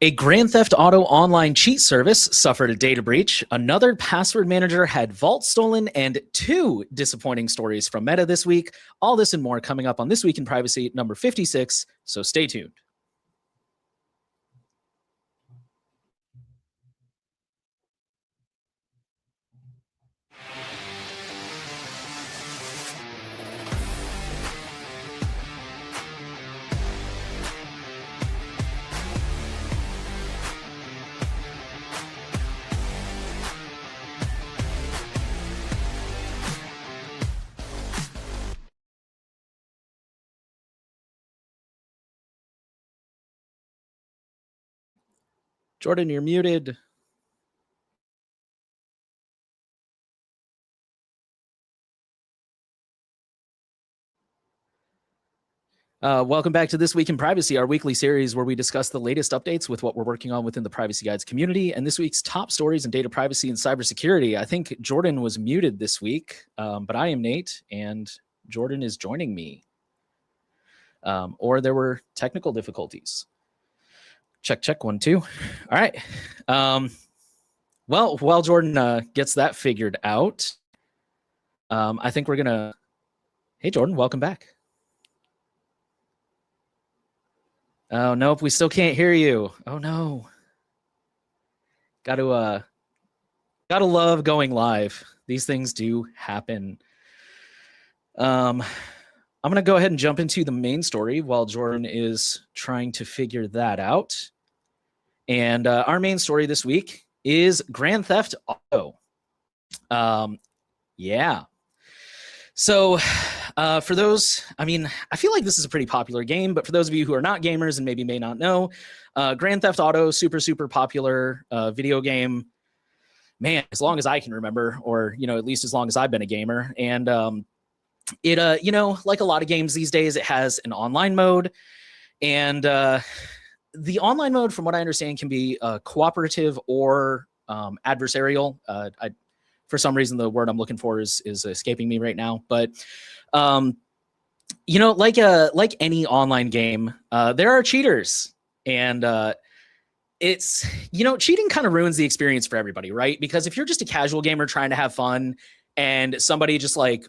A Grand Theft Auto online cheat service suffered a data breach. Another password manager had Vault stolen, and 2 disappointing stories from Meta this week. All this and more coming up on This Week in Privacy number 56, so stay tuned. Jordan, you're muted. Welcome back to This Week in Privacy, our weekly series where we discuss the latest updates with what we're working on within the Privacy Guides community and this week's top stories in data privacy and cybersecurity. I think Jordan was muted this week, but I am Nate, and Jordan is joining me. Or there were technical difficulties. Check, 1, 2. All right. Well, while Jordan gets that figured out, I think we're going to... Hey, Jordan, welcome back. Oh, nope, we still can't hear you. Oh, no. Gotta love going live. These things do happen. I'm going to go ahead and jump into the main story while Jordan is trying to figure that out. And our main story this week is Grand Theft Auto. Yeah. So for those, I mean, I feel like this is a pretty popular game, but for those of you who are not gamers and maybe may not know, Grand Theft Auto, super popular video game, man, as long as I can remember, or, you know, at least as long as I've been a gamer. And it, you know, like a lot of games these days, it has an online mode. And the online mode, from what I understand, can be cooperative or adversarial. For some reason, the word I'm looking for is escaping me right now. But, you know, like any online game, there are cheaters. And it's, you know, cheating kind of ruins the experience for everybody, right? Because if you're just a casual gamer trying to have fun and somebody just like,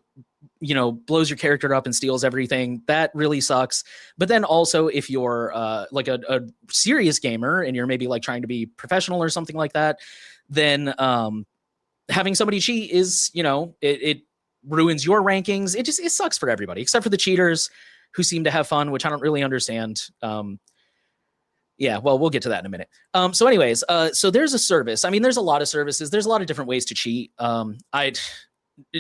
you know, blows your character up and steals everything, that really sucks. But then also if you're like a serious gamer and you're maybe like trying to be professional or something like that, then having somebody cheat is, you know, it ruins your rankings. It sucks for everybody, except for the cheaters who seem to have fun, which I don't really understand. Yeah, well, we'll get to that in a minute. So anyways, so there's a service. I mean, there's a lot of services. There's a lot of different ways to cheat.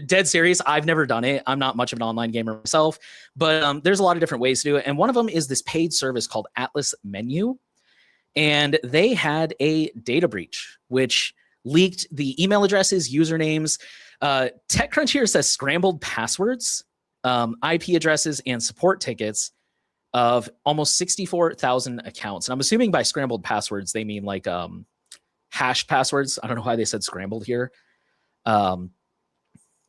Dead serious, I've never done it. I'm not much of an online gamer myself, but there's a lot of different ways to do it. And one of them is this paid service called Atlas Menu. And they had a data breach, which leaked the email addresses, usernames. TechCrunch here says scrambled passwords, IP addresses, and support tickets of almost 64,000 accounts. And I'm assuming by scrambled passwords, they mean like hash passwords. I don't know why they said scrambled here.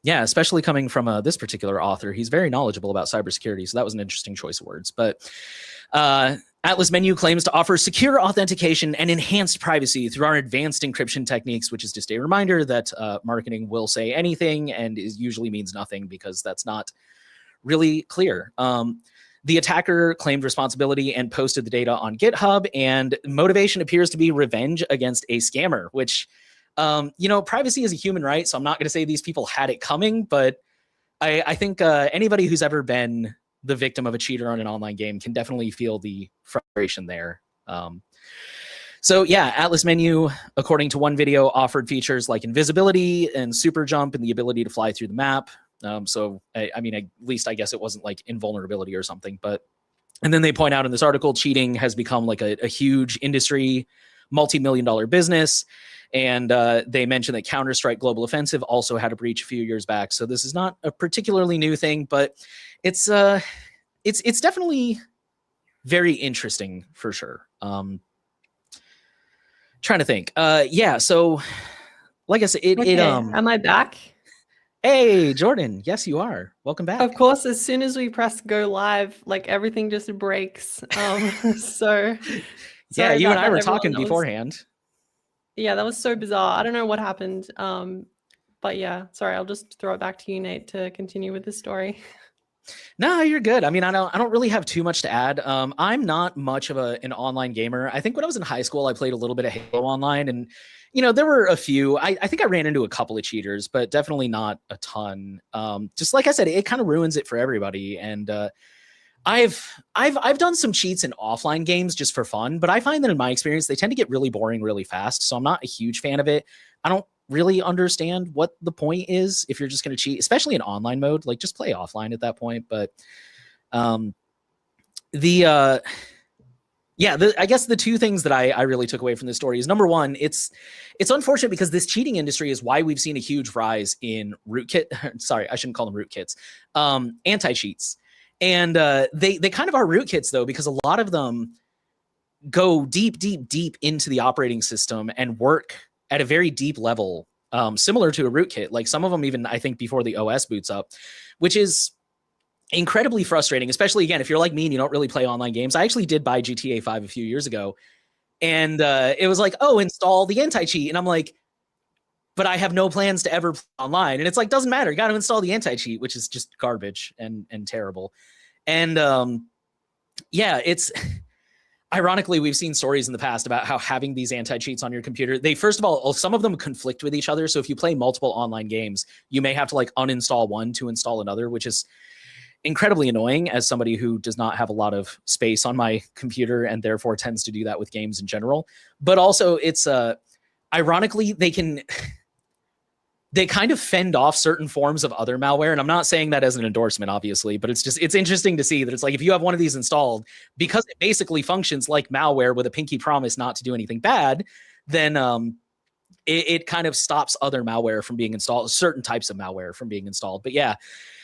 Yeah, especially coming from this particular author. He's very knowledgeable about cybersecurity, so that was an interesting choice of words. But Atlas Menu claims to offer secure authentication and enhanced privacy through our advanced encryption techniques, which is just a reminder that marketing will say anything and usually means nothing because that's not really clear. The attacker claimed responsibility and posted the data on GitHub, and motivation appears to be revenge against a scammer, which... you know, privacy is a human right, so I'm not going to say these people had it coming, but I think anybody who's ever been the victim of a cheater on an online game can definitely feel the frustration there. So yeah, Atlas Menu, according to one video, offered features like invisibility and super jump and the ability to fly through the map. So I mean, at least I guess it wasn't like invulnerability or something, but, and then they point out in this article, cheating has become like a huge industry, multi-million-dollar business. And they mentioned that Counter-Strike Global Offensive also had a breach a few years back. So this is not a particularly new thing, but it's definitely very interesting for sure. Trying to think. Yeah. So, like I said, am I back? Hey, Jordan. Yes, you are. Welcome back. Of course, as soon as we press go live, like everything just breaks. So Yeah, Sorry you and about I that, were everyone. talking beforehand. Yeah, that was so bizarre. I don't know what happened. But yeah, sorry, I'll just throw it back to you, Nate, to continue with the story. No, you're good. I mean, I don't really have too much to add. I'm not much of an online gamer. I think when I was in high school, I played a little bit of Halo Online, and there were a few. I think I ran into a couple of cheaters, but definitely not a ton. Just like I said, it kind of ruins it for everybody. And I've done some cheats in offline games just for fun, but I find that in my experience, they tend to get really boring really fast. So I'm not a huge fan of it. I don't really understand what the point is if you're just going to cheat, especially in online mode. Like, just play offline at that point. But um, the yeah, I guess the two things that I really took away from this story is, number one, it's unfortunate because this cheating industry is why we've seen a huge rise in rootkit. Sorry, I shouldn't call them rootkits. Anti cheats, and they kind of are rootkits though, because a lot of them go deep, deep, deep into the operating system and work at a very deep level, similar to a rootkit. Like, some of them even, I think, before the OS boots up, which is incredibly frustrating, especially, again, if you're like me and you don't really play online games. I actually did buy GTA 5 a few years ago, and it was like, oh, install the anti-cheat. And I'm like, but I have no plans to ever play online. And it's like, doesn't matter. You got to install the anti-cheat, which is just garbage and terrible. And yeah, it's ironically, we've seen stories in the past about how having these anti-cheats on your computer, they, first of all, some of them conflict with each other. So if you play multiple online games, you may have to like uninstall one to install another, which is incredibly annoying as somebody who does not have a lot of space on my computer and therefore tends to do that with games in general. But also, it's ironically, they kind of fend off certain forms of other malware. And I'm not saying that as an endorsement, obviously, but it's interesting to see that it's like, if you have one of these installed, because it basically functions like malware with a pinky promise not to do anything bad, then it kind of stops other malware from being installed, certain types of malware from being installed. But yeah,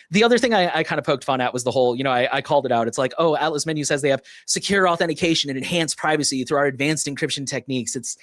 the other thing I kind of poked fun at was the whole, I called it out. It's like, oh, Atlas Menu says they have secure authentication and enhanced privacy through our advanced encryption techniques.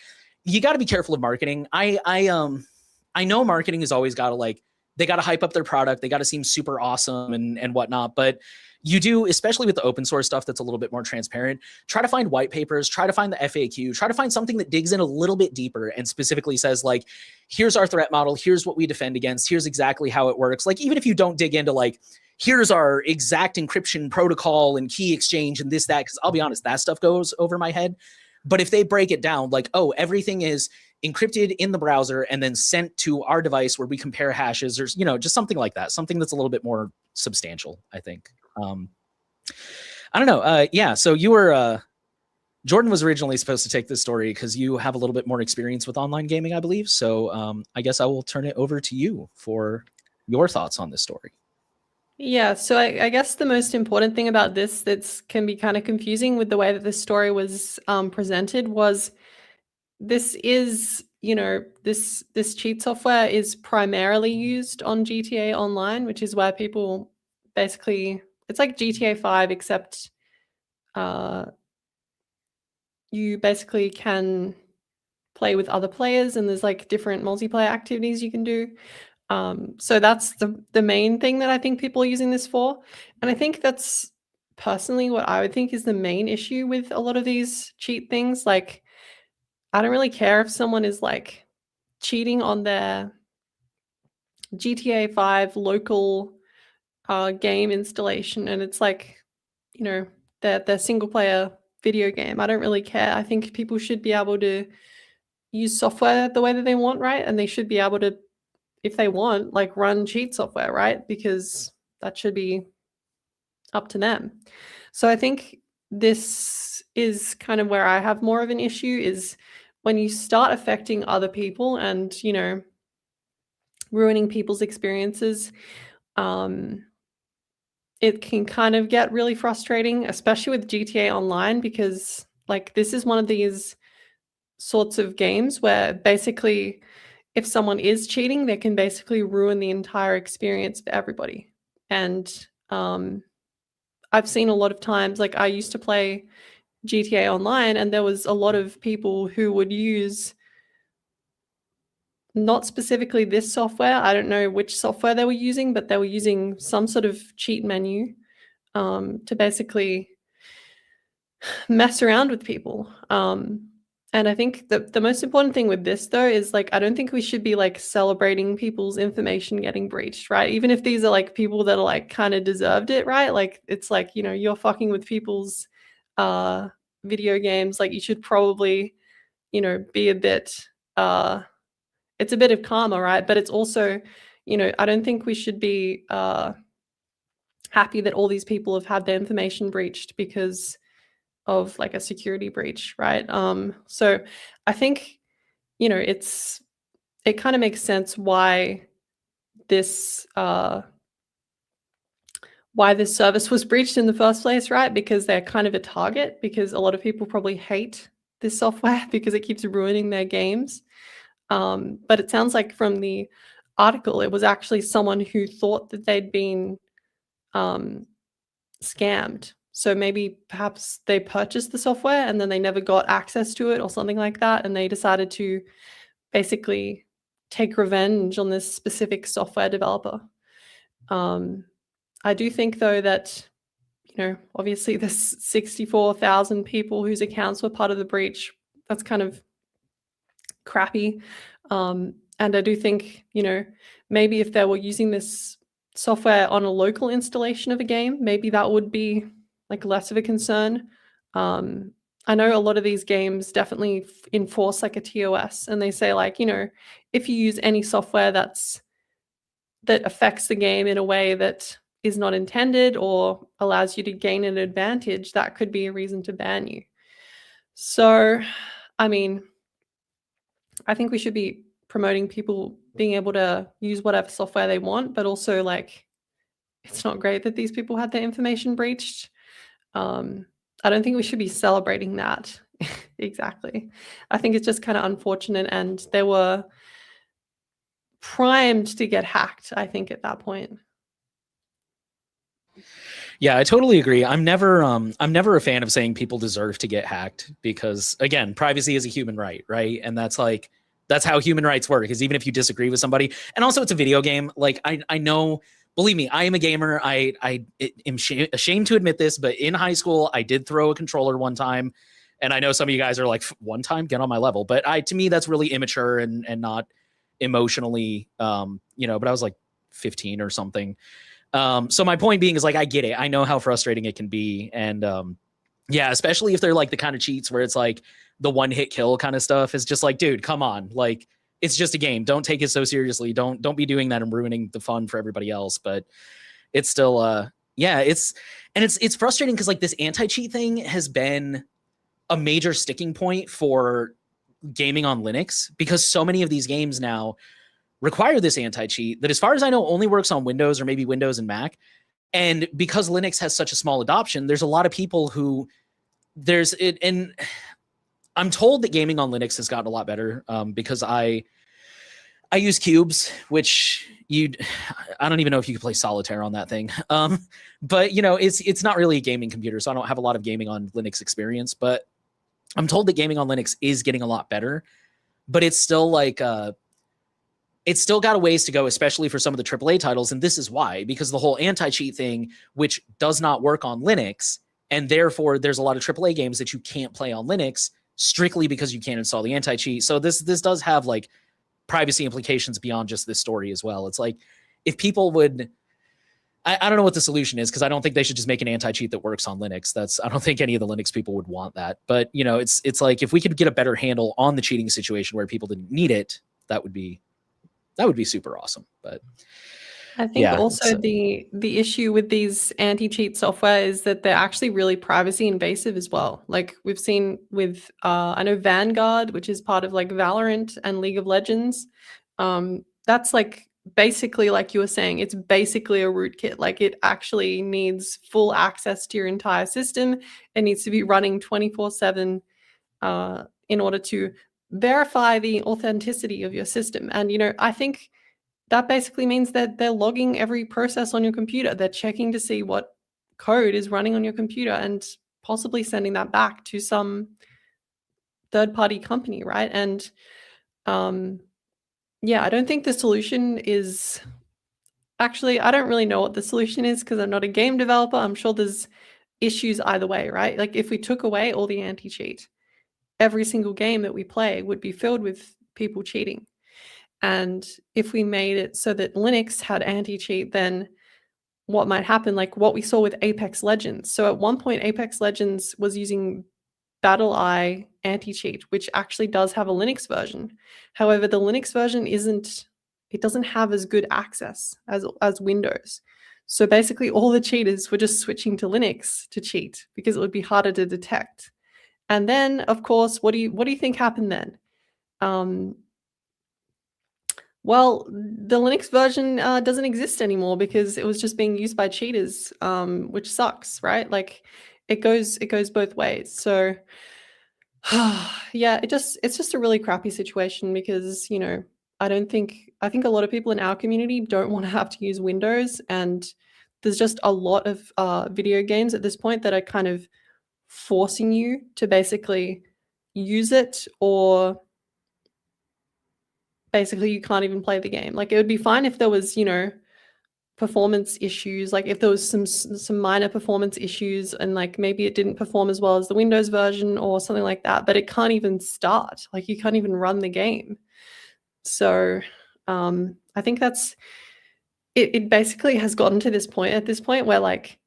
You got to be careful of marketing. I know marketing has always got to, they got to hype up their product. They got to seem super awesome and whatnot. But you do, especially with the open source stuff that's a little bit more transparent, try to find white papers, try to find the FAQ, try to find something that digs in a little bit deeper and specifically says, like, here's our threat model, here's what we defend against, here's exactly how it works. Like, even if you don't dig into, like, here's our exact encryption protocol and key exchange and this, that, because I'll be honest, that stuff goes over my head. But if they break it down, like, oh, everything is encrypted in the browser and then sent to our device where we compare hashes, or, just something like that, something that's a little bit more substantial, I think. I don't know. Yeah. So you were, Jordan was originally supposed to take this story because you have a little bit more experience with online gaming, I believe. So I guess I will turn it over to you for your thoughts on this story. Yeah, so I guess the most important thing about this that's can be kind of confusing with the way that this story was presented was, this is, this cheat software is primarily used on GTA Online, which is where people basically, it's like GTA 5, except you basically can play with other players and there's like different multiplayer activities you can do. So that's the main thing that I think people are using this for. And I think that's personally what I would think is the main issue with a lot of these cheat things. Like, I don't really care if someone is like cheating on their GTA 5 local game installation and it's like, their single player video game. I don't really care. I think people should be able to use software the way that they want, right? And they should be able to, if they want, like, run cheat software, right? Because that should be up to them. So I think this is kind of where I have more of an issue, is when you start affecting other people and, ruining people's experiences. It can kind of get really frustrating, especially with GTA Online, because like, this is one of these sorts of games where basically if someone is cheating, they can basically ruin the entire experience for everybody. And I've seen a lot of times, like, I used to play GTA Online and there was a lot of people who would use not specifically this software. I don't know which software they were using, but they were using some sort of cheat menu to basically mess around with people. And I think the most important thing with this though is like, I don't think we should be like celebrating people's information getting breached, right? Even if these are like people that are like kind of deserved it, right? Like it's like, you know, you're fucking with people's video games. Like you should probably, you know, be a bit, it's a bit of karma, right? But it's also, you know, I don't think we should be happy that all these people have had their information breached because of like a security breach, right? So I think, you know, it kind of makes sense this why this service was breached in the first place, right? Because they're kind of a target, because a lot of people probably hate this software because it keeps ruining their games. But it sounds like from the article, it was actually someone who thought that they'd been scammed. So maybe perhaps they purchased the software and then they never got access to it or something like that. And they decided to basically take revenge on this specific software developer. I do think though that, you know, obviously there's 64,000 people whose accounts were part of the breach. That's kind of crappy. And I do think, you know, maybe if they were using this software on a local installation of a game, maybe that would be like less of a concern. I know a lot of these games definitely enforce like a TOS, and they say like, you know, if you use any software that affects the game in a way that is not intended or allows you to gain an advantage, that could be a reason to ban you. So, I mean, I think we should be promoting people being able to use whatever software they want, but also like, it's not great that these people had their information breached. I don't think we should be celebrating that. Exactly. I think it's just kind of unfortunate, and they were primed to get hacked, I think, at that point. Yeah, I totally agree. I'm never a fan of saying people deserve to get hacked, because again, privacy is a human right, right? And that's how human rights work, is even if you disagree with somebody. And also it's a video game. Like I know, believe me, I am a gamer. I am ashamed to admit this, but in high school I did throw a controller one time. And I know some of you guys are like, one time, get on my level. But to me, that's really immature and not emotionally, but I was like 15 or something. So my point being is like, I get it. I know how frustrating it can be. And yeah, especially if they're like the kind of cheats where it's like the one hit kill kind of stuff. Is just like, dude, come on. Like, it's just a game. Don't take it so seriously. Don't be doing that and ruining the fun for everybody else. But it's still, yeah, it's frustrating because like this anti-cheat thing has been a major sticking point for gaming on Linux, because so many of these games now require this anti-cheat that, as far as I know, only works on Windows or maybe Windows and Mac. And because Linux has such a small adoption, there's a lot of people who there's it. And I'm told that gaming on Linux has gotten a lot better, because I use cubes, which I don't even know if you could play solitaire on that thing. But you know, it's not really a gaming computer, so I don't have a lot of gaming on Linux experience, but I'm told that gaming on Linux is getting a lot better, but it's still like, it's still got a ways to go, especially for some of the AAA titles. And this is why, because the whole anti-cheat thing, which does not work on Linux, and therefore there's a lot of AAA games that you can't play on Linux strictly because you can't install the anti-cheat. So this does have like privacy implications beyond just this story as well. It's like, if people would, I don't know what the solution is, because I don't think they should just make an anti-cheat that works on Linux. I don't think any of the Linux people would want that. But you know, it's like, if we could get a better handle on the cheating situation where people didn't need it, that would be super awesome. But I think also the issue with these anti-cheat software is that they're actually really privacy invasive as well. Like we've seen with, I know Vanguard, which is part of like Valorant and League of Legends. That's like basically, like you were saying, it's basically a rootkit. Like it actually needs full access to your entire system. It needs to be running 24/7 in order to verify the authenticity of your system. And, you know, I think that basically means that they're logging every process on your computer. They're checking to see what code is running on your computer and possibly sending that back to some third-party company, right? And yeah, I don't think the solution is, actually, I don't really know what the solution is because I'm not a game developer. I'm sure there's issues either way, right? Like if we took away all the anti-cheat, every single game that we play would be filled with people cheating. And if we made it so that Linux had anti-cheat, then what might happen, like what we saw with Apex Legends. So at one point, Apex Legends was using BattleEye anti-cheat, which actually does have a Linux version. However, the Linux version it doesn't have as good access as Windows. So basically all the cheaters were just switching to Linux to cheat because it would be harder to detect. And then, of course, what do you think happened then? Well, the Linux version doesn't exist anymore because it was just being used by cheaters, which sucks, right? Like it goes both ways. So yeah, it's just a really crappy situation because, you know, I think a lot of people in our community don't want to have to use Windows, and there's just a lot of video games at this point that are kind of forcing you to basically use it, or basically you can't even play the game. Like it would be fine if there was, you know, performance issues, like if there was some minor performance issues and like maybe it didn't perform as well as the Windows version or something like that, but it can't even start. Like you can't even run the game. So I think that's it basically has gotten to this point at this point where like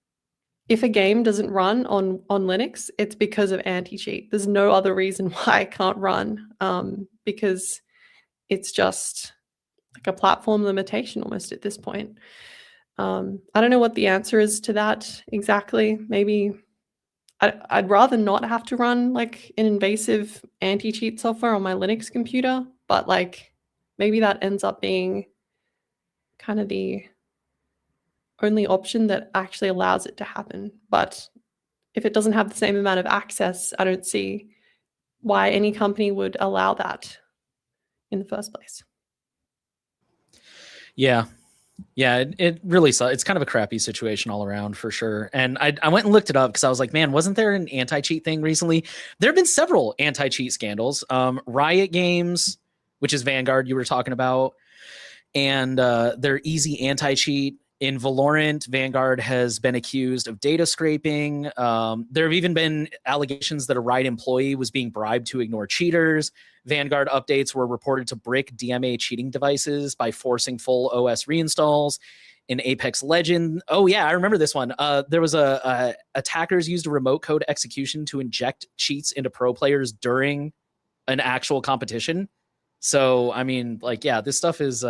if a game doesn't run on Linux, it's because of anti-cheat. There's no other reason why it can't run, because it's just like a platform limitation almost at this point. I don't know what the answer is to that exactly. Maybe I'd rather not have to run like an invasive anti-cheat software on my Linux computer, but like maybe that ends up being kind of the only option that actually allows it to happen. But if it doesn't have the same amount of access, I don't see why any company would allow that in the first place. Yeah. Yeah, it really sucks. It's kind of a crappy situation all around for sure. And I went and looked it up because I was like, man, wasn't there an anti-cheat thing recently? There have been several anti-cheat scandals. Riot Games, which is Vanguard you were talking about, and their easy anti-cheat. In Valorant, Vanguard has been accused of data scraping. There have even been allegations that a Riot employee was being bribed to ignore cheaters. Vanguard updates were reported to brick DMA cheating devices by forcing full OS reinstalls. In Apex Legend, oh yeah, I remember this one. There was attackers used a remote code execution to inject cheats into pro players during an actual competition. So I mean, like, yeah, this stuff is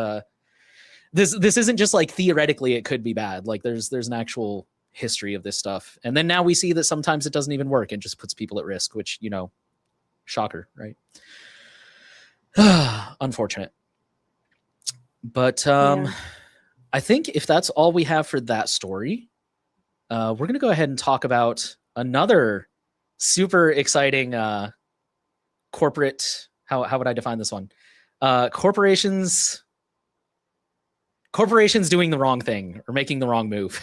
this isn't just like theoretically it could be bad. Like there's an actual history of this stuff. And then now we see that sometimes it doesn't even work and just puts people at risk, which, you know, shocker, right? Unfortunate. But Yeah. I think if that's all we have for that story, we're going to go ahead and talk about another super exciting corporate, how would I define this one? Corporations doing the wrong thing or making the wrong move.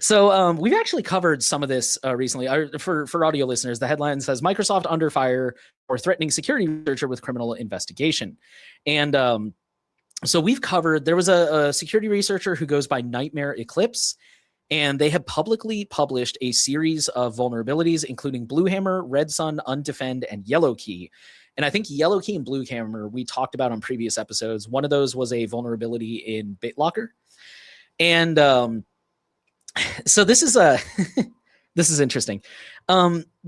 So we've actually covered some of this recently. For audio listeners, the headline says Microsoft under fire for threatening security researcher with criminal investigation. And so we've covered, there was a security researcher who goes by Nightmare Eclipse, and they have publicly published a series of vulnerabilities, including Bluehammer, Red Sun, Undefend, and Yellow Key. And I think Yellow Key and Bluehammer we talked about on previous episodes. One of those was a vulnerability in BitLocker. And so this is this is interesting.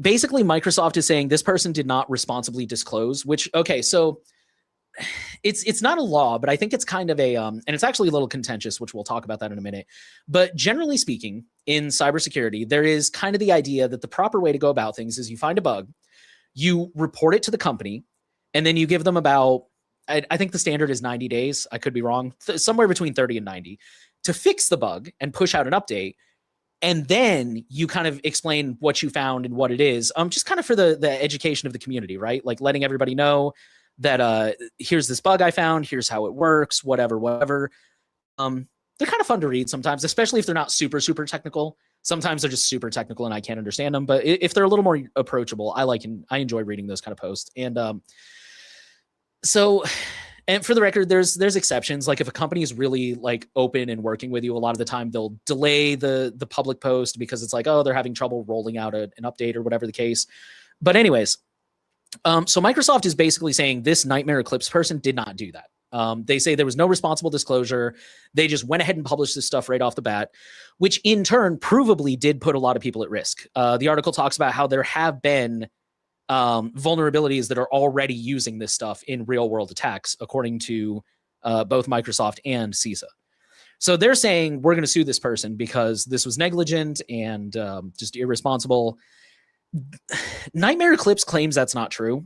Basically, Microsoft is saying this person did not responsibly disclose, which, okay, so it's not a law, but I think it's kind of a, and it's actually a little contentious, which we'll talk about that in a minute. But generally speaking, in cybersecurity, there is kind of the idea that the proper way to go about things is you find a bug, you report it to the company, and then you give them about, I think the standard is 90 days. I could be wrong, somewhere between 30 and 90 to fix the bug and push out an update. And then you kind of explain what you found and what it is, just kind of for the education of the community, right? Like letting everybody know that here's this bug I found, here's how it works, whatever. They're kind of fun to read sometimes, especially if they're not super technical. Sometimes they're just super technical and I can't understand them. But if they're a little more approachable, I enjoy reading those kind of posts. And so And for the record, there's exceptions. Like if a company is really like open and working with you, a lot of the time they'll delay the public post because it's like, oh, they're having trouble rolling out an update or whatever the case. But anyways, so Microsoft is basically saying this Nightmare Eclipse person did not do that. They say there was no responsible disclosure. They just went ahead and published this stuff right off the bat, which in turn provably did put a lot of people at risk. The article talks about how there have been vulnerabilities that are already using this stuff in real world attacks, according to both Microsoft and CISA. So they're saying we're going to sue this person because this was negligent and just irresponsible. Nightmare Eclipse claims that's not true.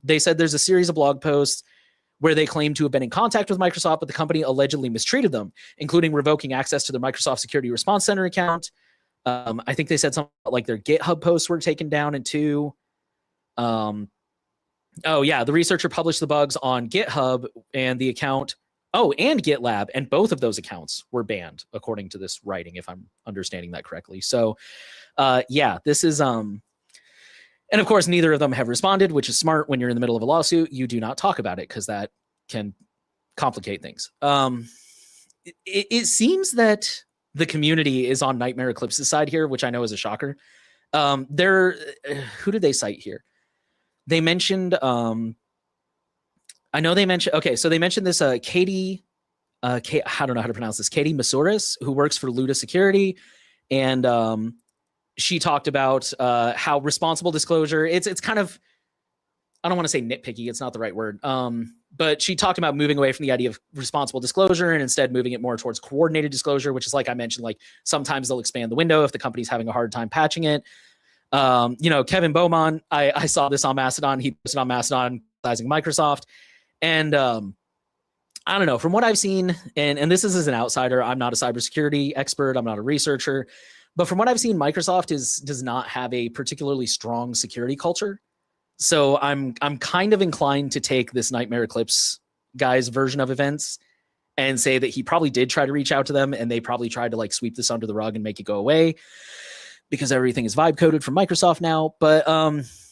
They said there's a series of blog posts where they claim to have been in contact with Microsoft, but the company allegedly mistreated them, including revoking access to their Microsoft Security Response Center account. I think they said something like their GitHub posts were taken down and too. Oh yeah, the researcher published the bugs on GitHub and the account. Oh, and GitLab, and both of those accounts were banned, according to this writing, if I'm understanding that correctly. So, yeah, this is and of course, neither of them have responded, which is smart. When you're in the middle of a lawsuit, you do not talk about it because that can complicate things. It seems that the community is on Nightmare Eclipse's side here, which I know is a shocker. Who did they cite here? They mentioned, I know they mentioned, okay, so they mentioned this Katie, I don't know how to pronounce this, Katie Masouras, who works for Luda Security. And she talked about how responsible disclosure, it's kind of, I don't want to say nitpicky, it's not the right word. But she talked about moving away from the idea of responsible disclosure and instead moving it more towards coordinated disclosure, which is like I mentioned, like sometimes they'll expand the window if the company's having a hard time patching it. You know, Kevin Beaumont, I saw this on Mastodon. He posted on Mastodon criticizing Microsoft. And I don't know, from what I've seen, and this is as an outsider, I'm not a cybersecurity expert, I'm not a researcher, but from what I've seen, Microsoft does not have a particularly strong security culture. So I'm kind of inclined to take this Nightmare Eclipse guy's version of events and say that he probably did try to reach out to them and they probably tried to like sweep this under the rug and make it go away because everything is vibe coded from Microsoft now. But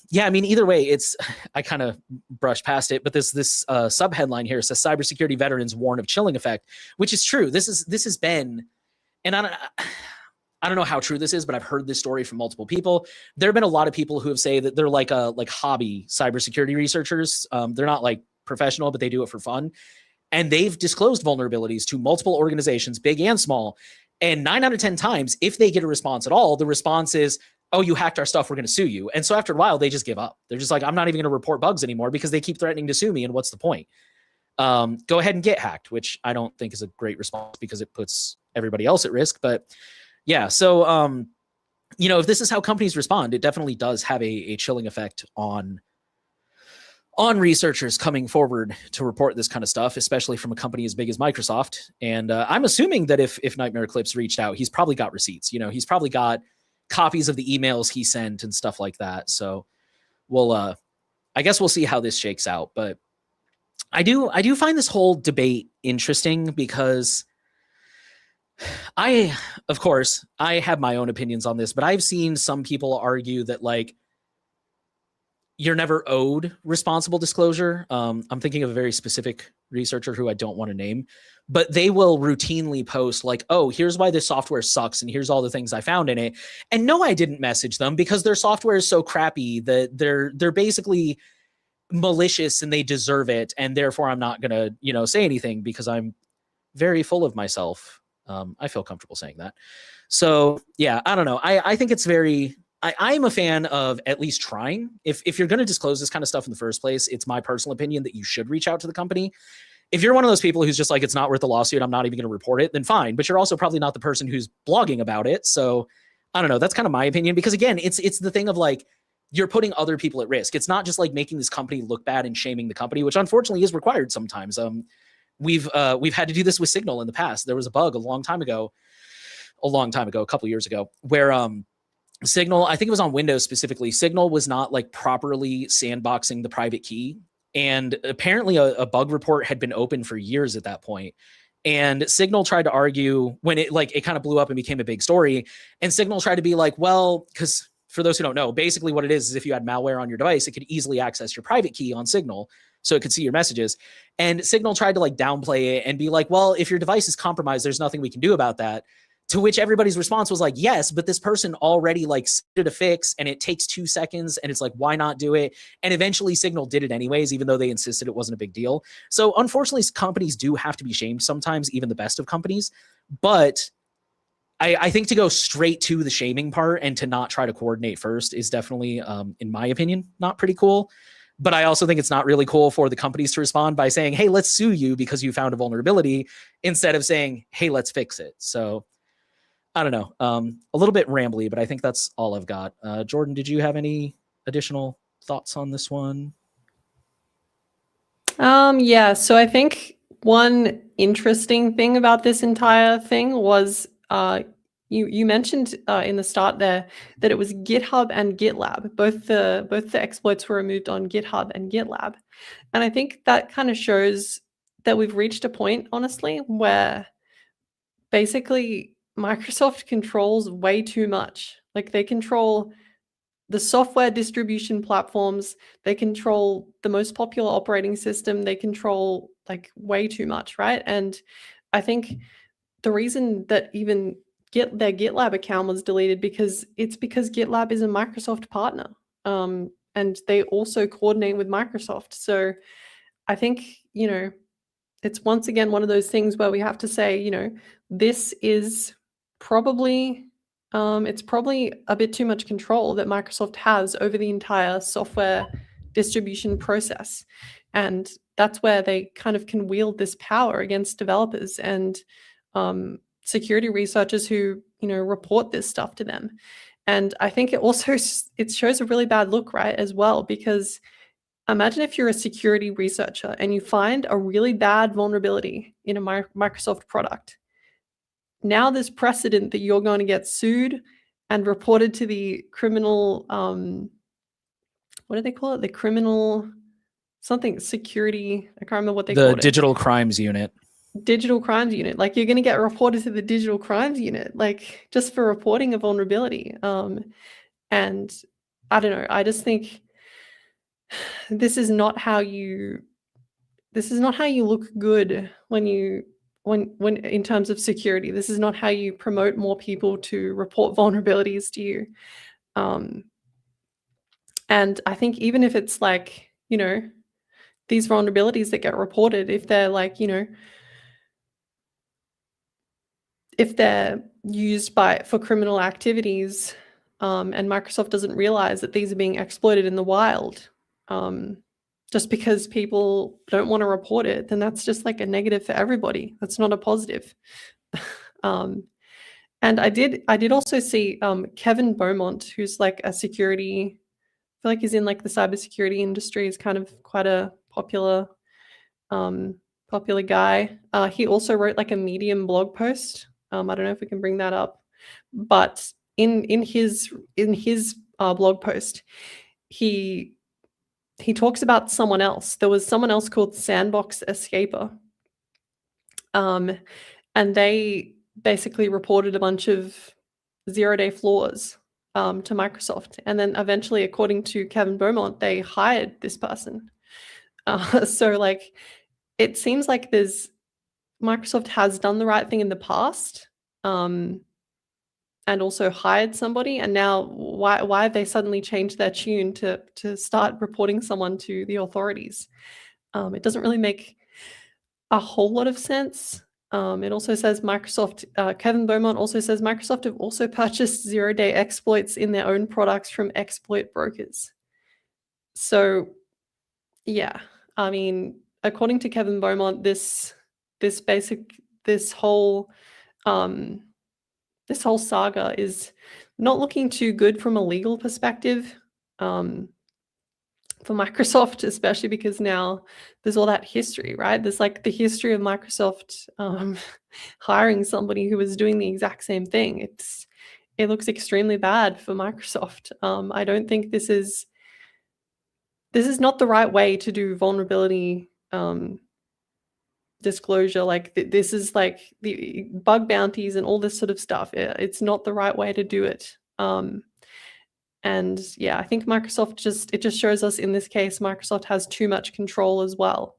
yeah, I mean, either way, I kind of brushed past it, but this sub headline here says cybersecurity veterans warn of chilling effect, which is true. This has been, and I don't know how true this is, but I've heard this story from multiple people. There have been a lot of people who have said that they're like hobby cybersecurity researchers. They're not like professional, but they do it for fun. And they've disclosed vulnerabilities to multiple organizations, big and small. And 9 out of 10 times, if they get a response at all, the response is, oh, you hacked our stuff, we're going to sue you. And so after a while, they just give up. They're just like, I'm not even going to report bugs anymore because they keep threatening to sue me. And what's the point? Go ahead and get hacked, which I don't think is a great response because it puts everybody else at risk. But yeah, so, you know, if this is how companies respond, it definitely does have a chilling effect on researchers coming forward to report this kind of stuff, especially from a company as big as Microsoft. And I'm assuming that if Nightmare Eclipse reached out, he's probably got receipts. You know, he's probably got copies of the emails he sent and stuff like that. So we'll, I guess we'll see how this shakes out. But I do find this whole debate interesting because of course, I have my own opinions on this, but I've seen some people argue that like you're never owed responsible disclosure. I'm thinking of a very specific researcher who I don't want to name, but they will routinely post like, oh, here's why this software sucks. And here's all the things I found in it. And no, I didn't message them because their software is so crappy that they're basically malicious and they deserve it. And therefore I'm not going to, you know, say anything because I'm very full of myself. I feel comfortable saying that. So yeah, I don't know. I think it's very, I'm a fan of at least trying. If you're going to disclose this kind of stuff in the first place, it's my personal opinion that you should reach out to the company. If you're one of those people who's just like, it's not worth the lawsuit, I'm not even going to report it, then fine. But you're also probably not the person who's blogging about it. So I don't know. That's kind of my opinion because again, it's the thing of like, you're putting other people at risk. It's not just like making this company look bad and shaming the company, which unfortunately is required sometimes. We've had to do this with Signal in the past. There was a bug a long time ago, a couple of years ago, where Signal, I think it was on Windows specifically, Signal was not like properly sandboxing the private key. And apparently a bug report had been open for years at that point. And Signal tried to argue when it kind of blew up and became a big story. And Signal tried to be like, well, because for those who don't know, basically what it is if you had malware on your device, it could easily access your private key on Signal, so it could see your messages. And Signal tried to like downplay it and be like, well, if your device is compromised, there's nothing we can do about that. To which everybody's response was like, yes, but this person already like did a fix and it takes 2 seconds and it's like, why not do it? And eventually Signal did it anyways, even though they insisted it wasn't a big deal. So unfortunately, companies do have to be shamed sometimes, even the best of companies. But I think to go straight to the shaming part and to not try to coordinate first is definitely, in my opinion, not pretty cool. But I also think it's not really cool for the companies to respond by saying, hey, let's sue you because you found a vulnerability, instead of saying, hey, let's fix it. So I don't know, a little bit rambly, but I think that's all I've got. Jordan, did you have any additional thoughts on this one? Yeah, so I think one interesting thing about this entire thing was you mentioned in the start there that it was GitHub and GitLab. Both the exploits were removed on GitHub and GitLab. And I think that kind of shows that we've reached a point, honestly, where basically Microsoft controls way too much. Like they control the software distribution platforms, they control the most popular operating system, they control like way too much, right? And I think the reason that even their GitLab account was deleted because GitLab is a Microsoft partner, and they also coordinate with Microsoft. So I think, it's once again one of those things where we have to say, this is probably it's probably a bit too much control that Microsoft has over the entire software distribution process. And that's where they kind of can wield this power against developers and security researchers who, report this stuff to them. And I think it shows a really bad look, right, as well, because imagine if you're a security researcher and you find a really bad vulnerability in a Microsoft product. Now there's precedent that you're going to get sued and reported to the criminal, what do they call it? The criminal something security. I can't remember what they call it. The Digital Crimes Unit. Digital Crimes Unit. Like you're going to get reported to the Digital Crimes Unit, like just for reporting a vulnerability. And I don't know. I just think this is not how you look good when in terms of security. This is not how you promote more people to report vulnerabilities to you. And I think even if it's like, these vulnerabilities that get reported, if they're like, if they're used for criminal activities, and Microsoft doesn't realize that these are being exploited in the wild, just because people don't want to report it, then that's just like a negative for everybody. That's not a positive. And I did also see Kevin Beaumont, who's like a security, I feel like he's in like the cybersecurity industry, is kind of quite a popular guy. He also wrote like a Medium blog post. I don't know if we can bring that up, but in his blog post, he talks about someone else. There was someone else called Sandbox Escaper, and they basically reported a bunch of zero-day flaws to Microsoft, and then eventually, according to Kevin Beaumont, they hired this person. So like, it seems like Microsoft has done the right thing in the past, and also hired somebody, and now why have they suddenly changed their tune to start reporting someone to the authorities? It doesn't really make a whole lot of sense. It also says Kevin Beaumont also says Microsoft have also purchased zero-day exploits in their own products from exploit brokers. So yeah, I mean, according to Kevin Beaumont, this whole saga is not looking too good from a legal perspective, for Microsoft, especially because now there's all that history, right? There's like the history of Microsoft hiring somebody who was doing the exact same thing. It looks extremely bad for Microsoft. I don't think this is not the right way to do vulnerability disclosure. Like this is like the bug bounties and all this sort of stuff. It's not the right way to do it. And yeah, I think Microsoft just shows us in this case, Microsoft has too much control as well.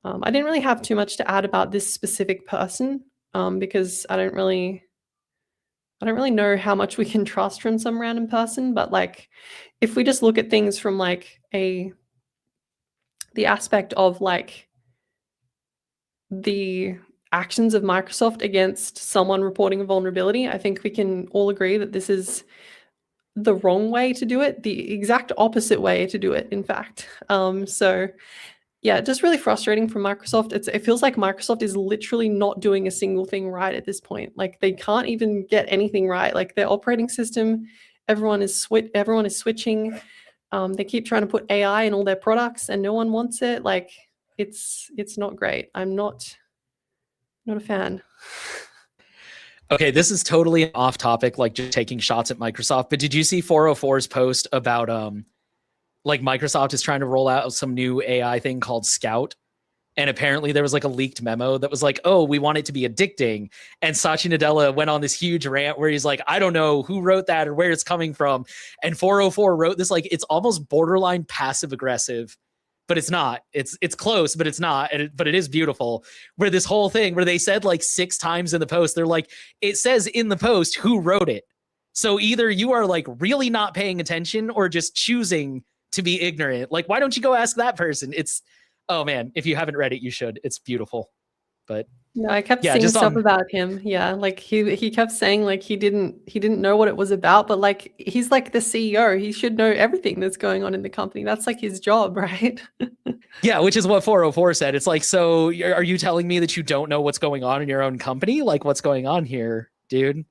I didn't really have too much to add about this specific person because I don't really know how much we can trust from some random person. But like, if we just look at things from like the aspect of like the actions of Microsoft against someone reporting a vulnerability, I think we can all agree that this is the wrong way to do it, the exact opposite way to do it, in fact. So yeah, just really frustrating for Microsoft. It feels like Microsoft is literally not doing a single thing right at this point. Like they can't even get anything right. Like their operating system, everyone is switching. They keep trying to put AI in all their products, and no one wants it. Like it's not great. I'm not a fan. Okay, this is totally off topic, like just taking shots at Microsoft. But did you see 404's post about like Microsoft is trying to roll out some new AI thing called Scout? And apparently there was like a leaked memo that was like, oh, we want it to be addicting. And Satya Nadella went on this huge rant where he's like, I don't know who wrote that or where it's coming from. And 404 wrote this like, it's almost borderline passive aggressive, but it's not. It's close, but it's not. But it is beautiful. Where this whole thing where they said like 6 times in the post, they're like, it says in the post who wrote it. So either you are like really not paying attention or just choosing to be ignorant. Like, why don't you go ask that person? It's, oh man, if you haven't read it, you should. It's beautiful. But no, I kept seeing stuff about him. Yeah, like he kept saying like he didn't know what it was about, but like he's like the CEO. He should know everything that's going on in the company. That's like his job, right? Yeah, which is what 404 said. It's like, so are you telling me that you don't know what's going on in your own company? Like, what's going on here, dude?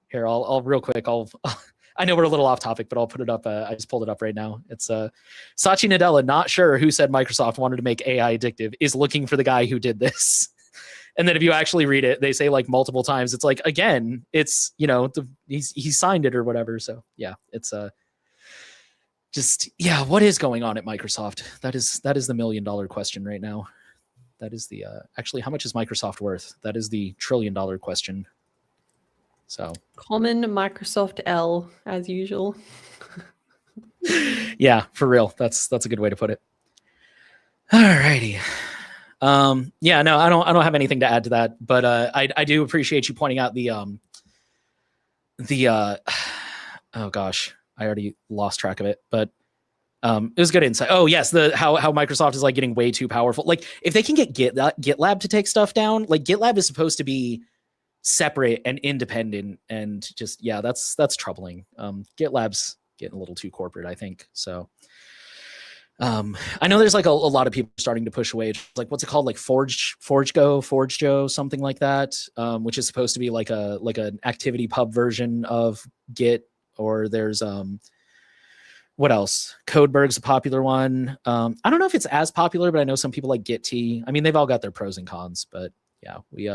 Here, I'll real quick. I know we're a little off topic, but I'll put it up. I just pulled it up right now. It's Satya Nadella, not sure who said Microsoft wanted to make AI addictive, is looking for the guy who did this. And then if you actually read it, they say like multiple times, it's like, again, it's, you know, he signed it or whatever. So yeah, it's just, yeah, what is going on at Microsoft? That is the $1 million question right now. That is the, actually, how much is Microsoft worth? That is the $1 trillion question. So common Microsoft L as usual. Yeah, for real. That's a good way to put it. All righty. Yeah, no, I don't have anything to add to that, but I do appreciate you pointing out the oh gosh, I already lost track of it, but it was good insight. Oh yes, how Microsoft is like getting way too powerful. Like if they can get GitLab to take stuff down, like GitLab is supposed to be separate and independent, and just yeah, that's troubling. GitLab's getting a little too corporate, I think. So I know there's like a lot of people starting to push away, like what's it called, like ForgeGo, something like that, which is supposed to be like an activity pub version of Git. Or there's what else? Codeberg's a popular one. I don't know if it's as popular, but I know some people like Git T. I mean, they've all got their pros and cons, but yeah, we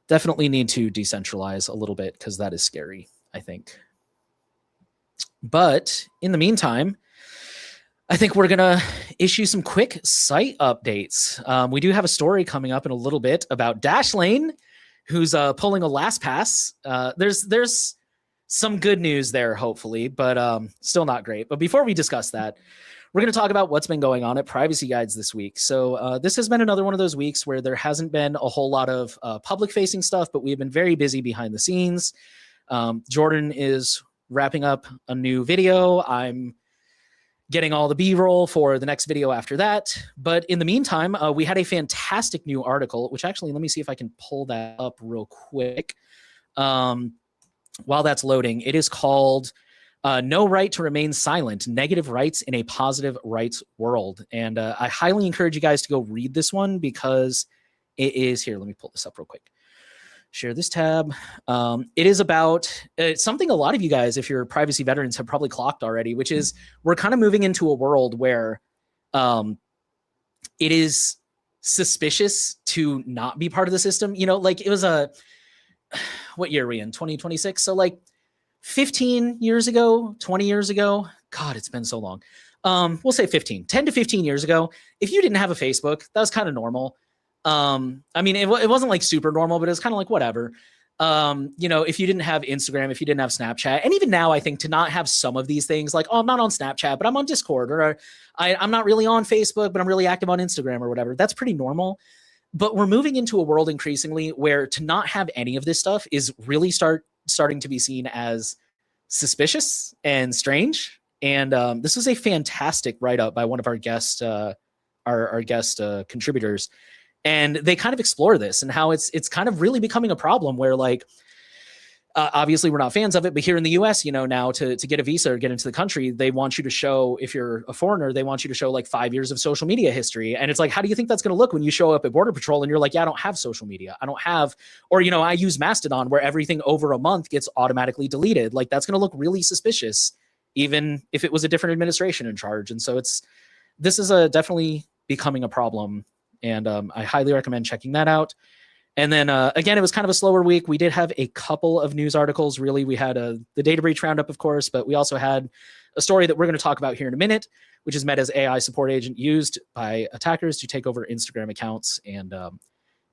definitely need to decentralize a little bit because that is scary, I think. But in the meantime, I think we're going to issue some quick site updates. We do have a story coming up in a little bit about Dashlane, who's pulling a LastPass. There's some good news there, hopefully, but still not great. But before we discuss that, we're going to talk about what's been going on at Privacy Guides this week. So this has been another one of those weeks where there hasn't been a whole lot of public-facing stuff, but we've been very busy behind the scenes. Jordan is wrapping up a new video. I'm getting all the B-roll for the next video after that. But in the meantime, we had a fantastic new article, which actually, let me see if I can pull that up real quick. While that's loading, it is called No Right to Remain Silent, Negative Rights in a Positive Rights World. And I highly encourage you guys to go read this one because it is here. Let me pull this up real quick. Share this tab. It is about something a lot of you guys, if you're privacy veterans, have probably clocked already, which is we're kind of moving into a world where it is suspicious to not be part of the system. You know, like it was what year are we in? 2026. So like 15 years ago, 20 years ago, God, it's been so long. We'll say 10 to 15 years ago. If you didn't have a Facebook, that was kind of normal. I mean, it wasn't like super normal, but it was kind of like whatever. If you didn't have Instagram, if you didn't have Snapchat, and even now, I think to not have some of these things like, oh, I'm not on Snapchat, but I'm on Discord, or I'm not really on Facebook, but I'm really active on Instagram or whatever. That's pretty normal. But we're moving into a world increasingly where to not have any of this stuff is really starting to be seen as suspicious and strange. And this was a fantastic write-up by one of our guest contributors, and they kind of explore this and how it's kind of really becoming a problem where, like, obviously we're not fans of it, but here in the US, now to get a visa or get into the country, they want you to show, if you're a foreigner, they want you to show like 5 years of social media history. And it's like, how do you think that's going to look when you show up at Border Patrol and you're like, yeah, I don't have social media. I don't have, or, I use Mastodon where everything over a month gets automatically deleted. Like, that's going to look really suspicious, even if it was a different administration in charge. And so this is definitely becoming a problem. And I highly recommend checking that out. And then, again, it was kind of a slower week. We did have a couple of news articles. Really, we had the data breach roundup, of course, but we also had a story that we're going to talk about here in a minute, which is Meta's AI support agent used by attackers to take over Instagram accounts. And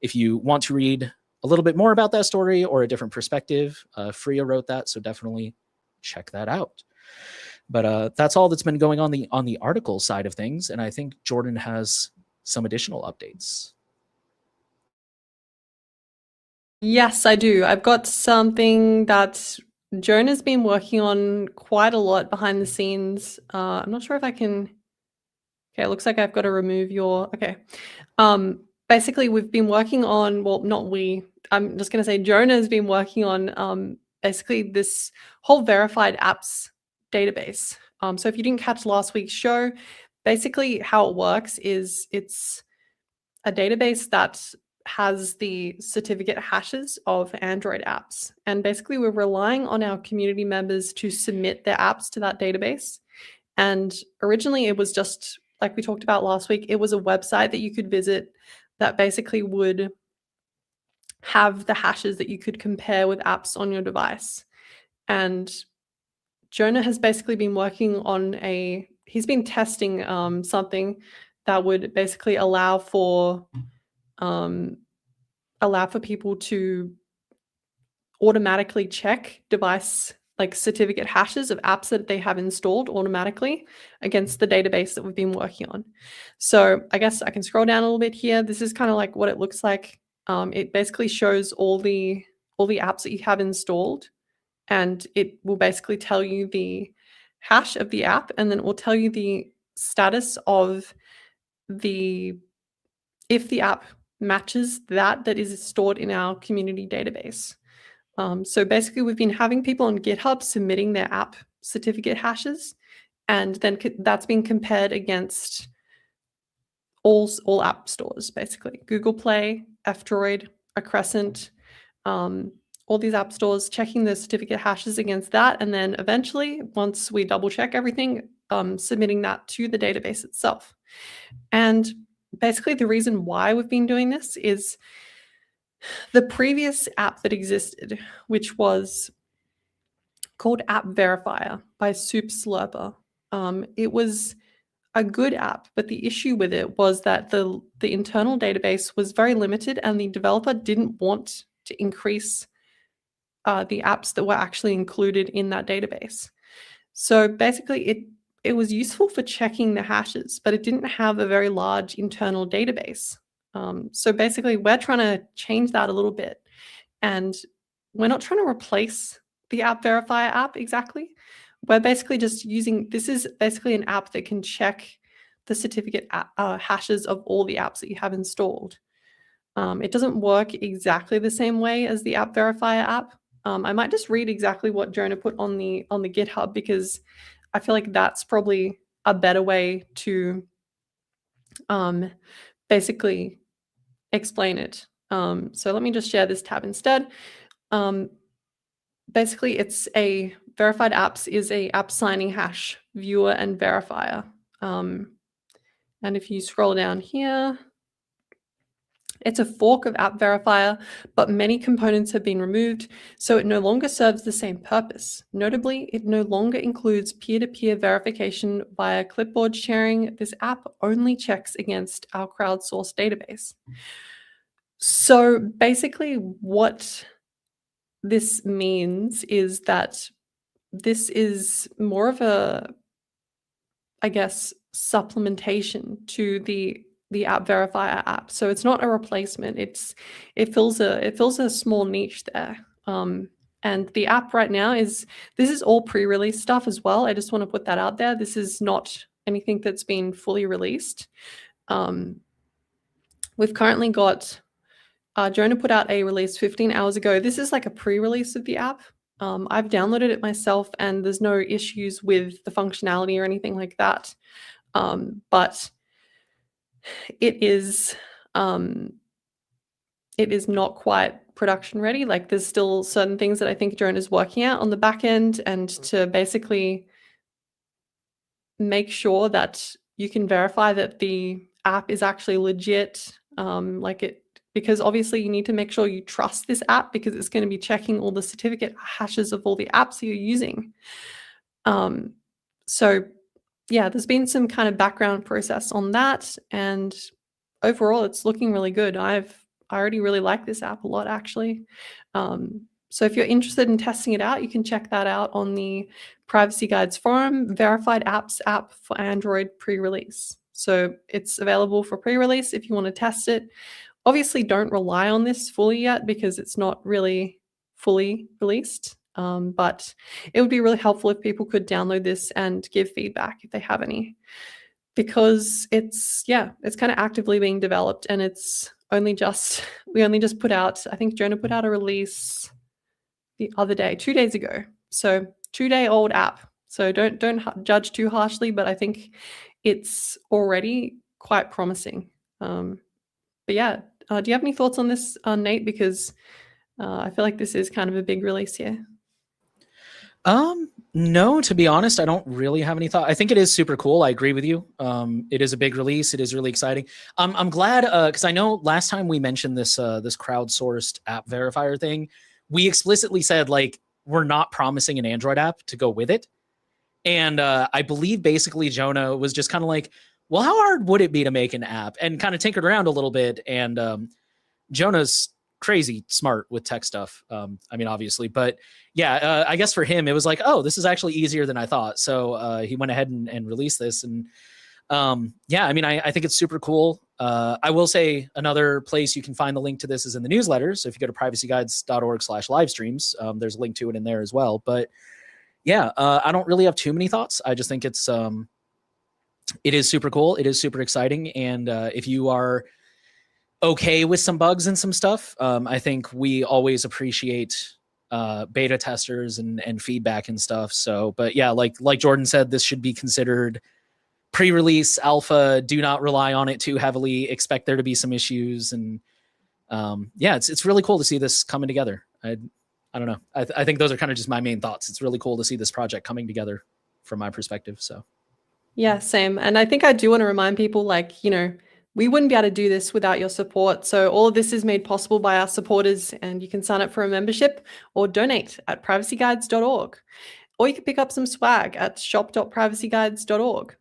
if you want to read a little bit more about that story or a different perspective, Freya wrote that, so definitely check that out. But that's all that's been going on the article side of things. And I think Jordan has some additional updates. Yes, I do. I've got something that Jonah's been working on quite a lot behind the scenes. I'm not sure if I can. Okay, it looks like I've got to remove your. Okay. Basically, we've been working on. Well, not we. I'm just going to say Jonah's been working on basically this whole verified apps database. So if you didn't catch last week's show, basically how it works is it's a database that has the certificate hashes of Android apps. And basically we're relying on our community members to submit their apps to that database. And originally it was just, like we talked about last week, it was a website that you could visit that basically would have the hashes that you could compare with apps on your device. And Jonah has basically been working on he's been testing something that would basically allow for people to automatically check device like certificate hashes of apps that they have installed automatically against the database that we've been working on. So I guess I can scroll down a little bit here. This is kind of like what it looks like. It basically shows all the apps that you have installed, and it will basically tell you the hash of the app, and then it will tell you the status of if the app matches that is stored in our community database. So basically, we've been having people on GitHub submitting their app certificate hashes, and then that's been compared against all app stores, basically Google Play, F-Droid, Crescent, all these app stores, checking the certificate hashes against that, and then eventually, once we double check everything, submitting that to the database itself. And basically, the reason why we've been doing this is the previous app that existed, which was called App Verifier by Soup Slurper. It was a good app, but the issue with it was that the internal database was very limited, and the developer didn't want to increase the apps that were actually included in that database. So basically, it was useful for checking the hashes, but it didn't have a very large internal database. So basically, we're trying to change that a little bit. And we're not trying to replace the App Verifier app exactly. We're basically just this is basically an app that can check the certificate hashes of all the apps that you have installed. It doesn't work exactly the same way as the App Verifier app. I might just read exactly what Jonah put on the GitHub, because I feel like that's probably a better way to basically explain it. So let me just share this tab instead. Basically, it's a verified apps is a app signing hash viewer and verifier. And if you scroll down here, it's a fork of App Verifier, but many components have been removed, so it no longer serves the same purpose. Notably, it no longer includes peer-to-peer verification via clipboard sharing. This app only checks against our crowdsourced database. So basically, what this means is that this is more of a, I guess, supplementation to the app verifier app. So it's not a replacement. It fills a small niche there. And the app right now this is all pre-release stuff as well. I just want to put that out there. This is not anything that's been fully released. We've currently got Jonah put out a release 15 hours ago. This is like a pre-release of the app. I've downloaded it myself, and there's no issues with the functionality or anything like that. But it is not quite production ready. Like, there's still certain things that I think Jonah is working out on the back end, and to basically make sure that you can verify that the app is actually legit. Because obviously you need to make sure you trust this app, because it's going to be checking all the certificate hashes of all the apps you're using. So yeah, there's been some kind of background process on that, and overall it's looking really good. I already really like this app a lot, actually. So if you're interested in testing it out, you can check that out on the Privacy Guides forum, Verified Apps app for Android pre-release. So it's available for pre-release if you want to test it. Obviously, don't rely on this fully yet, because it's not really fully released. But it would be really helpful if people could download this and give feedback if they have any, because it's kind of actively being developed, and we only just put out, I think Jonah put out a release the other day, 2 days ago. So 2-day-old app. So don't judge too harshly, but I think it's already quite promising. But yeah, do you have any thoughts on this, Nate? Because I feel like this is kind of a big release here. No, to be honest, I don't really have any thought. I think it is super cool. I agree with you. It is a big release. It is really exciting. I'm glad, because I know last time we mentioned this crowdsourced app verifier thing, we explicitly said, like, we're not promising an Android app to go with it. And I believe basically Jonah was just kind of like, well, how hard would it be to make an app? And kind of tinkered around a little bit. And Jonah's crazy smart with tech stuff. I mean, obviously, but yeah, I guess for him, it was like, oh, this is actually easier than I thought. So he went ahead and released this. And yeah, I mean, I think it's super cool. I will say another place you can find the link to this is in the newsletter. So if you go to privacyguides.org/livestreams, there's a link to it in there as well. But yeah, I don't really have too many thoughts. I just think it is super cool. It is super exciting. And if you are okay with some bugs and some stuff, I think we always appreciate beta testers and feedback and stuff. So, but yeah, like Jordan said, this should be considered pre-release alpha. Do not rely on it too heavily. Expect there to be some issues. And yeah, it's really cool to see this coming together. I don't know. I think those are kind of just my main thoughts. It's really cool to see this project coming together from my perspective. So yeah, same. And I think I do want to remind people, like, you know, we wouldn't be able to do this without your support. So all of this is made possible by our supporters, and you can sign up for a membership or donate at privacyguides.org. Or you can pick up some swag at shop.privacyguides.org.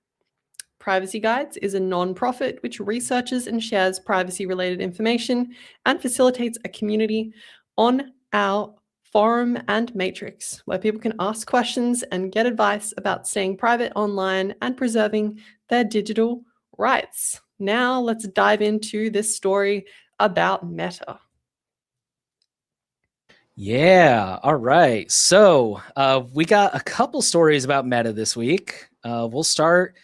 Privacy Guides is a non-profit which researches and shares privacy-related information and facilitates a community on our forum and matrix, where people can ask questions and get advice about staying private online and preserving their digital rights. Now let's dive into this story about Meta. yeah, all right. So we got a couple stories about Meta this week. We'll start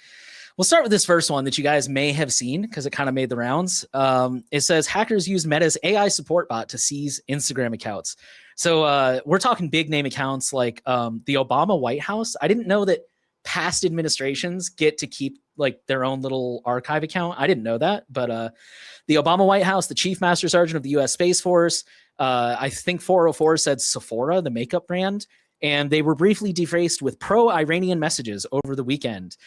with this first one that you guys may have seen because it kind of made the rounds. It says hackers use Meta's AI support bot to seize Instagram accounts. So we're talking big name accounts like the Obama White House. I didn't know that past administrations get to keep like their own little archive account. I didn't know that, but the Obama White House, the Chief Master Sergeant of the U.S. Space Force, I think 404 said Sephora, the makeup brand, and they were briefly defaced with pro-Iranian messages over the weekend.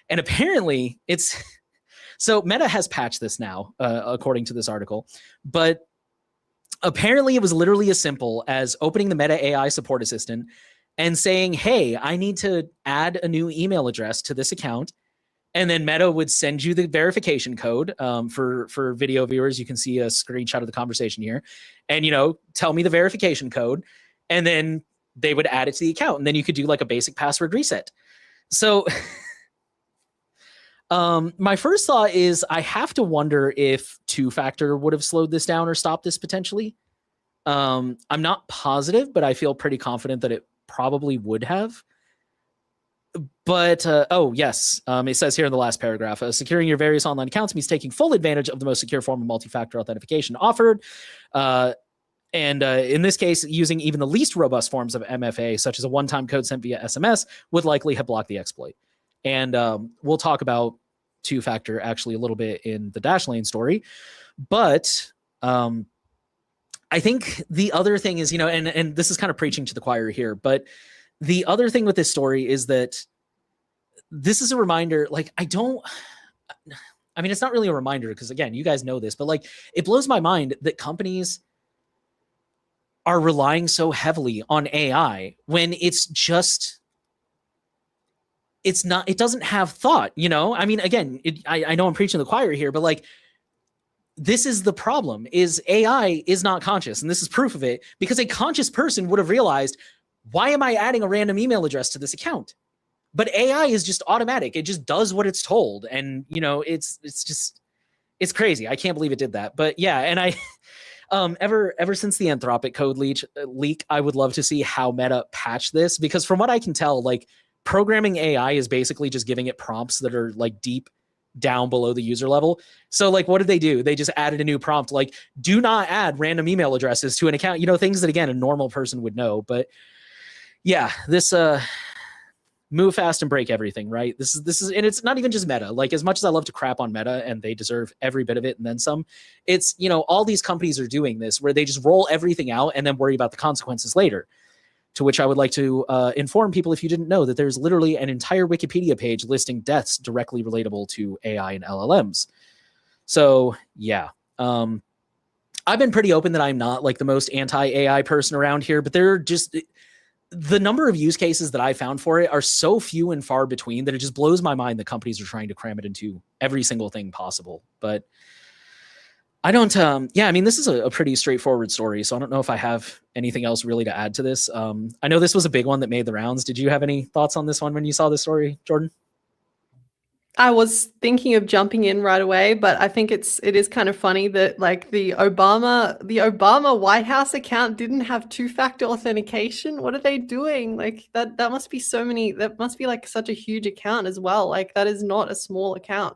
And apparently it's so Meta has patched this now, according to this article, but apparently it was literally as simple as opening the Meta AI support assistant and saying, hey, I need to add a new email address to this account. And then Meta would send you the verification code. For video viewers, you can see a screenshot of the conversation here. And, you know, tell me the verification code. and then they would add it to the account, and then you could do like a basic password reset. So my first thought is I have to wonder if two-factor would have slowed this down or stopped this potentially. I'm not positive, but I feel pretty confident that it probably would have. But oh yes, it says here in the last paragraph, securing your various online accounts means taking full advantage of the most secure form of multi-factor authentication offered. And in this case, using even the least robust forms of MFA, such as a one-time code sent via SMS, would likely have blocked the exploit. And we'll talk about two-factor actually a little bit in the Dashlane story. But I think the other thing is, and this is kind of preaching to the choir here, but the other thing with this story is that this is a reminder, like, it's not really a reminder because, again, you guys know this, but like, it blows my mind that companies are relying so heavily on AI when it doesn't have thought, again, I know I'm preaching to the choir here, but like, this is the problem, is AI is not conscious. And this is proof of it, because a conscious person would have realized, why am I adding a random email address to this account? But AI is just automatic. It just does what it's told. And, it's crazy. I can't believe it did that. But yeah, and I, ever since the Anthropic code leak, I would love to see how Meta patch this, because from what I can tell, like, programming AI is basically just giving it prompts that are like deep down below the user level. So like, what did they do? They just added a new prompt, like, do not add random email addresses to an account, things that, again, a normal person would know. But yeah, this move fast and break everything, right? This is, and it's not even just Meta. Like, as much as I love to crap on Meta, and they deserve every bit of it and then some, it's, all these companies are doing this where they just roll everything out and then worry about the consequences later. To which I would like to inform people, if you didn't know, that there's literally an entire Wikipedia page listing deaths directly relatable to AI and LLMs. So yeah, I've been pretty open that I'm not like the most anti-AI person around here, but there are just, the number of use cases that I found for it are so few and far between that it just blows my mind that companies are trying to cram it into every single thing possible. But I don't, this is a pretty straightforward story, so I don't know if I have anything else really to add to this. I know this was a big one that made the rounds. Did you have any thoughts on this one when you saw this story, Jordan? I was thinking of jumping in right away, but I think it is kind of funny that like the Obama White House account didn't have two-factor authentication. What are they doing? Like that must be that must be like such a huge account as well. Like that is not a small account.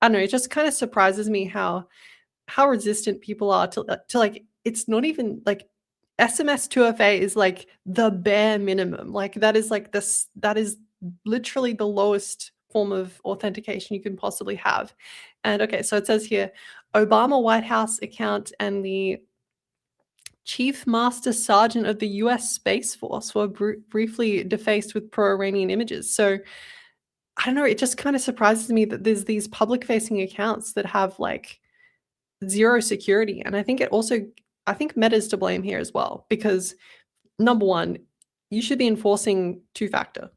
I don't know, it just kind of surprises me how resistant people are to like, it's not even like SMS 2FA is like the bare minimum. Like that is like that is literally the lowest form of authentication you can possibly have. And okay, so it says here, Obama White House account and the Chief Master Sergeant of the US Space Force were briefly defaced with pro-Iranian images. So I don't know, it just kind of surprises me that there's these public-facing accounts that have like zero security. And I think Meta's to blame here as well, because number one, you should be enforcing two-factor,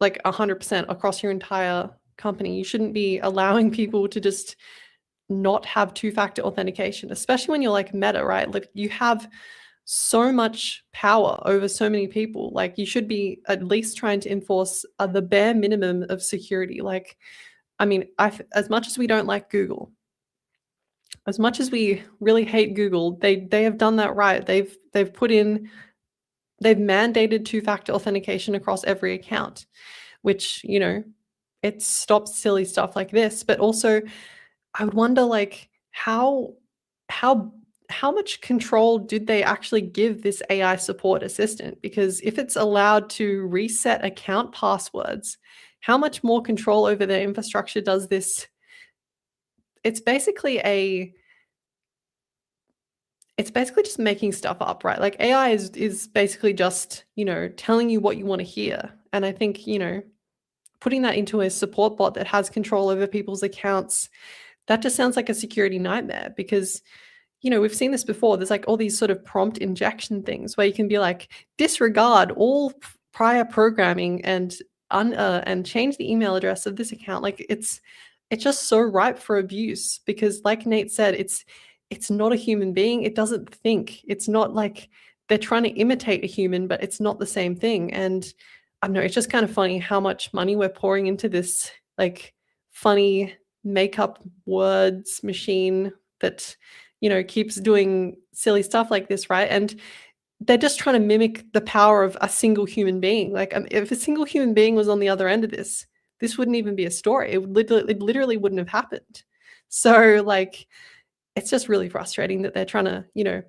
like 100% across your entire company. You shouldn't be allowing people to just not have two-factor authentication, especially when you're like Meta, right? Like you have so much power over so many people. Like you should be at least trying to enforce the bare minimum of security. Like, I mean, as much as we don't like Google, as much as we really hate Google, they have done that right. They've mandated two-factor authentication across every account, which, it stops silly stuff like this. But also, I would wonder like how much control did they actually give this AI support assistant? Because if it's allowed to reset account passwords, how much more control over their infrastructure does this? It's basically just making stuff up, right? Like AI is basically just, telling you what you want to hear. And I think, putting that into a support bot that has control over people's accounts, that just sounds like a security nightmare, because we've seen this before. There's like all these sort of prompt injection things where you can be like, disregard all prior programming and change the email address of this account. Like it's just so ripe for abuse, because like Nate said, it's not a human being. It doesn't think. It's not like they're trying to imitate a human, but it's not the same thing. And I don't know, it's just kind of funny how much money we're pouring into this like funny makeup words machine that, you know, keeps doing silly stuff like this, right? And they're just trying to mimic the power of a single human being. Like, if a single human being was on the other end of this wouldn't even be a story. It literally wouldn't have happened. So like, it's just really frustrating that they're trying to, you know,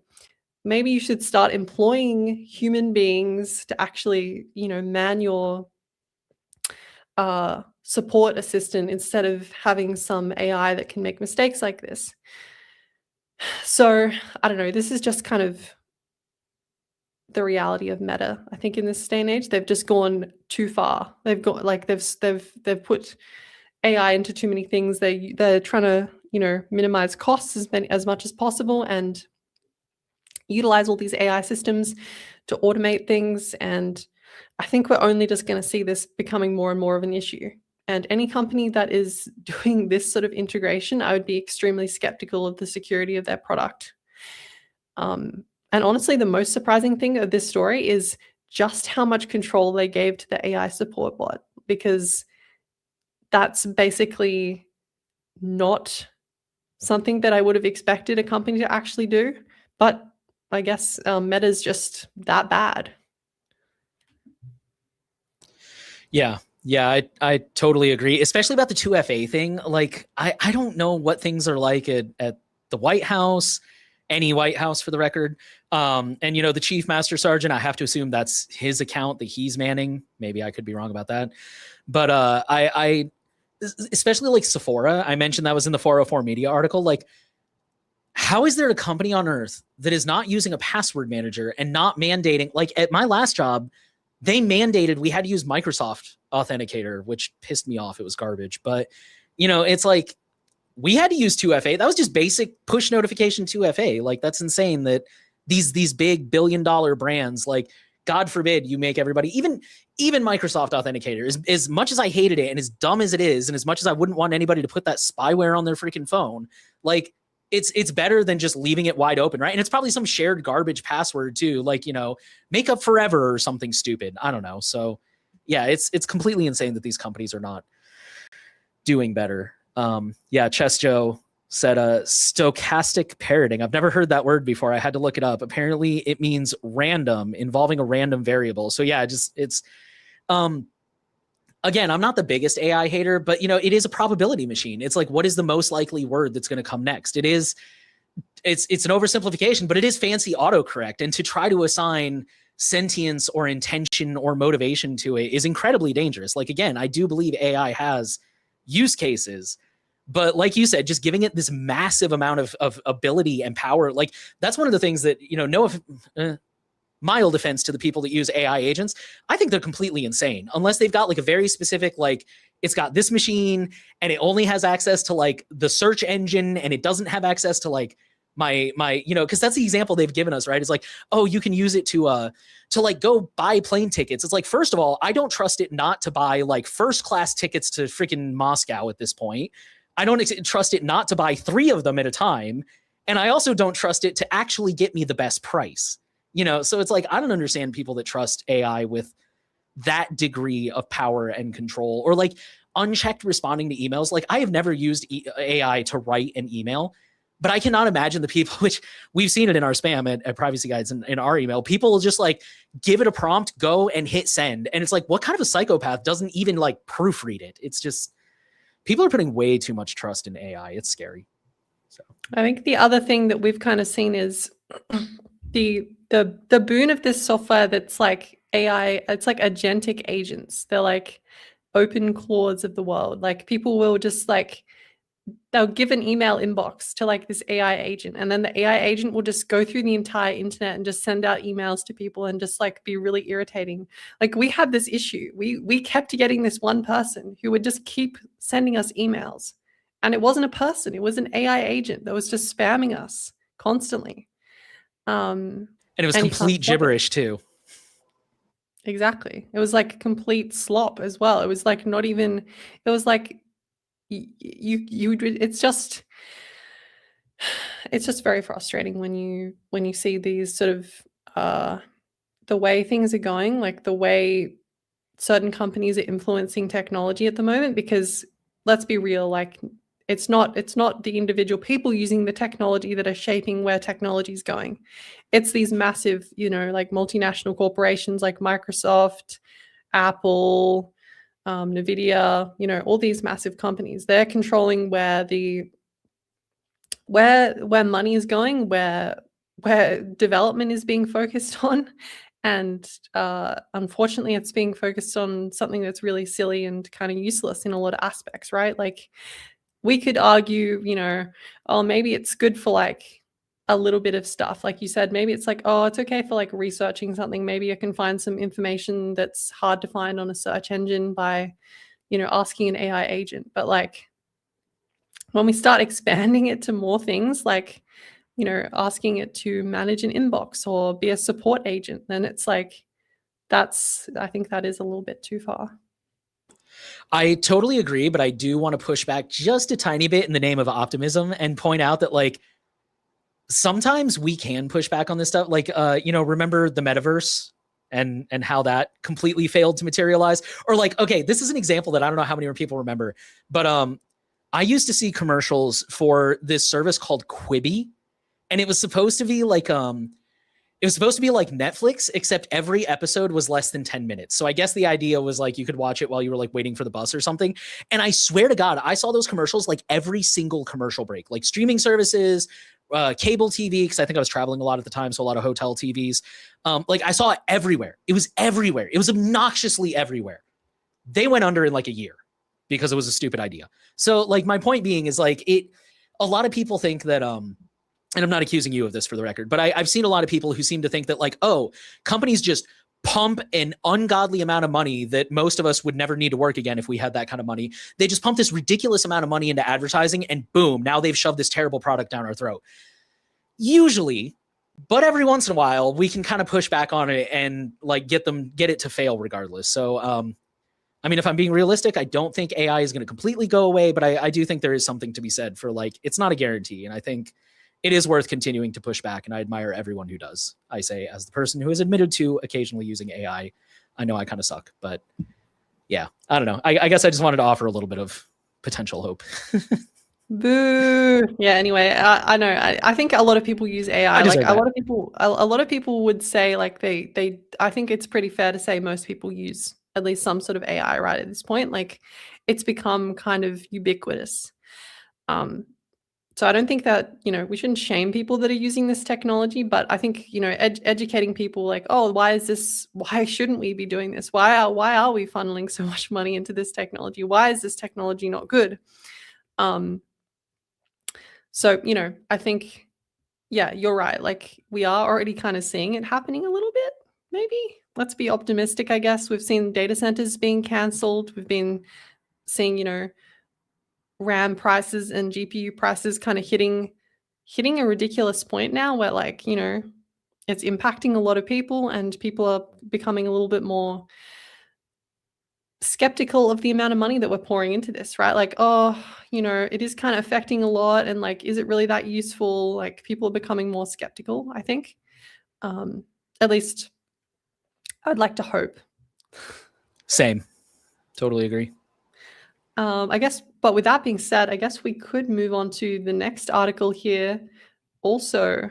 maybe you should start employing human beings to actually, you know, man your support assistant instead of having some AI that can make mistakes like this. So I don't know, this is just kind of the reality of Meta. I think in this day and age, they've just gone too far. They've got like they've put AI into too many things. They're trying to, you know, minimize costs as much as possible and utilize all these AI systems to automate things. And I think we're only just going to see this becoming more and more of an issue. And any company that is doing this sort of integration, I would be extremely skeptical of the security of their product. And honestly, the most surprising thing of this story is just how much control they gave to the AI support bot, because that's basically not something that I would have expected a company to actually do. But I guess Meta's just that bad. Yeah. Yeah, I totally agree, especially about the 2FA thing. Like, I don't know what things are like at the White House, any White House for the record. And, you know, the Chief Master Sergeant, I have to assume that's his account that he's manning. Maybe I could be wrong about that. But I especially like Sephora, I mentioned that was in the 404 Media article. Like, how is there a company on earth that is not using a password manager and not mandating? Like, at my last job, they mandated we had to use Microsoft Authenticator, which pissed me off. It was garbage. But, you know, it's like we had to use 2FA. That was just basic push notification 2FA. Like, that's insane that these big billion-dollar brands, like, God forbid you make everybody, even Microsoft Authenticator, as much as I hated it and as dumb as it is, and as much as I wouldn't want anybody to put that spyware on their freaking phone, like, it's better than just leaving it wide open, right? And it's probably some shared garbage password too, like, you know, make up forever or something stupid. I don't know. So yeah, it's completely insane that these companies are not doing better. Yeah, Chess Joe said stochastic parroting. I've never heard that word before. I had to look it up. Apparently it means random, involving a random variable. So yeah, it's again, I'm not the biggest AI hater, but, you know, it is a probability machine. It's like, what is the most likely word that's going to come next? It's an oversimplification, but it is fancy autocorrect. And to try to assign sentience or intention or motivation to it is incredibly dangerous. Like, again, I do believe AI has use cases, but like you said, just giving it this massive amount of ability and power, like, that's one of the things that, you know, mild offense to the people that use AI agents, I think they're completely insane unless they've got like a very specific, like, it's got this machine and it only has access to like the search engine and it doesn't have access to like my, you know, because that's the example they've given us, right? It's like, oh, you can use it to like go buy plane tickets. It's like, first of all, I don't trust it not to buy like first class tickets to freaking Moscow at this point. I don't trust it not to buy 3 of them at a time. And I also don't trust it to actually get me the best price. You know, so it's like, I don't understand people that trust AI with that degree of power and control, or like unchecked responding to emails. Like, I have never used AI to write an email, but I cannot imagine the people, which we've seen it in our spam at Privacy Guides in our email, people will just like give it a prompt, go and hit send. And it's like, what kind of a psychopath doesn't even like proofread it? It's just, people are putting way too much trust in AI. It's scary. So I think the other thing that we've kind of seen is the boon of this software that's like AI, it's like agentic agents. They're like open claws of the world. Like, people will just like, they'll give an email inbox to like this AI agent, and then the AI agent will just go through the entire internet and just send out emails to people and just like be really irritating. Like, we had this issue. We kept getting this one person who would just keep sending us emails, and it wasn't a person, it was an AI agent that was just spamming us constantly. And it was complete gibberish too. Exactly. It was like complete slop as well. It was like not even, it was like it's just very frustrating when you see these sort of the way things are going, like the way certain companies are influencing technology at the moment, because let's be real, like it's not the individual people using the technology that are shaping where technology is going. It's these massive, like multinational corporations like Microsoft, Apple, Nvidia, all these massive companies. They're controlling where money is going, where development is being focused on. And unfortunately, it's being focused on something that's really silly and kind of useless in a lot of aspects, right? Like we could argue, oh, maybe it's good for like a little bit of stuff. Like you said, maybe it's like, oh, it's okay for like researching something. Maybe I can find some information that's hard to find on a search engine by, asking an AI agent. But like when we start expanding it to more things, like, asking it to manage an inbox or be a support agent, then it's like, I think that is a little bit too far. I totally agree, but I do want to push back just a tiny bit in the name of optimism and point out that like sometimes we can push back on this stuff. Like, remember the metaverse and how that completely failed to materialize? Or like, okay, this is an example that I don't know how many people remember, but I used to see commercials for this service called Quibi, and it was supposed to be like Netflix, except every episode was less than 10 minutes. So I guess the idea was like you could watch it while you were like waiting for the bus or something. And I swear to God, I saw those commercials like every single commercial break, like streaming services, cable TV, because I think I was traveling a lot at the time, so a lot of hotel TVs. Like I saw it everywhere. It was everywhere. It was obnoxiously everywhere. They went under in like a year because it was a stupid idea. So like my point being is like a lot of people think that and I'm not accusing you of this for the record, but I've seen a lot of people who seem to think that like, oh, companies just pump an ungodly amount of money that most of us would never need to work again if we had that kind of money. They just pump this ridiculous amount of money into advertising and boom, now they've shoved this terrible product down our throat. Usually, but every once in a while, we can kind of push back on it and like get it to fail regardless. So, I mean, if I'm being realistic, I don't think AI is going to completely go away, but I do think there is something to be said for like, it's not a guarantee. And I think it is worth continuing to push back, and I admire everyone who does. I say, as the person who has admitted to occasionally using AI, I know I kind of suck, but yeah, I don't know. I guess I just wanted to offer a little bit of potential hope. Boo. Yeah. Anyway, I know. I think a lot of people use AI. Like a lot of people would say like they. I think it's pretty fair to say most people use at least some sort of AI right at this point. Like it's become kind of ubiquitous. So I don't think that, we shouldn't shame people that are using this technology, but I think, educating people like, oh, why shouldn't we be doing this? Why are we funneling so much money into this technology? Why is this technology not good? So, I think, yeah, you're right. Like we are already kind of seeing it happening a little bit, maybe. Let's be optimistic, I guess. We've seen data centers being canceled. We've been seeing, RAM prices and GPU prices kind of hitting a ridiculous point now where like, it's impacting a lot of people and people are becoming a little bit more skeptical of the amount of money that we're pouring into this, right? Like, oh, it is kind of affecting a lot and like, is it really that useful? Like people are becoming more skeptical, I think. At least I'd like to hope. Same. Totally agree. I guess, but with that being said, I guess we could move on to the next article here, also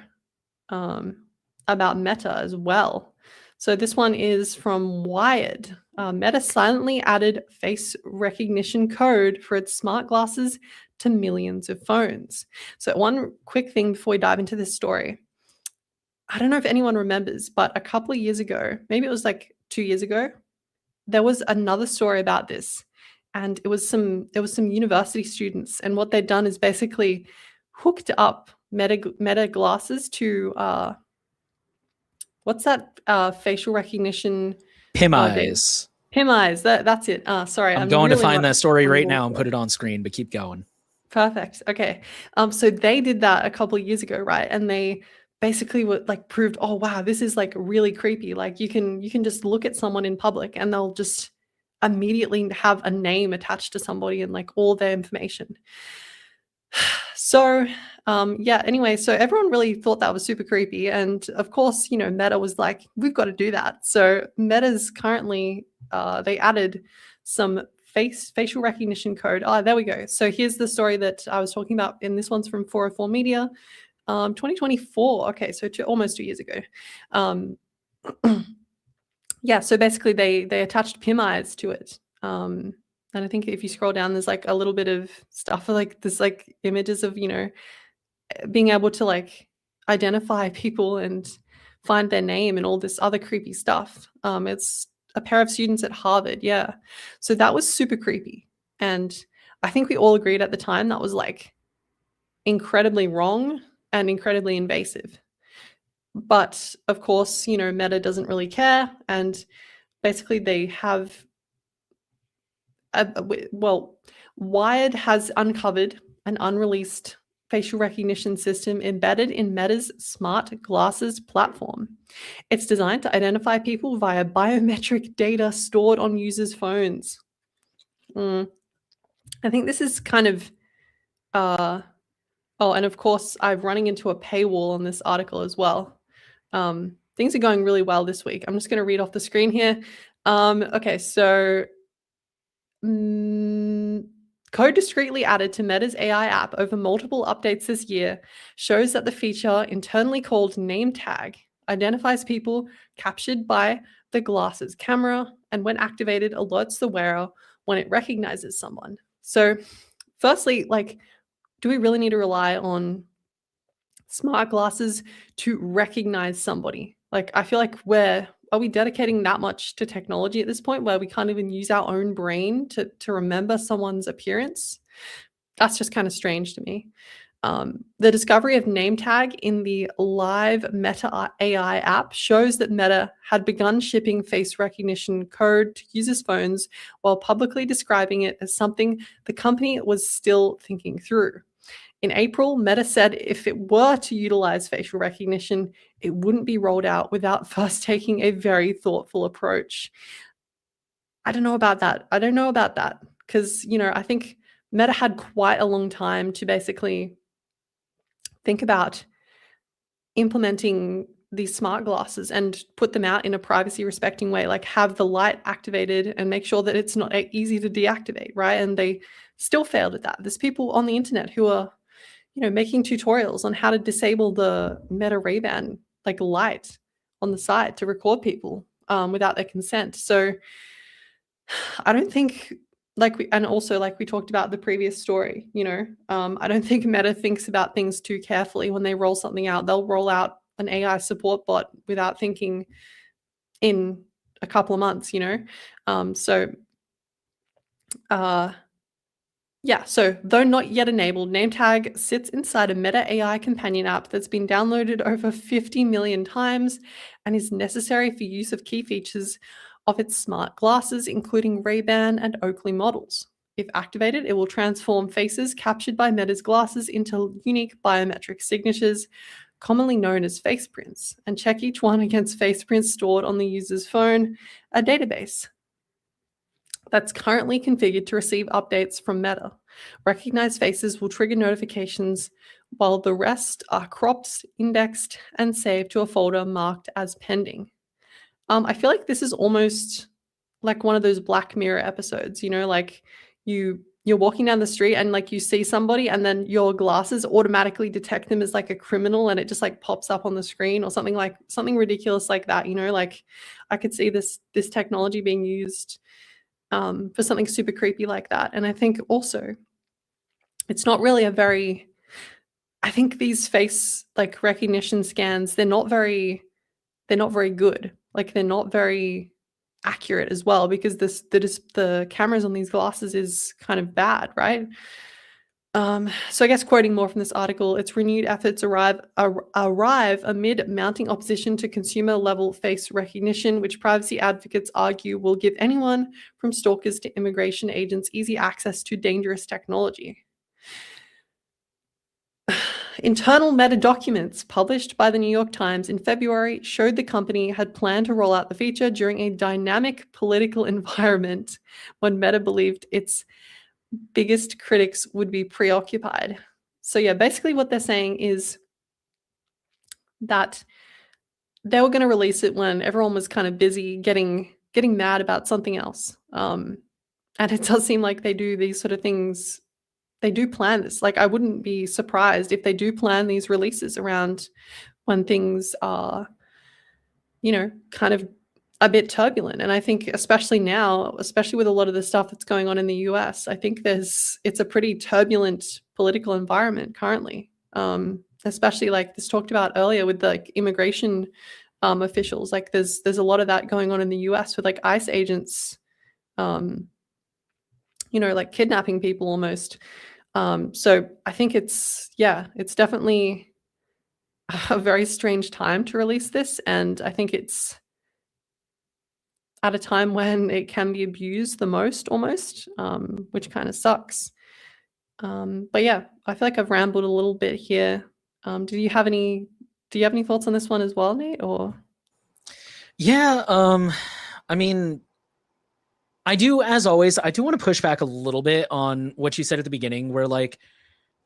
about Meta as well. So this one is from Wired. Meta silently added face recognition code for its smart glasses to millions of phones. So one quick thing before we dive into this story. I don't know if anyone remembers, but a couple of years ago, maybe it was like 2 years ago, there was another story about this. And there was some university students, and what they'd done is basically hooked up Meta glasses to what's that facial recognition? PIM eyes. PIM eyes. That's it. Sorry, I'm going really to find that story right now and put it on screen, but keep going. Perfect. Okay. So they did that a couple of years ago, right? And they basically were like proved, oh wow, this is like really creepy. Like you can just look at someone in public and they'll just immediately have a name attached to somebody and like all their information. So, yeah, anyway, so everyone really thought that was super creepy. And of course, Meta was like, we've got to do that. So Meta's currently, they added some facial recognition code. Oh, there we go. So here's the story that I was talking about, and this one's from 404 Media, 2024. Okay, so almost 2 years ago. Yeah, so basically they attached PIM eyes to it. And I think if you scroll down, there's like a little bit of stuff like this, like images of, being able to like identify people and find their name and all this other creepy stuff. It's a pair of students at Harvard. Yeah. So that was super creepy. And I think we all agreed at the time that was like incredibly wrong and incredibly invasive. But of course, Meta doesn't really care. And basically, they have, Wired has uncovered an unreleased facial recognition system embedded in Meta's smart glasses platform. It's designed to identify people via biometric data stored on users' phones. I think this is kind of, oh, and of course, I'm running into a paywall on this article as well. Things are going really well this week. I'm just going to read off the screen here. Okay, so code discreetly added to Meta's AI app over multiple updates this year shows that the feature, internally called name tag, identifies people captured by the glasses camera, and when activated, alerts the wearer when it recognizes someone. So, firstly, like, do we really need to rely on smart glasses to recognize somebody? Like, I feel like are we dedicating that much to technology at this point where we can't even use our own brain to remember someone's appearance? That's just kind of strange to me. The discovery of name tag in the live Meta AI app shows that Meta had begun shipping face recognition code to users' phones while publicly describing it as something the company was still thinking through. In April, Meta said if it were to utilize facial recognition, it wouldn't be rolled out without first taking a very thoughtful approach. I don't know about that. Because, I think Meta had quite a long time to basically think about implementing these smart glasses and put them out in a privacy respecting way, like have the light activated and make sure that it's not easy to deactivate, right? And they still failed at that. There's people on the internet who are making tutorials on how to disable the Meta Ray-Ban like light on the side to record people without their consent. So I don't think like we talked about the previous story, I don't think Meta thinks about things too carefully when they roll something out. They'll roll out an AI support bot without thinking in a couple of months, Yeah, so though not yet enabled, NameTag sits inside a Meta AI companion app that's been downloaded over 50 million times and is necessary for use of key features of its smart glasses, including Ray-Ban and Oakley models. If activated, it will transform faces captured by Meta's glasses into unique biometric signatures, commonly known as face prints, and check each one against face prints stored on the user's phone, a database that's currently configured to receive updates from Meta. Recognized faces will trigger notifications while the rest are cropped, indexed, and saved to a folder marked as pending. I feel like this is almost like one of those Black Mirror episodes, like you're walking down the street and like you see somebody and then your glasses automatically detect them as like a criminal and it just like pops up on the screen or something ridiculous like that, like I could see this technology being used for something super creepy like that. And I think also it's not really I think these face like recognition scans, they're not very good. Like they're not very accurate as well because the cameras on these glasses is kind of bad, right? So I guess quoting more from this article, its renewed efforts arrive amid mounting opposition to consumer-level face recognition, which privacy advocates argue will give anyone from stalkers to immigration agents easy access to dangerous technology. Internal Meta documents published by the New York Times in February showed the company had planned to roll out the feature during a dynamic political environment when Meta believed its biggest critics would be preoccupied. So yeah, basically what they're saying is that they were going to release it when everyone was kind of busy getting mad about something else. And it does seem like they do these sort of things. They do plan this. Like, I wouldn't be surprised if they do plan these releases around when things are, kind of a bit turbulent. And I think especially now, especially with a lot of the stuff that's going on in the US, I think it's a pretty turbulent political environment currently. Especially like this talked about earlier with the immigration officials. Like there's a lot of that going on in the US with like ICE agents, like kidnapping people almost. So I think it's definitely a very strange time to release this. And I think it's at a time when it can be abused the most almost, which kind of sucks. But yeah, I feel like I've rambled a little bit here. Do you have any thoughts on this one as well, Nate? Or yeah, I mean, I do, as always, I do want to push back a little bit on what you said at the beginning, where like,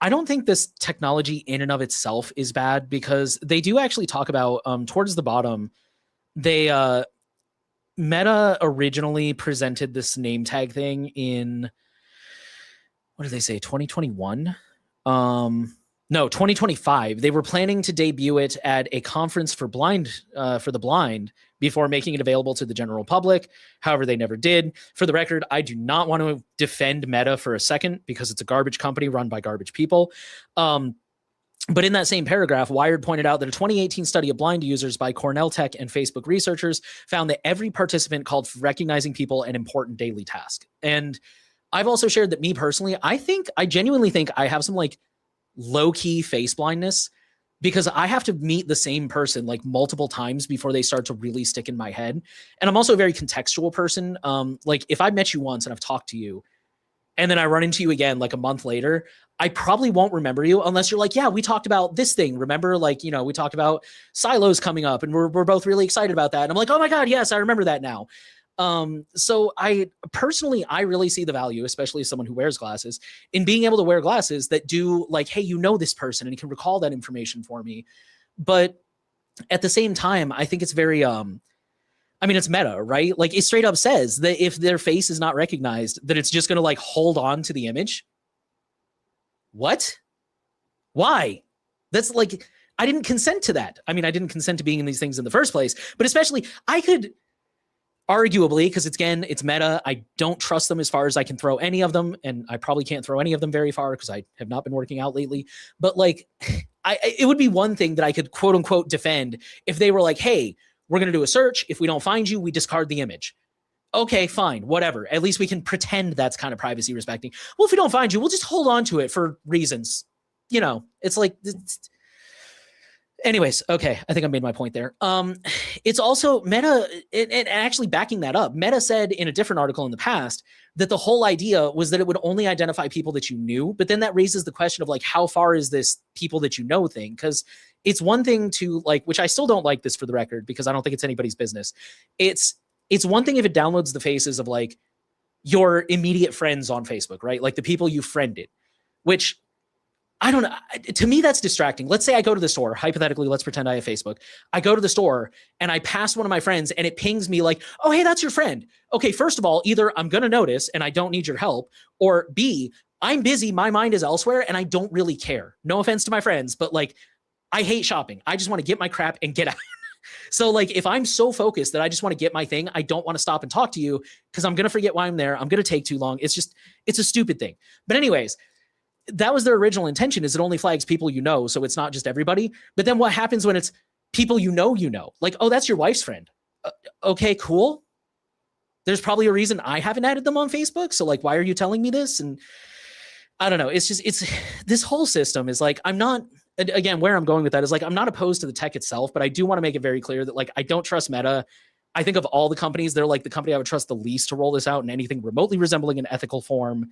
I don't think this technology in and of itself is bad, because they do actually talk about towards the bottom, they Meta originally presented this name tag thing in, what did they say, 2021? No, 2025. They were planning to debut it at a conference for the blind before making it available to the general public. However, they never did. For the record, I do not want to defend Meta for a second, because it's a garbage company run by garbage people. But in that same paragraph, Wired pointed out that a 2018 study of blind users by Cornell Tech and Facebook researchers found that every participant called for recognizing people an important daily task. And I've also shared that, me personally, I genuinely think I have some like low-key face blindness, because I have to meet the same person like multiple times before they start to really stick in my head. And I'm also a very contextual person. Like if I met you once and I've talked to you, and then I run into you again like a month later, I probably won't remember you unless you're like, yeah, we talked about this thing. Remember, like, we talked about silos coming up and we're both really excited about that. And I'm like, oh my God, yes, I remember that now. So I personally, I really see the value, especially as someone who wears glasses, in being able to wear glasses that do like, hey, this person and you can recall that information for me. But at the same time, I think it's very, it's Meta, right? Like it straight up says that if their face is not recognized, that it's just going to like hold on to the image. What? Why? That's like, I didn't consent to that. I didn't consent to being in these things in the first place, but especially I could arguably, because it's Meta, I don't trust them as far as I can throw any of them. And I probably can't throw any of them very far because I have not been working out lately. But like, it would be one thing that I could quote unquote defend if they were like, hey, we're going to do a search. If we don't find you, we discard the image. Okay, fine, whatever. At least we can pretend that's kind of privacy respecting. Well, if we don't find you, we'll just hold on to it for reasons. It's like, anyways, okay, I think I made my point there. It's also Meta, and actually backing that up, Meta said in a different article in the past that the whole idea was that it would only identify people that you knew. But then that raises the question of like, how far is this people that you know thing? Because it's one thing to like, which I still don't like this for the record, because I don't think it's anybody's business. It's one thing if it downloads the faces of like your immediate friends on Facebook, right? Like the people you friended, which I don't know. To me, that's distracting. Let's say I go to the store. Hypothetically, let's pretend I have Facebook. I go to the store and I pass one of my friends and it pings me like, oh, hey, that's your friend. Okay, first of all, either I'm going to notice and I don't need your help, or B, I'm busy. My mind is elsewhere and I don't really care. No offense to my friends, but like, I hate shopping. I just want to get my crap and get out. So like, if I'm so focused that I just want to get my thing, I don't want to stop and talk to you because I'm going to forget why I'm there. I'm going to take too long. It's a stupid thing. But anyways, that was their original intention, is it only flags people you know, so it's not just everybody. But then what happens when it's people you know? Like, oh, that's your wife's friend. Okay, cool. There's probably a reason I haven't added them on Facebook. So like, why are you telling me this? And I don't know. It's this whole system is like, I'm not, again, where I'm going with that is like, I'm not opposed to the tech itself, but I do want to make it very clear that like, I don't trust Meta. I think of all the companies, they're like the company I would trust the least to roll this out in anything remotely resembling an ethical form.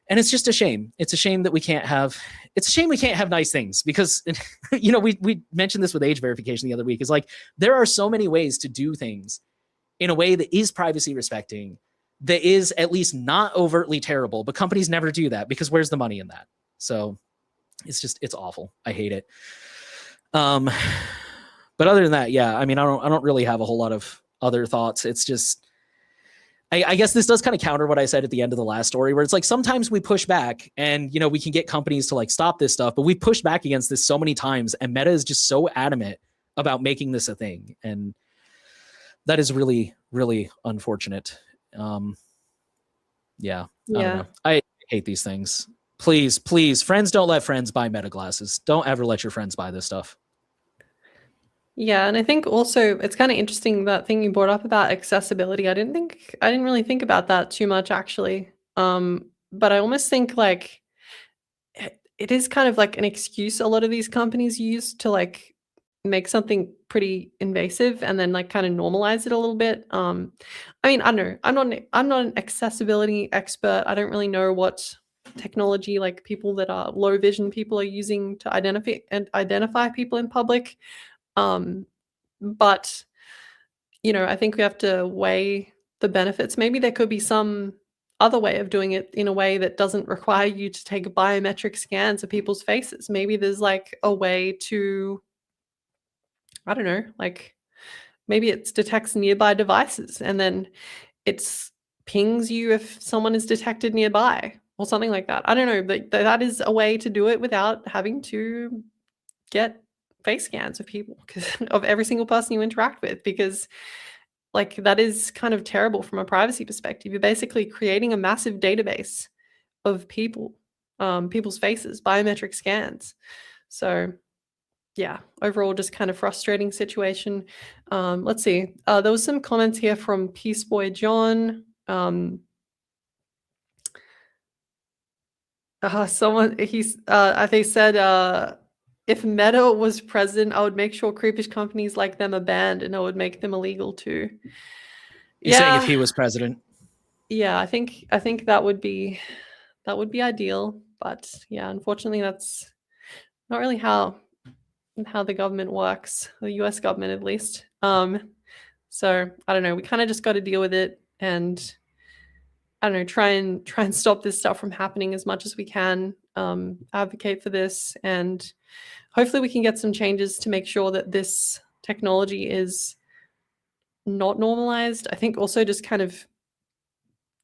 And it's just a shame. It's a shame that we can't have nice things, because, we mentioned this with age verification the other week, is like, there are so many ways to do things in a way that is privacy respecting, that is at least not overtly terrible, but companies never do that because where's the money in that? So it's awful. I hate it. But other than that, yeah, I mean, I don't really have a whole lot of other thoughts. It's just, I guess this does kind of counter what I said at the end of the last story, where it's like sometimes we push back and, you know, we can get companies to like stop this stuff, but we pushed back against this so many times, and Meta is just so adamant about making this a thing. And that is really, really unfortunate. Yeah. I don't know. I hate these things. Please, please, friends, don't let friends buy Meta glasses. Don't ever let your friends buy this stuff. Yeah, and I think also it's kind of interesting that thing you brought up about accessibility. I didn't really think about that too much actually. But I almost think like it is kind of like an excuse a lot of these companies use to like make something pretty invasive and then like kind of normalize it a little bit. I mean, I don't know. I'm not an accessibility expert. I don't really know what technology like people that are low vision people are using to identify people in public. But you know, I think we have to weigh the benefits. Maybe there could be some other way of doing it in a way that doesn't require you to take biometric scans of people's faces. Maybe there's like a way to, I don't know, like maybe it detects nearby devices and then it's pings you if someone is detected nearby or something like that. I don't know, but that is a way to do it without having to get face scans of people of every single person you interact with, because like that is kind of terrible from a privacy perspective. You're basically creating a massive database of people, people's faces, biometric scans. So yeah, overall just kind of frustrating situation. Let's see. There was some comments here from Peace Boy John. They said if Meta was president, I would make sure creepish companies like them are banned, and I would make them illegal too. You're saying if he was president? Yeah, I think that would be ideal, but yeah, unfortunately, that's not really how the government works, the U.S. government at least. So I don't know. We kind of just got to deal with it, and I don't know, try and stop this stuff from happening as much as we can. Advocate for this, and hopefully we can get some changes to make sure that this technology is not normalized. I think also just kind of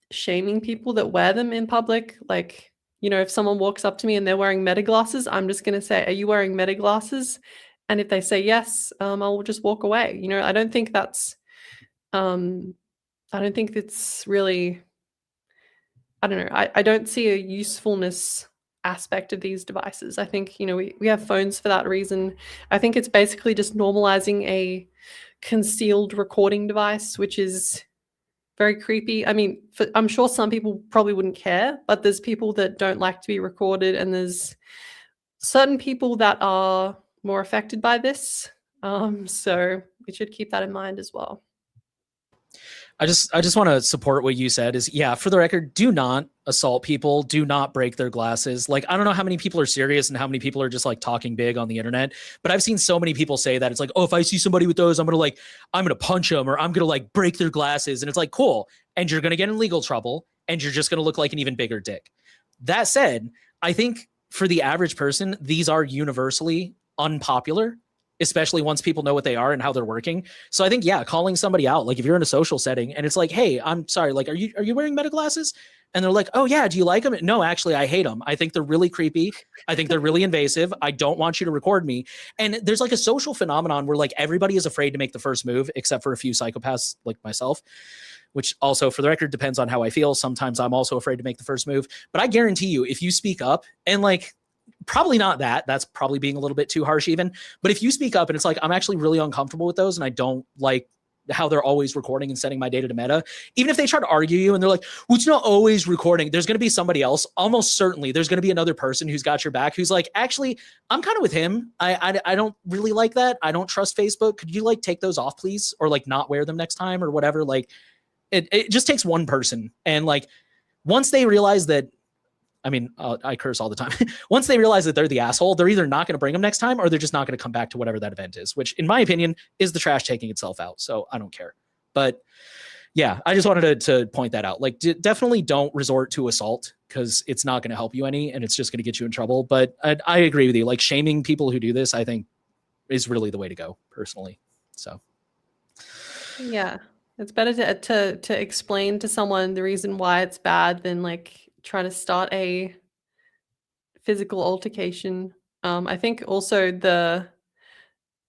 shaming people that wear them in public. Like, you know, if someone walks up to me and they're wearing Meta glasses, I'm just going to say, are you wearing Meta glasses? And if they say yes, I'll just walk away. You know, I don't think it's really, I don't know. I don't see a usefulness aspect of these devices. I think, you know, we have phones for that reason. I think it's basically just normalizing a concealed recording device, which is very creepy. I mean, I'm sure some people probably wouldn't care, but there's people that don't like to be recorded, and there's certain people that are more affected by this. So we should keep that in mind as well. I just want to support what you said is, yeah, for the record, do not assault people. Do not break their glasses. Like, I don't know how many people are serious and how many people are just like talking big on the internet, but I've seen so many people say that it's like, oh, if I see somebody with those, I'm going to punch them, or I'm going to like break their glasses. And it's like, cool. And you're going to get in legal trouble, and you're just going to look like an even bigger dick. That said, I think for the average person, these are universally unpopular, especially once people know what they are and how they're working. So I think, yeah, calling somebody out, like if you're in a social setting and it's like, hey, I'm sorry, like, are you wearing Meta glasses? And they're like, oh yeah, do you like them? No, actually, I hate them. I think they're really creepy. I think they're really invasive. I don't want you to record me. And there's like a social phenomenon where like everybody is afraid to make the first move, except for a few psychopaths like myself, which also, for the record, depends on how I feel. Sometimes I'm also afraid to make the first move. But I guarantee you, if you speak up, and like, probably not that's probably being a little bit too harsh even, but if you speak up and it's like, I'm actually really uncomfortable with those and I don't like how they're always recording and sending my data to Meta, even if they try to argue you and they're like, well, it's not always recording, there's going to be somebody else, almost certainly there's going to be another person who's got your back who's like, actually, I'm kind of with him. I don't really like that. I don't trust Facebook. Could you like take those off, please? Or like not wear them next time or whatever. Like it just takes one person. And like, once they realize that, I mean, I curse all the time. Once they realize that they're the asshole, they're either not going to bring them next time or they're just not going to come back to whatever that event is, which in my opinion is the trash taking itself out. So I don't care. But Yeah, I just wanted to point that out. Like, definitely don't resort to assault because it's not going to help you any, and it's just going to get you in trouble. But I agree with you. Like, shaming people who do this, I think, is really the way to go, personally. So, Yeah, it's better to explain to someone the reason why it's bad than like try to start a physical altercation. I think also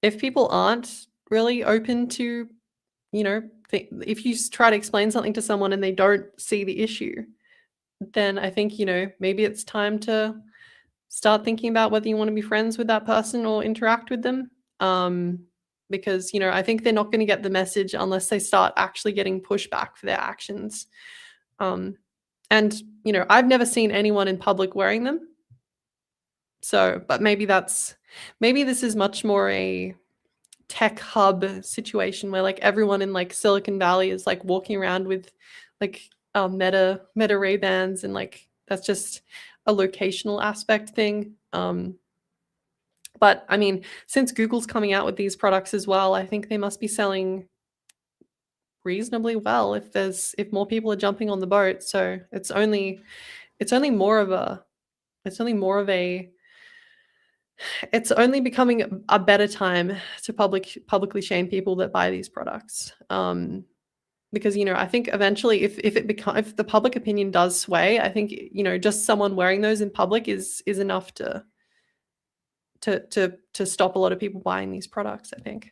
if people aren't really open to, you know, if you try to explain something to someone and they don't see the issue, then I think, you know, maybe it's time to start thinking about whether you want to be friends with that person or interact with them. Because, you know, I think they're not going to get the message unless they start actually getting pushback for their actions. And, you know, I've never seen anyone in public wearing them. So, but maybe this is much more a tech hub situation where like everyone in like Silicon Valley is like walking around with like meta Ray-Bans, and like that's just a locational aspect thing. But I mean, since Google's coming out with these products as well, I think they must be selling reasonably well if more people are jumping on the boat. So it's only more of a it's only becoming a better time to publicly shame people that buy these products. Because, you know, I think eventually if the public opinion does sway, I think, you know, just someone wearing those in public is enough to stop a lot of people buying these products, I think.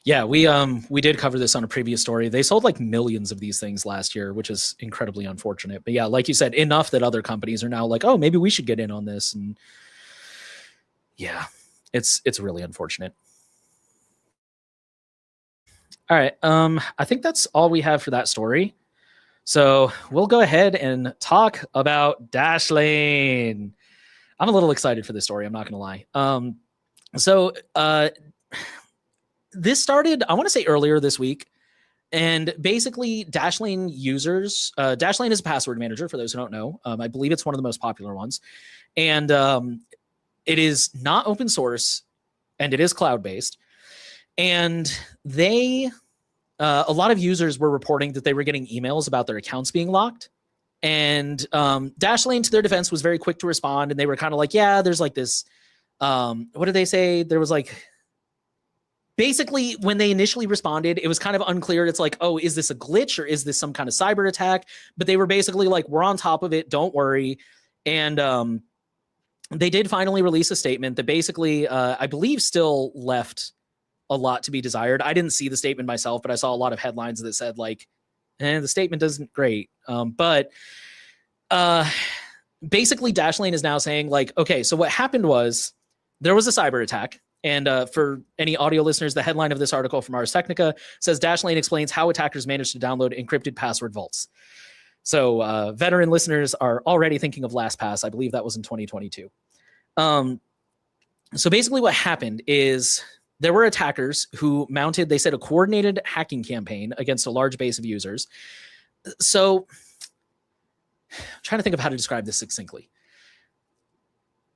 yeah, we did cover this on a previous story. They sold like millions of these things last year, which is incredibly unfortunate. But yeah, like you said, enough that other companies are now like, oh, maybe we should get in on this. And yeah, it's really unfortunate. All right. I think that's all we have for that story. So we'll go ahead and talk about Dashlane. I'm a little excited for this story. I'm not going to lie. So this started, I want to say earlier this week. And basically, Dashlane users, Dashlane is a password manager for those who don't know. I believe it's one of the most popular ones. And it is not open source, and it is cloud-based. And they, a lot of users were reporting that they were getting emails about their accounts being locked. And Dashlane, to their defense, was very quick to respond. And they were kind of like, yeah, there's like this, what did they say? There was like, basically, when they initially responded, it was kind of unclear. It's like, oh, is this a glitch or is this some kind of cyber attack? But they were basically like, we're on top of it. Don't worry. And they did finally release a statement that basically, I believe, still left a lot to be desired. I didn't see the statement myself, but I saw a lot of headlines that said like, the statement isn't great. But basically, Dashlane is now saying like, okay, so what happened was there was a cyber attack. And for any audio listeners, the headline of this article from Ars Technica says Dashlane explains how attackers managed to download encrypted password vaults. So veteran listeners are already thinking of LastPass. I believe that was in 2022. So basically what happened is there were attackers who mounted, they said, a coordinated hacking campaign against a large base of users. So I'm trying to think of how to describe this succinctly.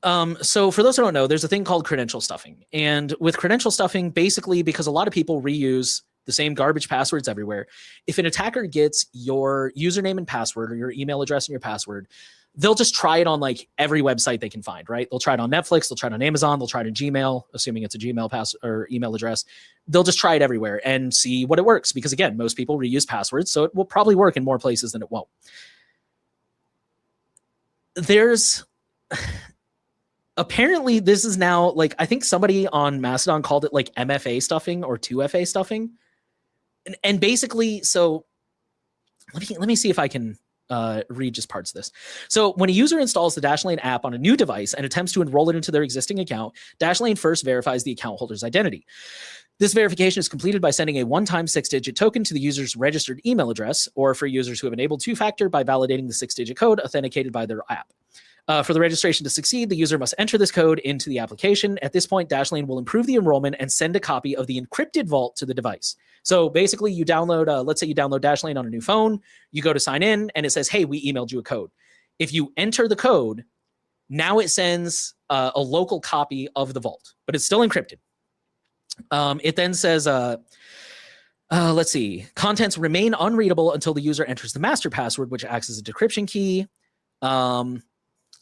So for those who don't know, there's a thing called credential stuffing. And with credential stuffing, basically, because a lot of people reuse the same garbage passwords everywhere, if an attacker gets your username and password or your email address and your password, they'll just try it on like every website they can find, right? They'll try it on Netflix, they'll try it on Amazon, they'll try it in Gmail, assuming it's a Gmail pass or email address. They'll just try it everywhere and see what it works. Because again, most people reuse passwords, so it will probably work in more places than it won't. There's apparently this is now like, I think somebody on Mastodon called it like MFA stuffing or 2FA stuffing. And basically, so let me see if I can read just parts of this. So when a user installs the Dashlane app on a new device and attempts to enroll it into their existing account, Dashlane first verifies the account holder's identity. This verification is completed by sending a one-time 6-digit token to the user's registered email address, or for users who have enabled two-factor by validating the 6-digit code authenticated by their app. For the registration to succeed, the user must enter this code into the application. At this point, Dashlane will improve the enrollment and send a copy of the encrypted vault to the device. So basically, you download, let's say you download Dashlane on a new phone, you go to sign in, and it says, hey, we emailed you a code. If you enter the code, now it sends a local copy of the vault, but it's still encrypted. It then says, Let's see. Contents remain unreadable until the user enters the master password, which acts as a decryption key. And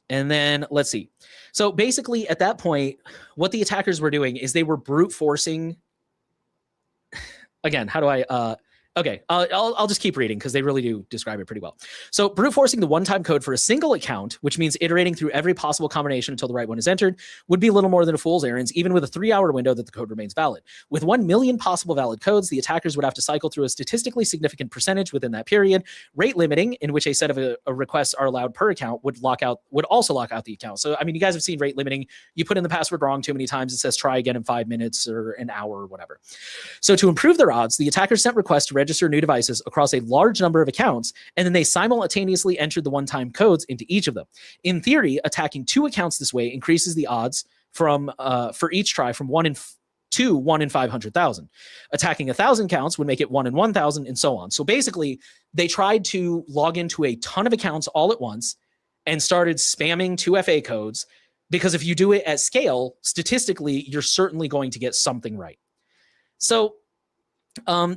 then let's see. So basically at that point, what the attackers were doing is they were brute forcing. Again, how do I, okay, I'll just keep reading because they really do describe it pretty well. So brute forcing the one-time code for a single account, which means iterating through every possible combination until the right one is entered, would be little more than a fool's errand, even with a 3-hour window that the code remains valid. With 1 million possible valid codes, the attackers would have to cycle through a statistically significant percentage within that period. Rate limiting, in which a set of requests are allowed per account, would also lock out the account. So, I mean, you guys have seen rate limiting. You put in the password wrong too many times, it says try again in 5 minutes or an hour or whatever. So to improve their odds, the attackers sent requests to register new devices across a large number of accounts, and then they simultaneously entered the one-time codes into each of them. In theory, attacking 2 accounts this way increases the odds from for each try from 1 in 500,000. Attacking 1,000 counts would make it 1 in 1,000, and so on. So basically, they tried to log into a ton of accounts all at once and started spamming 2FA codes, because if you do it at scale, statistically, you're certainly going to get something right. So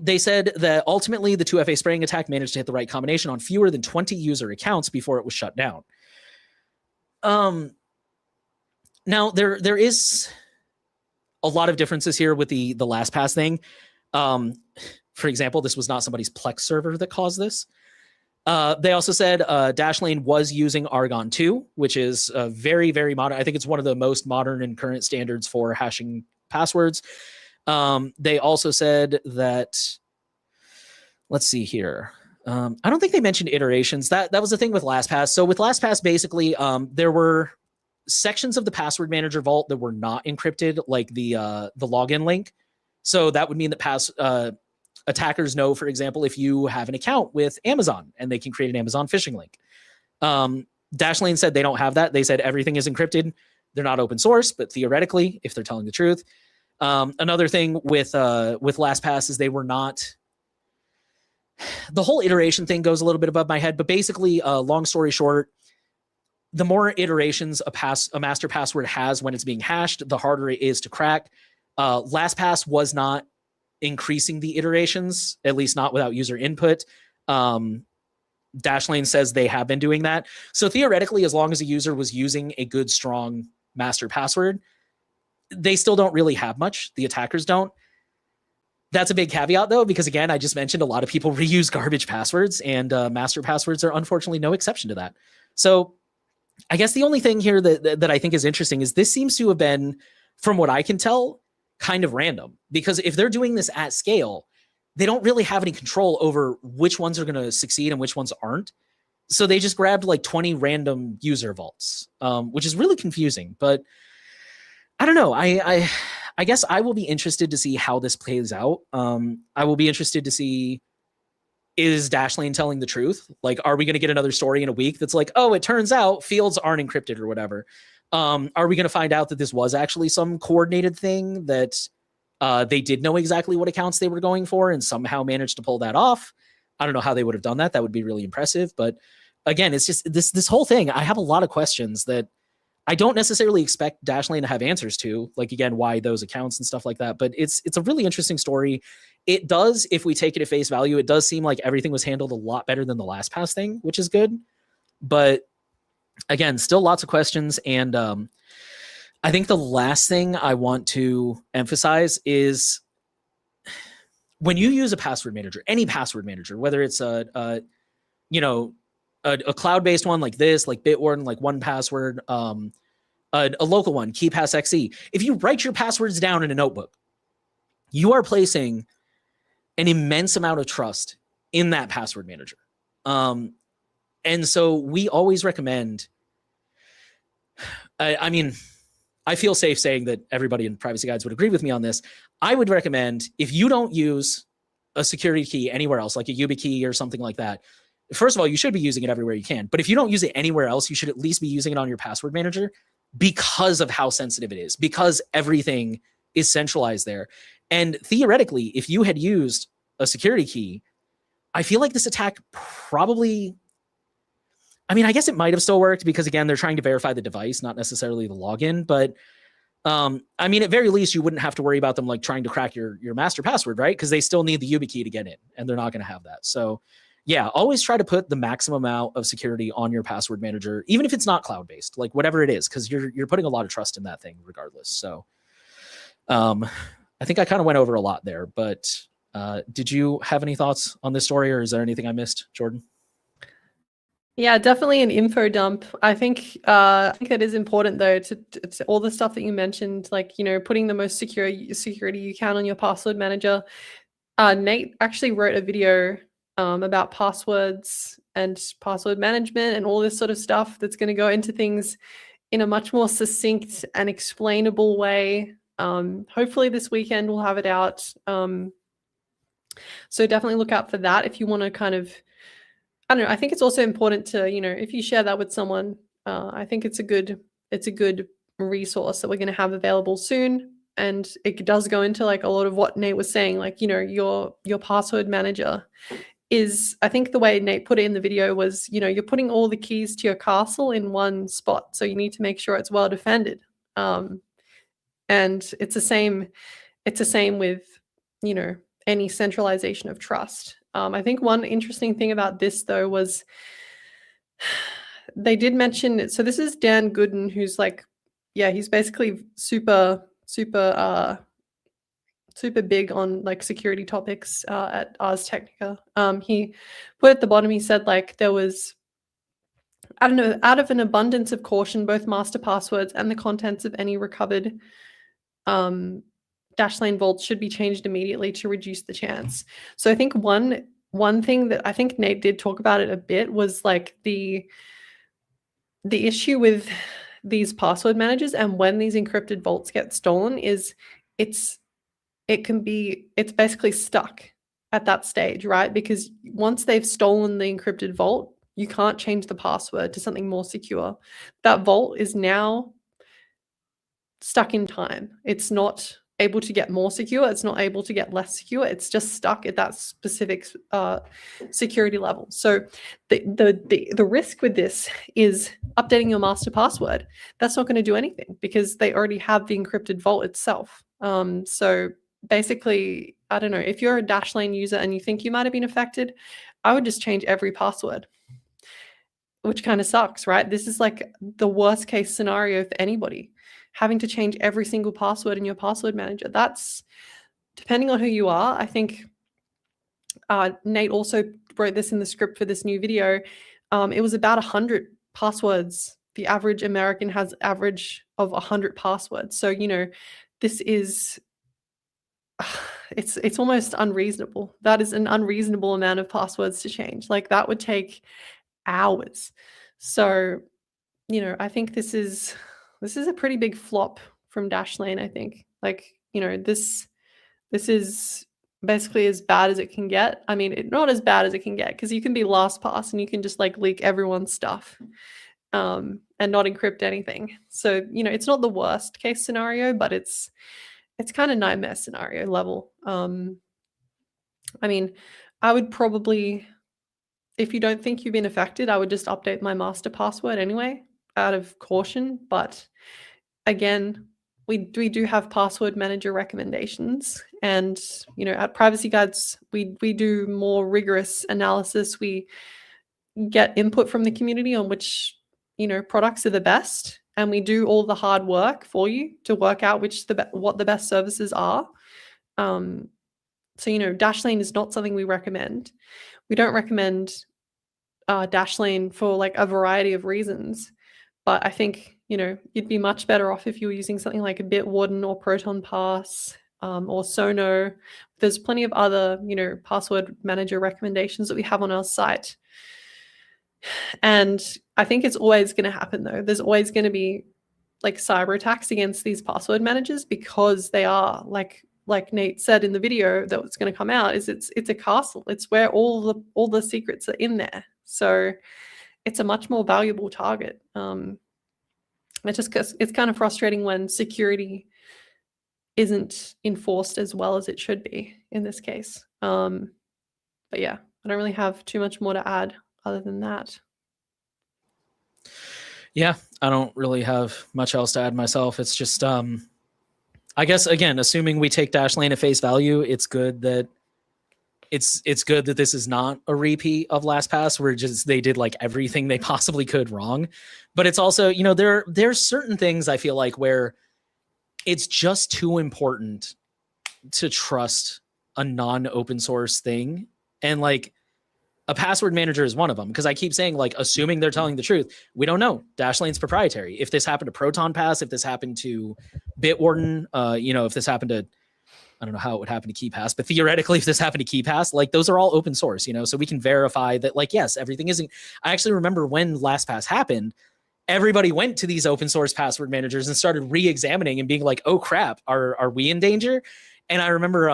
they said that ultimately the 2FA spraying attack managed to hit the right combination on fewer than 20 user accounts before it was shut down. Now there is a lot of differences here with the LastPass thing. For example, this was not somebody's Plex server that caused this. They also said Dashlane was using Argon 2, which is very, very modern. I think it's one of the most modern and current standards for hashing passwords. They also said that, let's see here. I don't think they mentioned iterations. That was the thing with LastPass. So with LastPass, basically, there were sections of the password manager vault that were not encrypted, like the login link. So that would mean that attackers know, for example, if you have an account with Amazon, and they can create an Amazon phishing link. Dashlane said they don't have that. They said everything is encrypted. They're not open source, but theoretically, if they're telling the truth. Another thing with LastPass is they were not. The whole iteration thing goes a little bit above my head, but basically, long story short, the more iterations a master password has when it's being hashed, the harder it is to crack. LastPass was not increasing the iterations, at least not without user input. Dashlane says they have been doing that. So theoretically, as long as a user was using a good, strong master password, they still don't really have much. The attackers don't. That's a big caveat, though, because again, I just mentioned a lot of people reuse garbage passwords, and master passwords are unfortunately no exception to that. So I guess the only thing here that I think is interesting is this seems to have been, from what I can tell, kind of random, because if they're doing this at scale, they don't really have any control over which ones are going to succeed and which ones aren't. So they just grabbed like 20 random user vaults, which is really confusing. But I don't know. I guess I will be interested to see how this plays out. I will be interested to see, is Dashlane telling the truth? Like, are we going to get another story in a week that's like, oh, it turns out fields aren't encrypted or whatever? Are we going to find out that this was actually some coordinated thing that they did know exactly what accounts they were going for and somehow managed to pull that off? I don't know how they would have done that. That would be really impressive. But again, it's just this whole thing. I have a lot of questions that I don't necessarily expect Dashlane to have answers to, like, again, why those accounts and stuff like that. But it's a really interesting story. It does, if we take it at face value, it does seem like everything was handled a lot better than the LastPass thing, which is good. But again, still lots of questions. And I think the last thing I want to emphasize is when you use a password manager, any password manager, whether it's a cloud-based one like this, like Bitwarden, like 1Password, a local one, KeyPass XE. If you write your passwords down in a notebook, you are placing an immense amount of trust in that password manager. And so we always recommend, I mean, I feel safe saying that everybody in Privacy Guides would agree with me on this. I would recommend, if you don't use a security key anywhere else, like a YubiKey or something like that, first of all, you should be using it everywhere you can. But if you don't use it anywhere else, you should at least be using it on your password manager, because of how sensitive it is, because everything is centralized there. And theoretically, if you had used a security key, I feel like this attack probably, I mean, I guess it might have still worked, because again, they're trying to verify the device, not necessarily the login. But I mean, at very least, you wouldn't have to worry about them like trying to crack your master password, right? Because they still need the YubiKey to get in, and they're not going to have that. So, yeah, always try to put the maximum amount of security on your password manager, even if it's not cloud based, like whatever it is, because you're putting a lot of trust in that thing, regardless. So, I think I kind of went over a lot there, but did you have any thoughts on this story, or is there anything I missed, Jordan? Yeah, definitely an info dump. I think it is important though to all the stuff that you mentioned, like putting the most security you can on your password manager. Nate actually wrote a video about passwords and password management and all this sort of stuff that's going to go into things in a much more succinct and explainable way. Hopefully this weekend we'll have it out. So definitely look out for that if you want to kind of, I don't know. I think it's also important to, if you share that with someone, I think it's a good resource that we're going to have available soon. And it does go into like a lot of what Nate was saying, like, your password manager is, I think the way Nate put it in the video was, you're putting all the keys to your castle in one spot. So you need to make sure it's well defended. And it's the same with, any centralization of trust. I think one interesting thing about this, though, was they did mention, so this is Dan Gooden, who's like, yeah, he's basically super big on like security topics at Ars Technica. He put at the bottom, he said like there was, I don't know, out of an abundance of caution, both master passwords and the contents of any recovered Dashlane vaults should be changed immediately to reduce the chance. So I think one thing that I think Nate did talk about it a bit was like the issue with these password managers and when these encrypted vaults get stolen is it's basically stuck at that stage, right? Because once they've stolen the encrypted vault, you can't change the password to something more secure. That vault is now stuck in time. It's not able to get more secure. It's not able to get less secure. It's just stuck at that specific security level. So the risk with this is updating your master password. That's not going to do anything because they already have the encrypted vault itself. So basically, I don't know, if you're a Dashlane user and you think you might have been affected, I would just change every password, which kind of sucks, right? This is like the worst case scenario for anybody, having to change every single password in your password manager. That's, depending on who you are, I think Nate also wrote this in the script for this new video. It was about 100 passwords. The average American has average of 100 passwords. So, this is, it's almost unreasonable. That is an unreasonable amount of passwords to change. Like that would take hours. So, I think this is a pretty big flop from Dashlane, I think. Like, this is basically as bad as it can get. I mean, not as bad as it can get because you can be LastPass and you can just like leak everyone's stuff and not encrypt anything. So, it's not the worst case scenario, but it's kind of nightmare scenario level. I mean, I would probably, if you don't think you've been affected, I would just update my master password anyway, out of caution. But again, we do have password manager recommendations, and at Privacy Guides, we do more rigorous analysis. We get input from the community on which products are the best, and we do all the hard work for you to work out what the best services are. So Dashlane is not something we recommend. We don't recommend Dashlane for like a variety of reasons, but I think you'd be much better off if you were using something like a Bitwarden or Proton Pass or Sono. There's plenty of other password manager recommendations that we have on our site. And I think it's always going to happen though. There's always going to be like cyber attacks against these password managers because they are like Nate said in the video that was going to come out, is it's a castle. It's where all the secrets are in there. So it's a much more valuable target. It's kind of frustrating when security isn't enforced as well as it should be in this case. But yeah, I don't really have too much more to add other than that. Yeah, I don't really have much else to add myself. It's just I guess again, assuming we take Dashlane at face value, it's good that this is not a repeat of LastPass where just they did like everything they possibly could wrong. But it's also, there's certain things I feel like where it's just too important to trust a non-open source thing. And like a password manager is one of them, because I keep saying, like, assuming they're telling the truth, we don't know. Dashlane's proprietary. If this happened to Proton Pass, if this happened to Bitwarden, if this happened to, I don't know how it would happen to KeyPass, but theoretically, if this happened to KeyPass, like those are all open source, so we can verify that, like, yes, everything isn't. I actually remember when LastPass happened, everybody went to these open source password managers and started re-examining and being like, oh crap, are we in danger? And I remember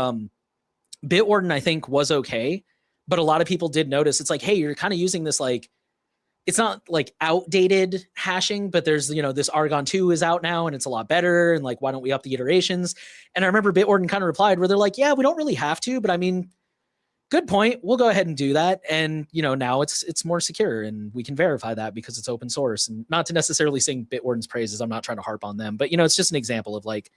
Bitwarden, I think, was okay, but a lot of people did notice it's like, hey, you're kind of using this, like, it's not like outdated hashing, but there's, this Argon 2 is out now and it's a lot better. And like, why don't we up the iterations? And I remember Bitwarden kind of replied where they're like, yeah, we don't really have to, but I mean, good point. We'll go ahead and do that. And, now it's more secure and we can verify that because it's open source. And not to necessarily sing Bitwarden's praises, I'm not trying to harp on them, but, it's just an example of, like,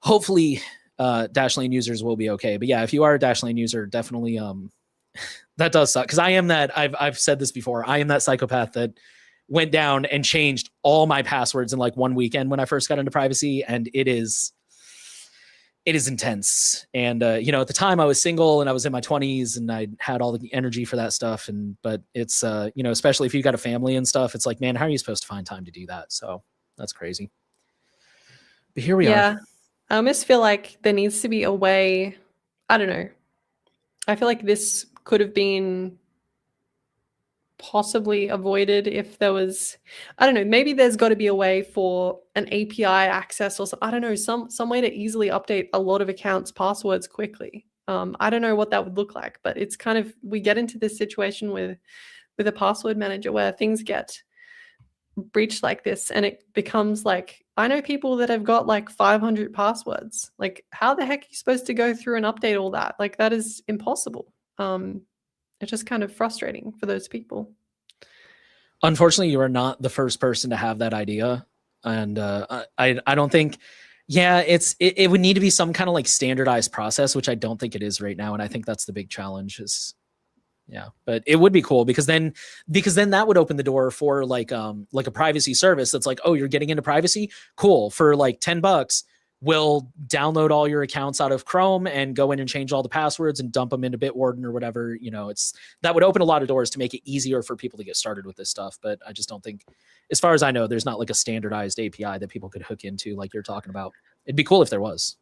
hopefully Dashlane users will be okay. But yeah, if you are a Dashlane user, definitely that does suck, because I am that, I've said this before, I am that psychopath that went down and changed all my passwords in like one weekend when I first got into privacy, and it is intense. And at the time I was single and I was in my 20s and I had all the energy for that stuff, but it's especially if you got a family and stuff, it's like, man, how are you supposed to find time to do that? So that's crazy. But here we are. I almost feel like there needs to be a way, I don't know, I feel like this could have been possibly avoided if there was, I don't know, maybe there's got to be a way for an API access or I don't know, some way to easily update a lot of accounts' passwords quickly. I don't know what that would look like, but it's kind of, we get into this situation with a password manager where things get breached like this, and it becomes like, I know people that have got like 500 passwords. Like, how the heck are you supposed to go through and update all that? Like, that is impossible. It's just kind of frustrating for those people. Unfortunately, you are not the first person to have that idea. And I don't think, it would need to be some kind of like standardized process, which I don't think it is right now. And I think that's the big challenge is, but it would be cool because then that would open the door for like a privacy service that's like, oh, you're getting into privacy? Cool. For like $10, we'll download all your accounts out of Chrome and go in and change all the passwords and dump them into Bitwarden or whatever. That would open a lot of doors to make it easier for people to get started with this stuff. But I just don't think, as far as I know, there's not like a standardized API that people could hook into like you're talking about. It'd be cool if there was.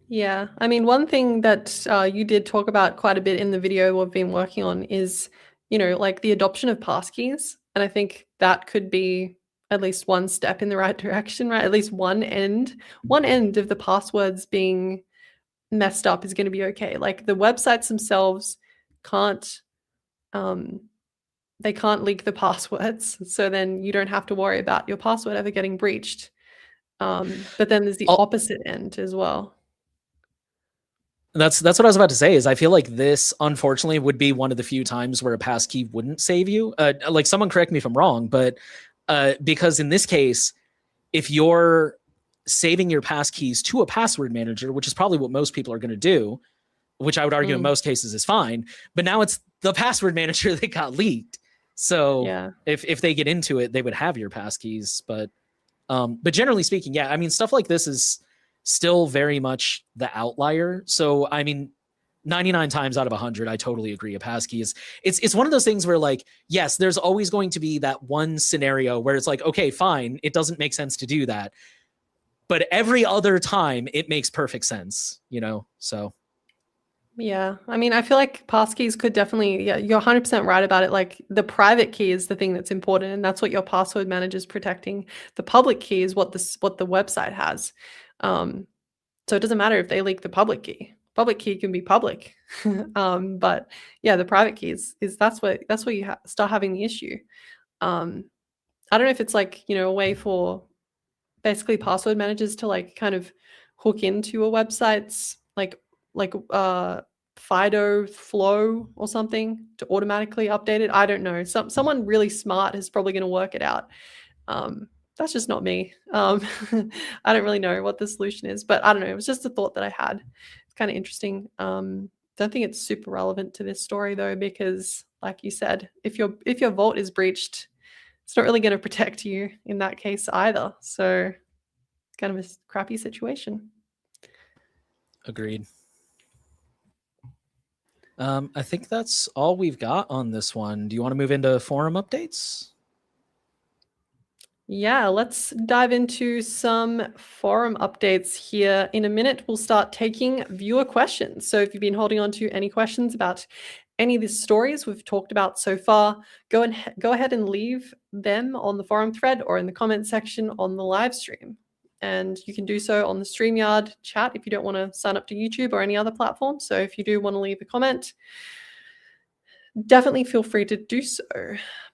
Yeah. I mean, one thing that you did talk about quite a bit in the video we've been working on is, like the adoption of passkeys. And I think that could be at least one step in the right direction, right? At least one end of the passwords being messed up is going to be okay. Like the websites themselves can't, they can't leak the passwords. So then you don't have to worry about your password ever getting breached. But then there's the opposite end as well. That's what I was about to say is I feel like this, unfortunately, would be one of the few times where a passkey wouldn't save you. Like someone correct me if I'm wrong, but because in this case, if you're saving your passkeys to a password manager, which is probably what most people are going to do, which I would argue in most cases is fine, but now it's the password manager that got leaked. So if they get into it, they would have your passkeys. But generally speaking, I mean, stuff like this is still very much the outlier. So, I mean, 99 times out of 100, I totally agree. A passkey is, it's one of those things where like, yes, there's always going to be that one scenario where it's like, okay, fine. It doesn't make sense to do that. But every other time it makes perfect sense, so. Yeah. I mean, I feel like passkeys could definitely, you're 100% right about it. Like the private key is the thing that's important, and that's what your password manager is protecting. The public key is what the website has. So it doesn't matter if they leak the public key. Public key can be public. But yeah, the private key is that's where you start having the issue. I don't know if it's like, a way for basically password managers to like kind of hook into a website's like Fido flow or something to automatically update it. I don't know. Someone really smart is probably going to work it out. that's just not me. I don't really know what the solution is, but I don't know. It was just a thought that I had. It's kind of interesting. Don't think it's super relevant to this story though, because like you said, if your vault is breached, it's not really going to protect you in that case either. So it's kind of a crappy situation. Agreed. I think that's all we've got on this one. Do you want to move into forum updates? Yeah, let's dive into some forum updates here. In a minute, we'll start taking viewer questions. So if you've been holding on to any questions about any of the stories we've talked about so far, go ahead and leave them on the forum thread or in the comment section on the live stream. And you can do so on the StreamYard chat if you don't want to sign up to YouTube or any other platform. So if you do want to leave a comment, definitely feel free to do so.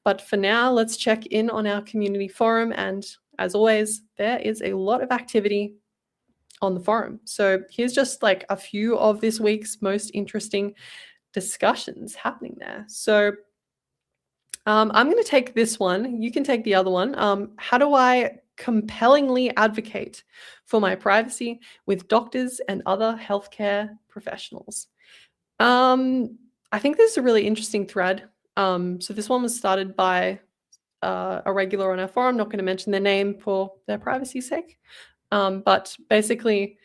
But for now, let's check in on our community forum. And as always, there is a lot of activity on the forum. So here's just like a few of this week's most interesting discussions happening there. So I'm going to take this one. You can take the other one. How do I compellingly advocate for my privacy with doctors and other healthcare professionals? I think this is a really interesting thread. So this one was started by a regular on our forum. Not going to mention their name for their privacy's sake. But basically,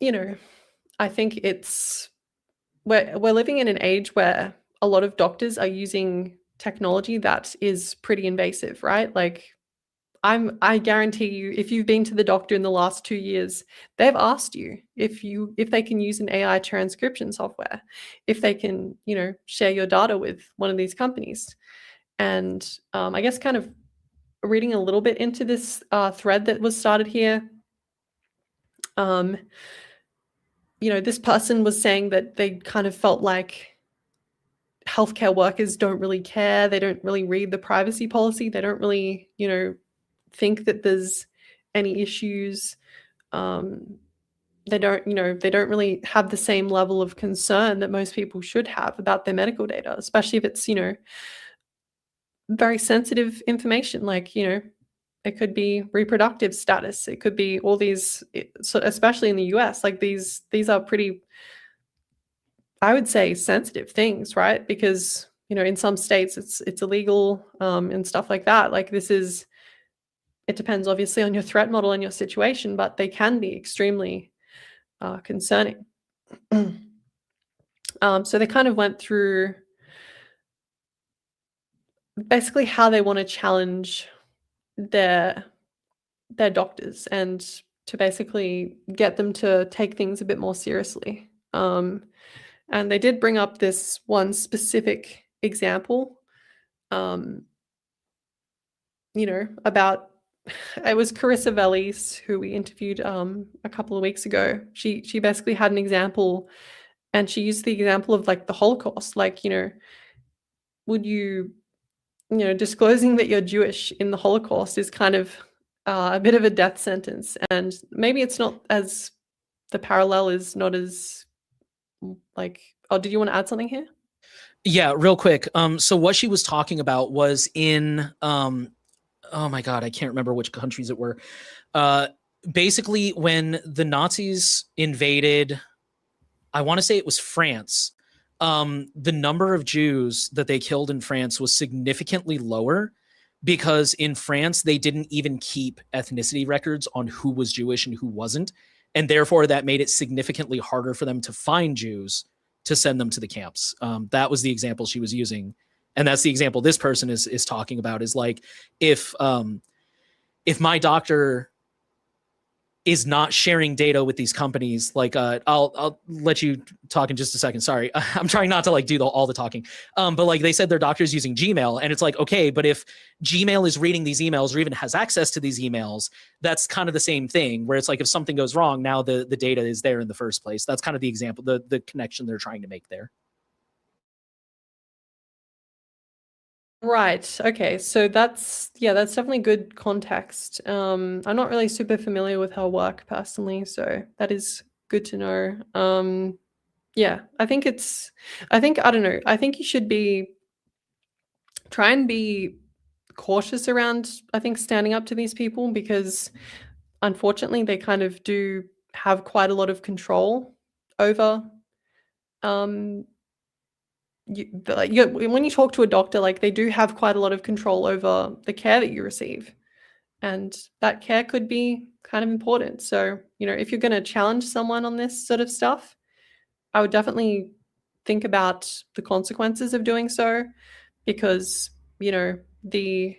I think we're living in an age where a lot of doctors are using technology that is pretty invasive, right? Like I guarantee you, if you've been to the doctor in the last 2 years, they've asked you if they can use an AI transcription software, if they can, share your data with one of these companies. And I guess kind of reading a little bit into this thread that was started here, this person was saying that they kind of felt like healthcare workers don't really care. They don't really read the privacy policy. They don't really, think that there's any issues. They don't really have the same level of concern that most people should have about their medical data, especially if it's, very sensitive information, like, it could be reproductive status. It could be all these, so especially in the US, like these are pretty, I would say, sensitive things, right? Because, in some states it's illegal and stuff like that. Like it depends obviously on your threat model and your situation, but they can be extremely concerning. So they kind of went through basically how they want to challenge their doctors and to basically get them to take things a bit more seriously. And they did bring up this one specific example, about, it was Carissa Vellis, who we interviewed a couple of weeks ago. She basically had an example, and she used the example of like the Holocaust. Like, would you, disclosing that you're Jewish in the Holocaust is kind of a bit of a death sentence. And maybe it's not as, the parallel is not as like, oh, did you want to add something here? Yeah, real quick. So what she was talking about was in, oh my God, I can't remember which countries it were. Basically, when the Nazis invaded, I want to say it was France, the number of Jews that they killed in France was significantly lower because in France, they didn't even keep ethnicity records on who was Jewish and who wasn't. And therefore, that made it significantly harder for them to find Jews to send them to the camps. That was the example she was using. And that's the example this person is talking about, is like, if my doctor is not sharing data with these companies, like I'll let you talk in just a second. Sorry, I'm trying not to like do all the talking. But like they said, their doctor's using Gmail, and it's like, okay, but if Gmail is reading these emails or even has access to these emails, that's kind of the same thing. Where it's like if something goes wrong, now the data is there in the first place. That's kind of the example, the connection they're trying to make there. Right. Okay. So that's definitely good context. I'm not really super familiar with her work personally, so that is good to know. Yeah, I think I don't know. I think you should try and be cautious around, I think, standing up to these people because unfortunately they kind of do have quite a lot of control over um when you talk to a doctor, like they do have quite a lot of control over the care that you receive, and that care could be kind of important. So, if you're going to challenge someone on this sort of stuff, I would definitely think about the consequences of doing so, because the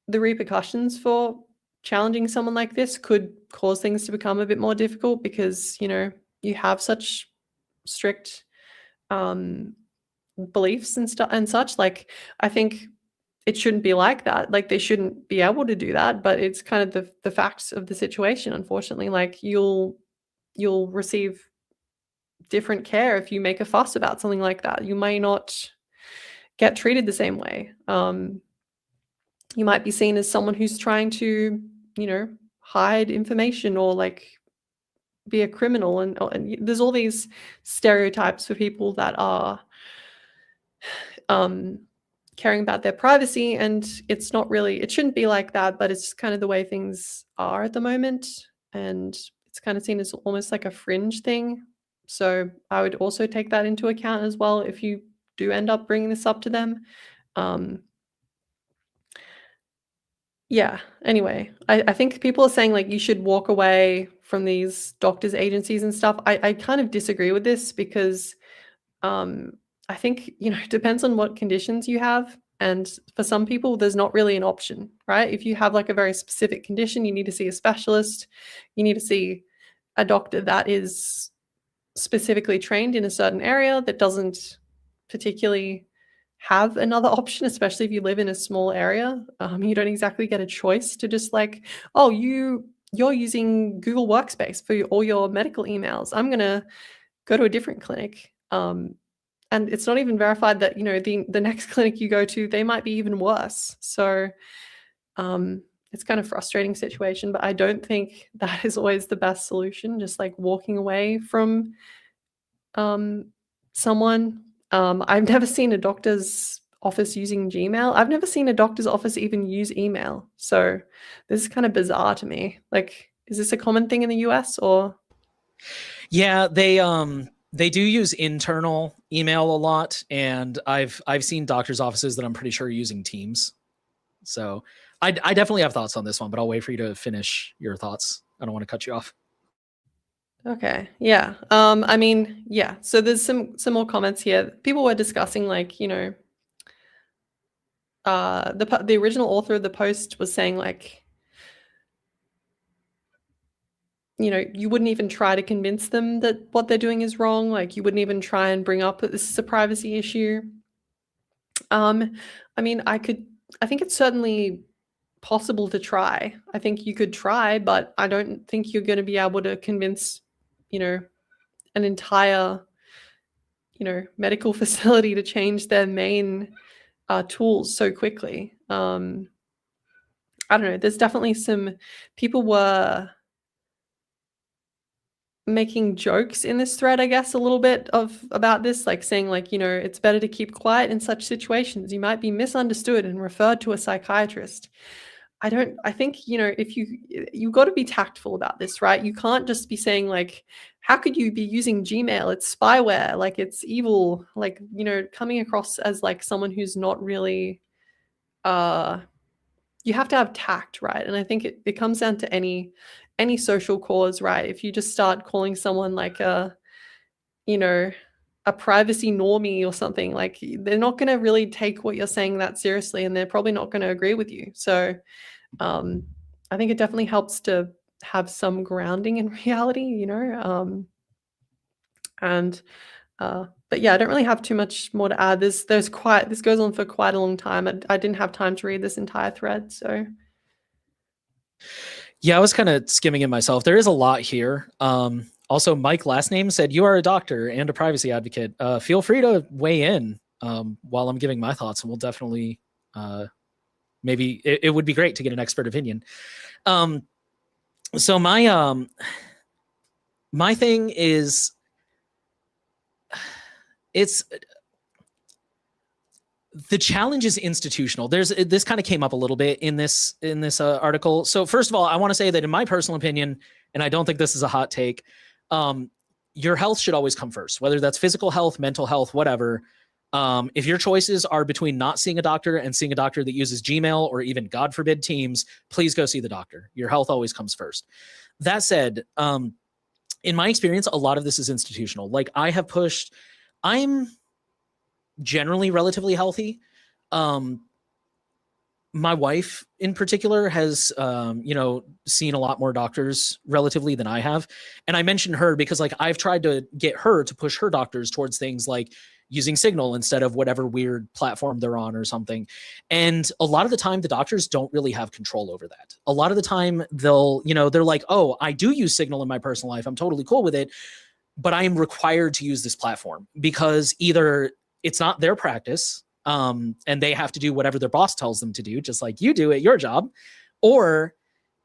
repercussions for challenging someone like this could cause things to become a bit more difficult, because you have such strict um beliefs and stuff and such. Like, I think it shouldn't be like that. Like, they shouldn't be able to do that, but it's kind of the facts of the situation, unfortunately. Like, you'll receive different care if you make a fuss about something like that. You may not get treated the same way. You might be seen as someone who's trying to, hide information, or like be a criminal, and there's all these stereotypes for people that are caring about their privacy, and it shouldn't be like that, but it's kind of the way things are at the moment, and it's kind of seen as almost like a fringe thing. So I would also take that into account as well if you do end up bringing this up to them. Yeah, anyway, I think people are saying like you should walk away from these doctors' agencies and stuff. I kind of disagree with this, because I think, it depends on what conditions you have. And for some people, there's not really an option, right? If you have like a very specific condition, you need to see a specialist, you need to see a doctor that is specifically trained in a certain area that doesn't particularly have another option, especially if you live in a small area. You don't exactly get a choice to just like, oh, you're using Google Workspace for all your medical emails, I'm going to go to a different clinic. And it's not even verified that, the next clinic you go to, they might be even worse. So it's kind of frustrating situation, but I don't think that is always the best solution, just like walking away from someone. I've never seen a doctor's office using Gmail. I've never seen a doctor's office even use email. So this is kind of bizarre to me. Like, is this a common thing in the US or? Yeah, they do use internal email a lot, and I've seen doctors' offices that I'm pretty sure are using Teams. So I definitely have thoughts on this one, but I'll wait for you to finish your thoughts. I don't want to cut you off. Okay. Yeah. I mean, yeah. So there's some more comments here. People were discussing like, the original author of the post was saying like, you wouldn't even try to convince them that what they're doing is wrong. Like, you wouldn't even try and bring up that this is a privacy issue. I mean, I think it's certainly possible to try. I think you could try, but I don't think you're going to be able to convince, an entire, medical facility to change their main tools so quickly. I don't know. There's definitely some people were making jokes in this thread, I guess, a little bit about this, like saying like, it's better to keep quiet in such situations. You might be misunderstood and referred to a psychiatrist. I think, if you've got to be tactful about this, right? You can't just be saying like, how could you be using Gmail? It's spyware, like it's evil, like, coming across as like someone who's not really, you have to have tact, right? And I think it comes down to any social cause, right? If you just start calling someone like a privacy normie or something, like they're not going to really take what you're saying that seriously, and they're probably not going to agree with you. So I think it definitely helps to have some grounding in reality, and but yeah, I don't really have too much more to add. This goes on for quite a long time. I didn't have time to read this entire thread, so. Yeah, I was kind of skimming it myself. There is a lot here. Also, Mike last name said, you are a doctor and a privacy advocate. Feel free to weigh in while I'm giving my thoughts, and we'll definitely maybe it would be great to get an expert opinion. So my thing is, it's The challenge is institutional. This kind of came up a little bit in this article. So first of all, I want to say that in my personal opinion, and I don't think this is a hot take, your health should always come first, whether that's physical health, mental health, whatever. If your choices are between not seeing a doctor and seeing a doctor that uses Gmail or even, God forbid, Teams, please go see the doctor. Your health always comes first. That said, in my experience, a lot of this is institutional. Like I'm generally relatively healthy. My wife in particular has, seen a lot more doctors relatively than I have. And I mentioned her because like I've tried to get her to push her doctors towards things like using Signal instead of whatever weird platform they're on or something. And a lot of the time the doctors don't really have control over that. A lot of the time they're like, oh, I do use Signal in my personal life. I'm totally cool with it, but I am required to use this platform because either it's not their practice, and they have to do whatever their boss tells them to do, just like you do at your job. Or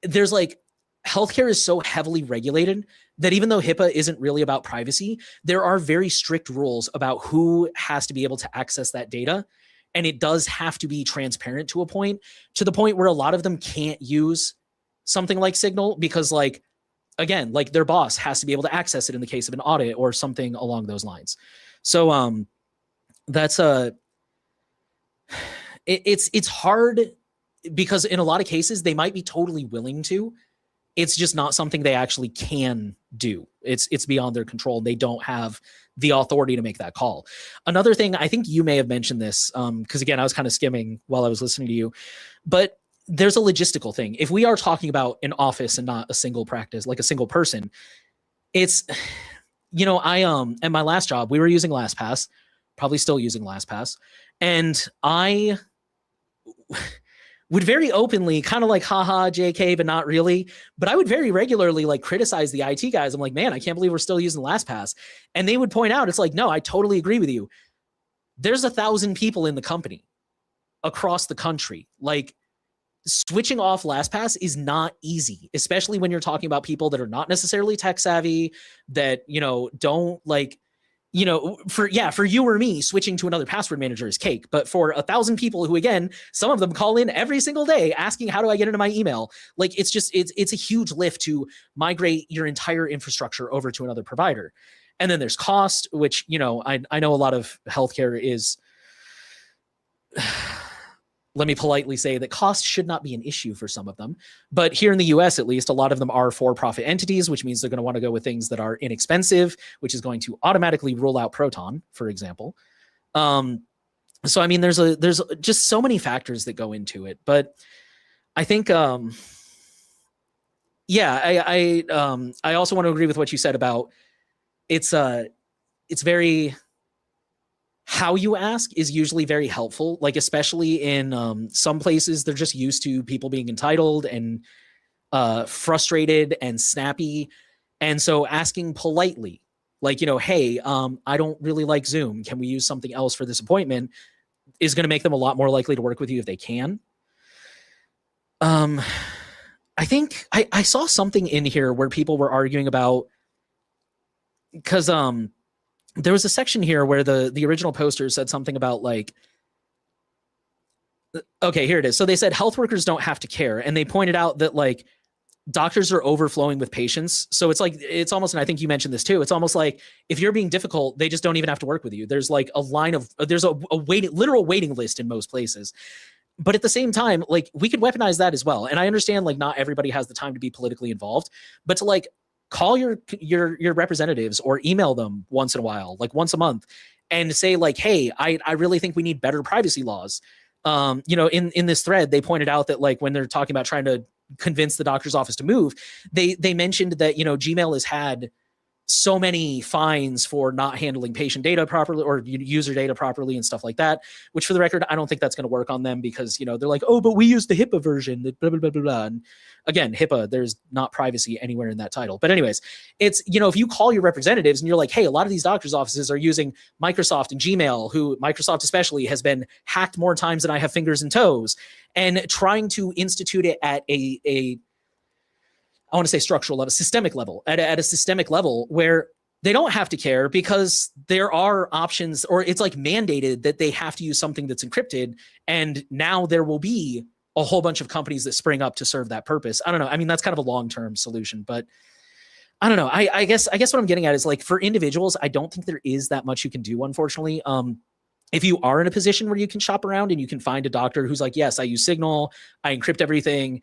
there's like, healthcare is so heavily regulated that even though HIPAA isn't really about privacy, there are very strict rules about who has to be able to access that data. And it does have to be transparent to the point where a lot of them can't use something like Signal because like, again, like their boss has to be able to access it in the case of an audit or something along those lines. So, that's it's hard because in a lot of cases they might be totally willing to. It's just not something they actually can do. It's beyond their control. They don't have the authority to make that call. Another thing, I think you may have mentioned this, because again, I was kind of skimming while I was listening to you, but there's a logistical thing. If we are talking about an office and not a single practice, like a single person, it's, at my last job, we were using LastPass, probably still using LastPass. And I would very openly kind of like, haha, JK, but not really. But I would very regularly like criticize the IT guys. I'm like, man, I can't believe we're still using LastPass. And they would point out, it's like, no, I totally agree with you. There's 1,000 people in the company across the country. Like switching off LastPass is not easy, especially when you're talking about people that are not necessarily tech savvy, that, don't like, for you or me, switching to another password manager is cake. But for 1,000 people who, again, some of them call in every single day asking, how do I get into my email? Like, it's a huge lift to migrate your entire infrastructure over to another provider. And then there's cost, which, I know a lot of healthcare is, let me politely say that cost should not be an issue for some of them. But here in the US, at least, a lot of them are for-profit entities, which means they're going to want to go with things that are inexpensive, which is going to automatically rule out Proton, for example. So, I mean, there's just so many factors that go into it. But I think, I also want to agree with what you said about it's very... How you ask is usually very helpful, like especially in some places, they're just used to people being entitled and frustrated and snappy. And so asking politely, like, hey, I don't really like Zoom. Can we use something else for this appointment? Is going to make them a lot more likely to work with you if they can. I think I saw something in here where people were arguing about, because there was a section here where the original poster said something about like, okay, here it is. So they said health workers don't have to care. And they pointed out that like doctors are overflowing with patients. So it's like, it's almost, and I think you mentioned this too, it's almost like if you're being difficult, they just don't even have to work with you. There's like there's a literal waiting list in most places. But at the same time, like we could weaponize that as well. And I understand like not everybody has the time to be politically involved, but to like, call your representatives or email them once in a while, like once a month, and say like, hey, I really think we need better privacy laws. In this thread, they pointed out that like when they're talking about trying to convince the doctor's office to move, they mentioned that, Gmail has had so many fines for not handling patient data properly or user data properly and stuff like that, which for the record, I don't think that's going to work on them because, they're like, oh, but we use the HIPAA version, blah, blah, blah, blah, blah. And again, HIPAA, there's not privacy anywhere in that title. But anyways, it's, if you call your representatives and you're like, hey, a lot of these doctors' offices are using Microsoft and Gmail, who Microsoft especially has been hacked more times than I have fingers and toes, and trying to institute it at I want to say structural level, systemic level, at a systemic level where they don't have to care because there are options, or it's like mandated that they have to use something that's encrypted. And now there will be a whole bunch of companies that spring up to serve that purpose. I don't know. I mean, that's kind of a long-term solution, but I don't know. I guess what I'm getting at is like for individuals, I don't think there is that much you can do, unfortunately. If you are in a position where you can shop around and you can find a doctor who's like, yes, I use Signal, I encrypt everything.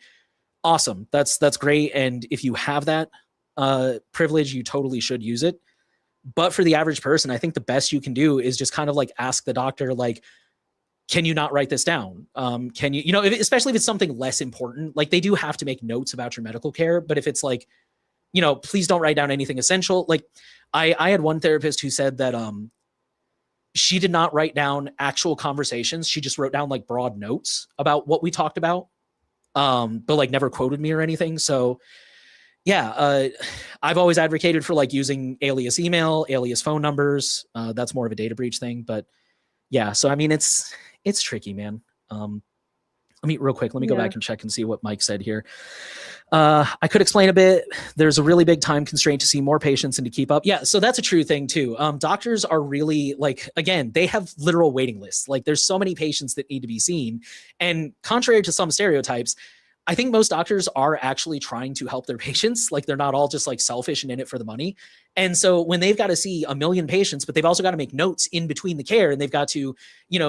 Awesome. That's great. And if you have that privilege, you totally should use it. But for the average person, I think the best you can do is just kind of like ask the doctor, like, can you not write this down? Can you, especially if it's something less important, like they do have to make notes about your medical care. But if it's like, please don't write down anything essential. Like I had one therapist who said that she did not write down actual conversations. She just wrote down like broad notes about what we talked about, but like never quoted me or anything. So yeah, I've always advocated for like using alias email, alias phone numbers. That's more of a data breach thing, but yeah. So I mean, it's tricky, man. Let me go back and check and see what Mike said here. I could explain a bit. There's a really big time constraint to see more patients and to keep up. Yeah, so that's a true thing too. Doctors are really like, again, they have literal waiting lists. Like there's so many patients that need to be seen. And contrary to some stereotypes, I think most doctors are actually trying to help their patients. Like they're not all just like selfish and in it for the money. And so when they've got to see a million patients, but they've also got to make notes in between the care, and they've got to,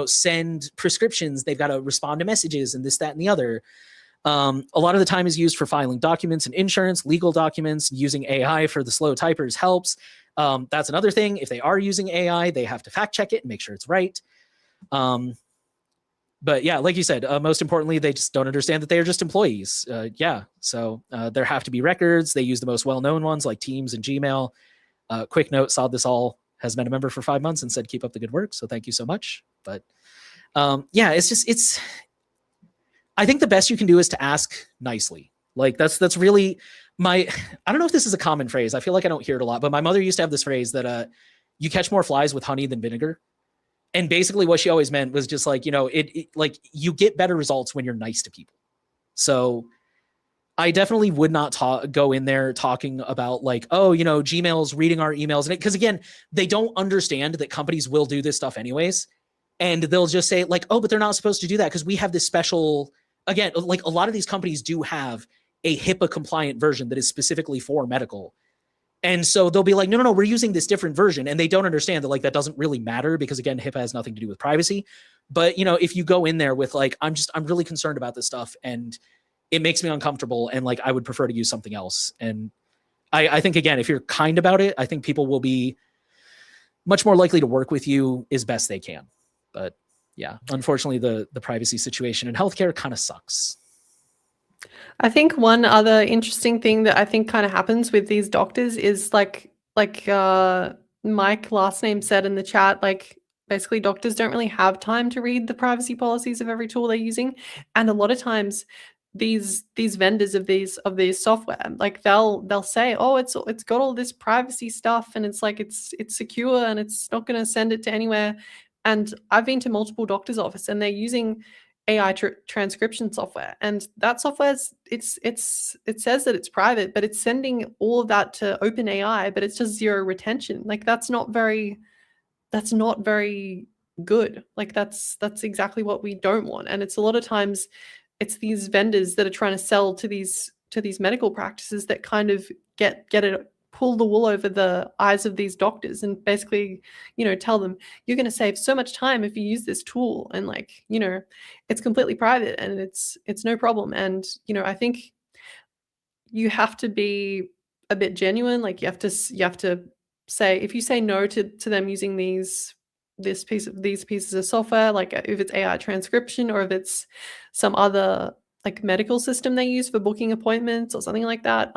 send prescriptions, they've got to respond to messages and this, that, and the other. A lot of the time is used for filing documents and insurance, legal documents. Using AI for the slow typers helps. That's another thing. If they are using AI, they have to fact check it and make sure it's right. But yeah, like you said, most importantly, they just don't understand that they are just employees. So there have to be records. They use the most well-known ones like Teams and Gmail. Quick note, saw this all, has been a member for 5 months and said, keep up the good work. So thank you so much. But I think the best you can do is to ask nicely. Like that's really I don't know if this is a common phrase. I feel like I don't hear it a lot, but my mother used to have this phrase that you catch more flies with honey than vinegar. And basically what she always meant was just like, like you get better results when you're nice to people. So I definitely would not go in there talking about like, oh, Gmail's reading our emails. And because again, they don't understand that companies will do this stuff anyways. And they'll just say like, oh, but they're not supposed to do that because we have this special, again, like a lot of these companies do have a HIPAA compliant version that is specifically for medical. And so they'll be like, no, we're using this different version. And they don't understand that like, that doesn't really matter because again, HIPAA has nothing to do with privacy. But if you go in there with like, I'm really concerned about this stuff and it makes me uncomfortable. And like, I would prefer to use something else. And I think again, if you're kind about it, I think people will be much more likely to work with you as best they can. But yeah, unfortunately the privacy situation in healthcare kind of sucks. I think one other interesting thing that I think kind of happens with these doctors is like Mike last name said in the chat, like basically doctors don't really have time to read the privacy policies of every tool they're using. And a lot of times these vendors of these software, like they'll say, oh, it's got all this privacy stuff and it's like it's secure and it's not going to send it to anywhere. And I've been to multiple doctors' office and they're using AI transcription software, and that software it says that it's private, but it's sending all of that to OpenAI, but it's just zero retention. Like that's not very good. Like that's exactly what we don't want. And it's a lot of times it's these vendors that are trying to sell to these medical practices that kind of get it, pull the wool over the eyes of these doctors and basically, tell them you're going to save so much time if you use this tool. And like, it's completely private and it's no problem. And, I think you have to be a bit genuine. Like you have to say, if you say no to them using these pieces of software, like if it's AI transcription or if it's some other like medical system they use for booking appointments or something like that,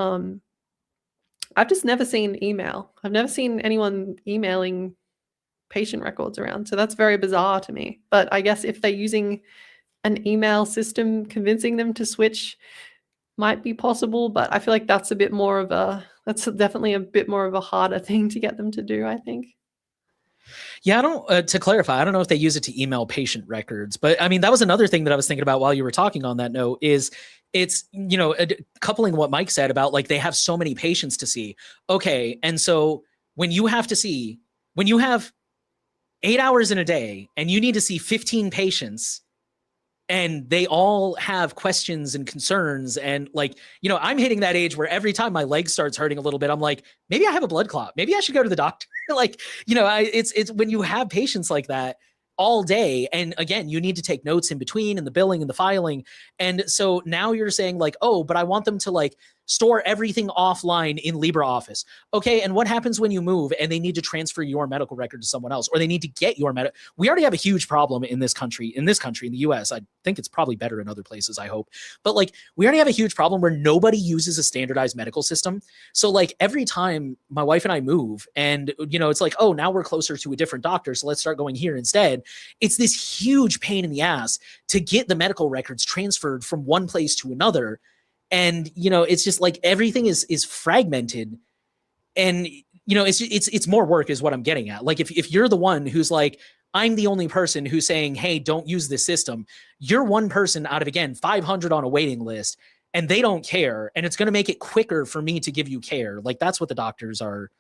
I've just never seen email. I've never seen anyone emailing patient records around. So that's very bizarre to me. But I guess if they're using an email system, convincing them to switch might be possible. But I feel like that's definitely a bit more of a harder thing to get them to do, I think. Yeah, to clarify, I don't know if they use it to email patient records, but I mean, that was another thing that I was thinking about while you were talking on that note is it's, coupling what Mike said about like, they have so many patients to see. Okay. And so when you have 8 hours in a day and you need to see 15 patients and they all have questions and concerns, and like, you know, I'm hitting that age where every time my leg starts hurting a little bit, I'm like, maybe I have a blood clot, maybe I should go to the doctor. Like, you know, it's when you have patients like that all day, and again, you need to take notes in between and the billing and the filing. And so now you're saying like, oh, but I want them to like store everything offline in LibreOffice. Okay, and what happens when you move and they need to transfer your medical record to someone else, or they need to get your medical? We already have a huge problem in this country, in the US. I think it's probably better in other places, I hope. But like, we already have a huge problem where nobody uses a standardized medical system. So like every time my wife and I move and, you know, it's like, oh, now we're closer to a different doctor, so let's start going here instead. It's this huge pain in the ass to get the medical records transferred from one place to another. And, you know, it's just like everything is fragmented, and, you know, it's more work is what I'm getting at. Like if you're the one who's like, I'm the only person who's saying, hey, don't use this system, you're one person out of, again, 500 on a waiting list, and they don't care. And it's going to make it quicker for me to give you care. Like that's what the doctors are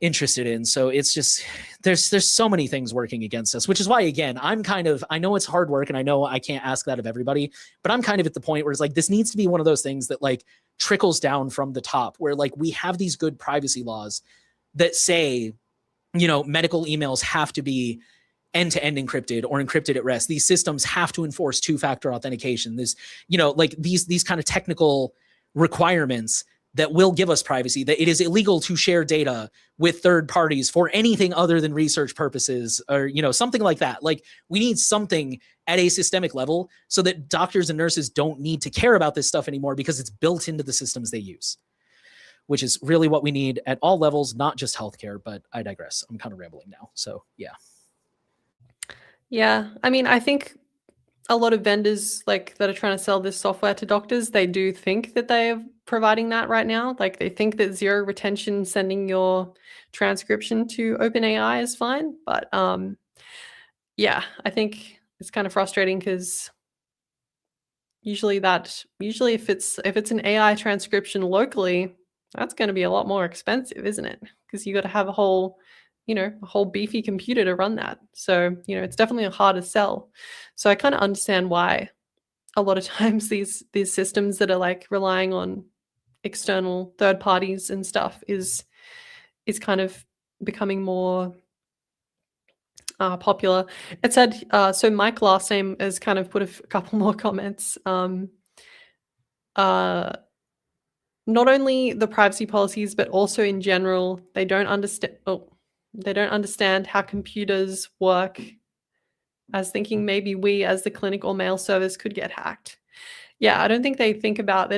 interested in. So it's just, there's so many things working against us, which is why, again, I know it's hard work and I know I can't ask that of everybody, but I'm kind of at the point where it's like, this needs to be one of those things that like trickles down from the top, where like we have these good privacy laws that say, you know, medical emails have to be end-to-end encrypted or encrypted at rest. These systems have to enforce two-factor authentication. This, you know, like these kind of technical requirements that will give us privacy, that it is illegal to share data with third parties for anything other than research purposes, or, you know, something like that. Like we need something at a systemic level so that doctors and nurses don't need to care about this stuff anymore because it's built into the systems they use, which is really what we need at all levels, not just healthcare. But I digress. I'm kind of rambling now. So yeah. Yeah. I mean, I think a lot of vendors like that are trying to sell this software to doctors, they do think that they are providing that right now. Like they think that zero retention sending your transcription to OpenAI is fine. But yeah, I think it's kind of frustrating because usually if it's an AI transcription locally, that's going to be a lot more expensive, isn't it? Because you got to have a whole beefy computer to run that. So, you know, it's definitely a harder sell. So I kind of understand why a lot of times these systems that are like relying on external third parties and stuff is kind of becoming more popular. It said, so Mike last name has kind of put a couple more comments. Not only the privacy policies, but also in general, they don't understand how computers work, as thinking maybe we as the clinic or mail service could get hacked. Yeah, I don't think they think about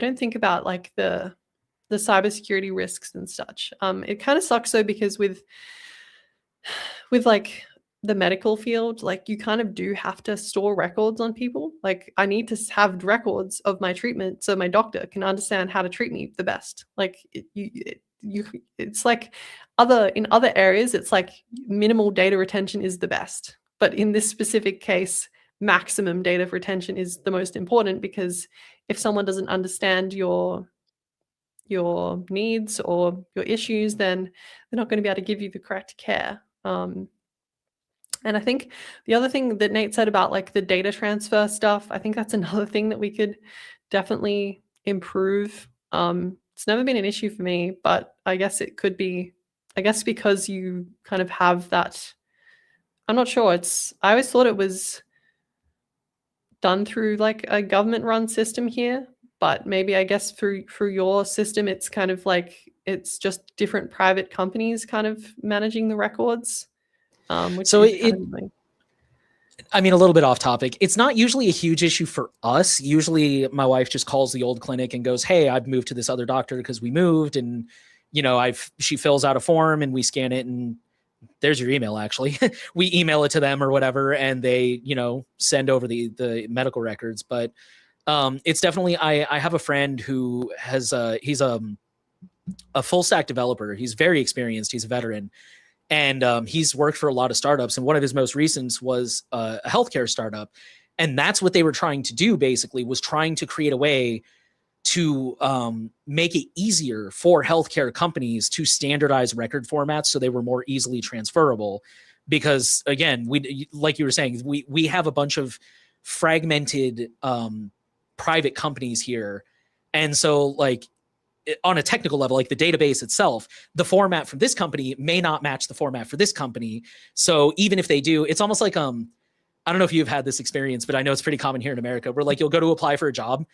like the cybersecurity risks and such. It kind of sucks though, because with like the medical field, like you kind of do have to store records on people. Like I need to have records of my treatment so my doctor can understand how to treat me the best. Like it's like in other areas, it's like minimal data retention is the best. But in this specific case, maximum data retention is the most important, because if someone doesn't understand your needs or your issues, then they're not going to be able to give you the correct care. And I think the other thing that Nate said about like the data transfer stuff, I think that's another thing that we could definitely improve. It's never been an issue for me, but I guess it could be, because you kind of have that. I'm not sure. I always thought it was done through like a government run system here, but maybe I guess through your system, it's kind of like it's just different private companies kind of managing the records. Which so is I mean, a little bit off topic. It's not usually a huge issue for us. Usually my wife just calls the old clinic and goes, hey, I've moved to this other doctor because we moved, and, you know, she fills out a form and we scan it and there's your email. Actually, we email it to them or whatever, and they, you know, send over the medical records. But it's definitely, I have a friend who has, he's a full stack developer. He's very experienced. He's a veteran. And he's worked for a lot of startups. And one of his most recent was a healthcare startup. And that's what they were trying to do, basically, was trying to create a way to make it easier for healthcare companies to standardize record formats so they were more easily transferable. Because again, we, like you were saying, we have a bunch of fragmented private companies here. And so like on a technical level, like the database itself, the format from this company may not match the format for this company. So even if they do, it's almost like, I don't know if you've had this experience, but I know it's pretty common here in America where like you'll go to apply for a job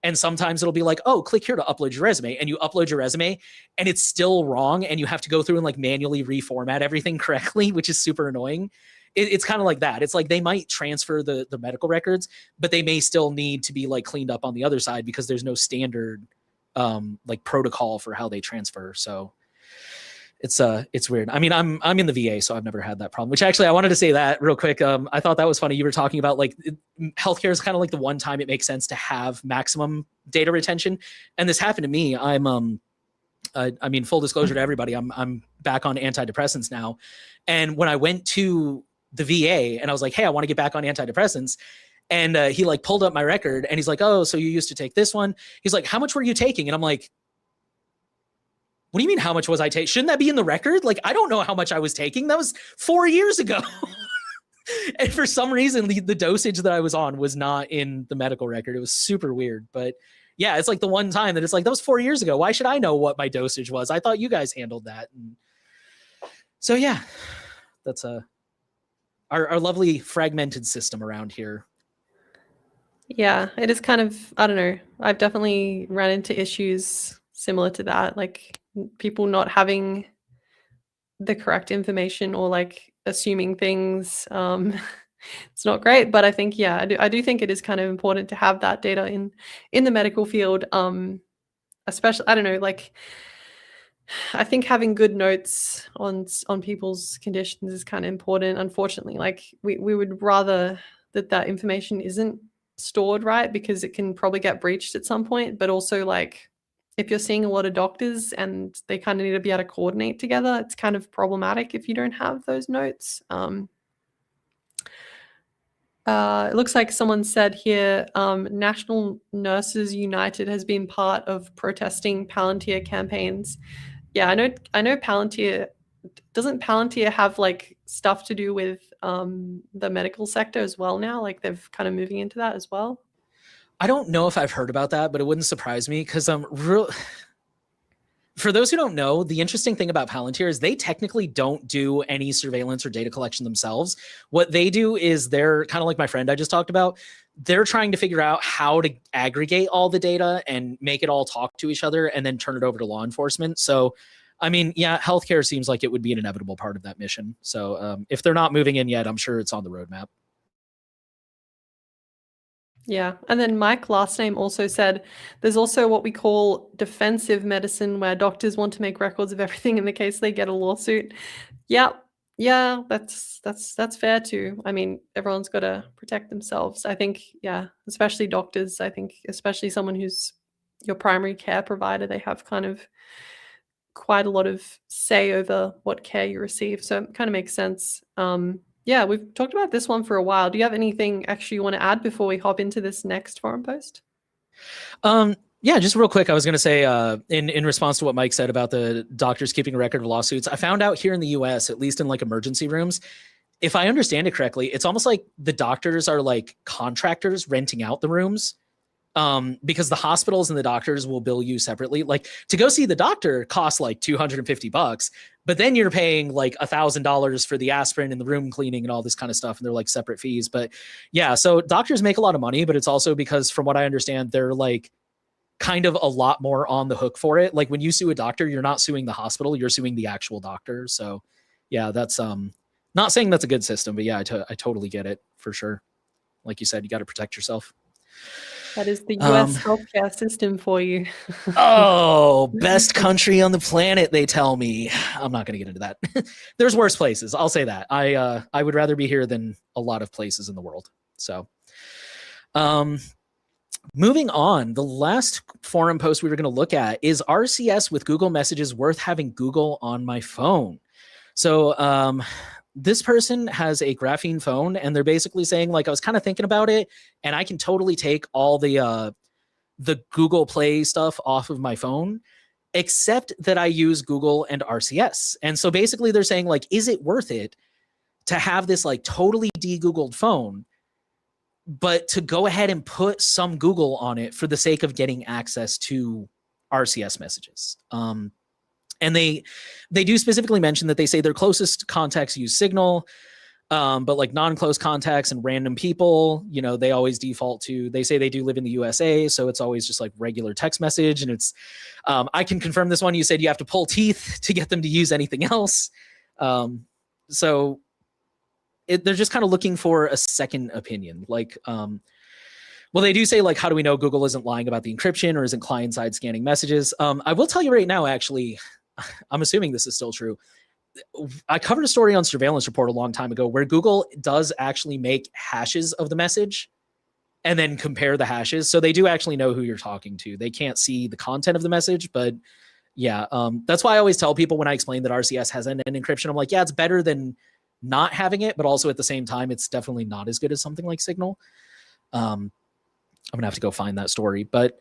and sometimes it'll be like, oh, click here to upload your resume. And you upload your resume and it's still wrong. And you have to go through and like manually reformat everything correctly, which is super annoying. It's kind of like that. It's like they might transfer the medical records, but they may still need to be like cleaned up on the other side because there's no standard like protocol for how they transfer. So it's weird. I mean, I'm in the VA, so I've never had that problem, which actually I wanted to say that real quick. I thought that was funny. You were talking about like healthcare is kind of like the one time it makes sense to have maximum data retention. And this happened to me. I mean, full disclosure to everybody, I'm back on antidepressants now. And when I went to the VA and I was like, hey, I want to get back on antidepressants. And he like pulled up my record and he's like, oh, so you used to take this one. He's like, how much were you taking? And I'm like, what do you mean, how much was I taking? Shouldn't that be in the record? Like, I don't know how much I was taking. That was 4 years ago. And for some reason, the dosage that I was on was not in the medical record. It was super weird. But yeah, it's like the one time that it's like, that was 4 years ago. Why should I know what my dosage was? I thought you guys handled that. And so yeah, that's our lovely fragmented system around here. Yeah, it is kind of, I don't know. I've definitely run into issues similar to that, like people not having the correct information or like assuming things. It's not great, but I think, yeah, I do think it is kind of important to have that data in the medical field. Especially, I don't know, like I think having good notes on people's conditions is kind of important. Unfortunately, like we would rather that information isn't stored, right? Because it can probably get breached at some point, but also like if you're seeing a lot of doctors and they kind of need to be able to coordinate together, it's kind of problematic if you don't have those notes. It looks like someone said here, National Nurses United has been part of protesting Palantir campaigns. Yeah, I know Palantir. Doesn't Palantir have like stuff to do with the medical sector as well now? Like they've kind of moving into that as well. I don't know if I've heard about that, but it wouldn't surprise me because for those who don't know, the interesting thing about Palantir is they technically don't do any surveillance or data collection themselves. What they do is they're kind of like my friend I just talked about. They're trying to figure out how to aggregate all the data and make it all talk to each other and then turn it over to law enforcement. So, I mean, yeah, healthcare seems like it would be an inevitable part of that mission. So if they're not moving in yet, I'm sure it's on the roadmap. Yeah. And then Mike, last name, also said there's also what we call defensive medicine, where doctors want to make records of everything in the case they get a lawsuit. Yeah. Yeah, that's fair too. I mean, everyone's got to protect themselves. I think, yeah, especially doctors. I think especially someone who's your primary care provider, they have kind of quite a lot of say over what care you receive. So it kind of makes sense. Yeah, we've talked about this one for a while. Do you have anything actually you want to add before we hop into this next forum post? Yeah, just real quick, I was going to say in response to what Mike said about the doctors keeping a record of lawsuits, I found out here in the US, at least in like emergency rooms, if I understand it correctly, it's almost like the doctors are like contractors renting out the rooms. Because the hospitals and the doctors will bill you separately. Like to go see the doctor costs like $250, but then you're paying like $1,000 for the aspirin and the room cleaning and all this kind of stuff. And they're like separate fees. But yeah, so doctors make a lot of money, but it's also because from what I understand, they're like kind of a lot more on the hook for it. Like when you sue a doctor, you're not suing the hospital, you're suing the actual doctor. So yeah, that's not saying that's a good system, but yeah, I totally get it for sure. Like you said, you got to protect yourself. That is the US healthcare system for you. Oh, best country on the planet, they tell me. I'm not going to get into that. There's worse places. I'll say that. I would rather be here than a lot of places in the world. So, moving on, the last forum post we were going to look at is RCS with Google Messages worth having Google on my phone. So, this person has a graphene phone and they're basically saying like, I was kind of thinking about it and I can totally take all the the Google Play stuff off of my phone, except that I use Google and RCS. And so basically they're saying like, is it worth it to have this like totally de-Googled phone, but to go ahead and put some Google on it for the sake of getting access to RCS messages? And they do specifically mention that they say their closest contacts use Signal, but like non-close contacts and random people, you know, they always default to, they say they do live in the USA, so it's always just like regular text message. And it's, I can confirm this one. You said you have to pull teeth to get them to use anything else. So they're just kind of looking for a second opinion. Like, well, they do say like, how do we know Google isn't lying about the encryption or isn't client-side scanning messages? I will tell you right now, actually, I'm assuming this is still true. I covered a story on Surveillance Report a long time ago where Google does actually make hashes of the message and then compare the hashes. So they do actually know who you're talking to. They can't see the content of the message, but yeah, that's why I always tell people when I explain that RCS has end-to-end encryption, I'm like, yeah, it's better than not having it, but also at the same time, it's definitely not as good as something like Signal. I'm gonna have to go find that story, but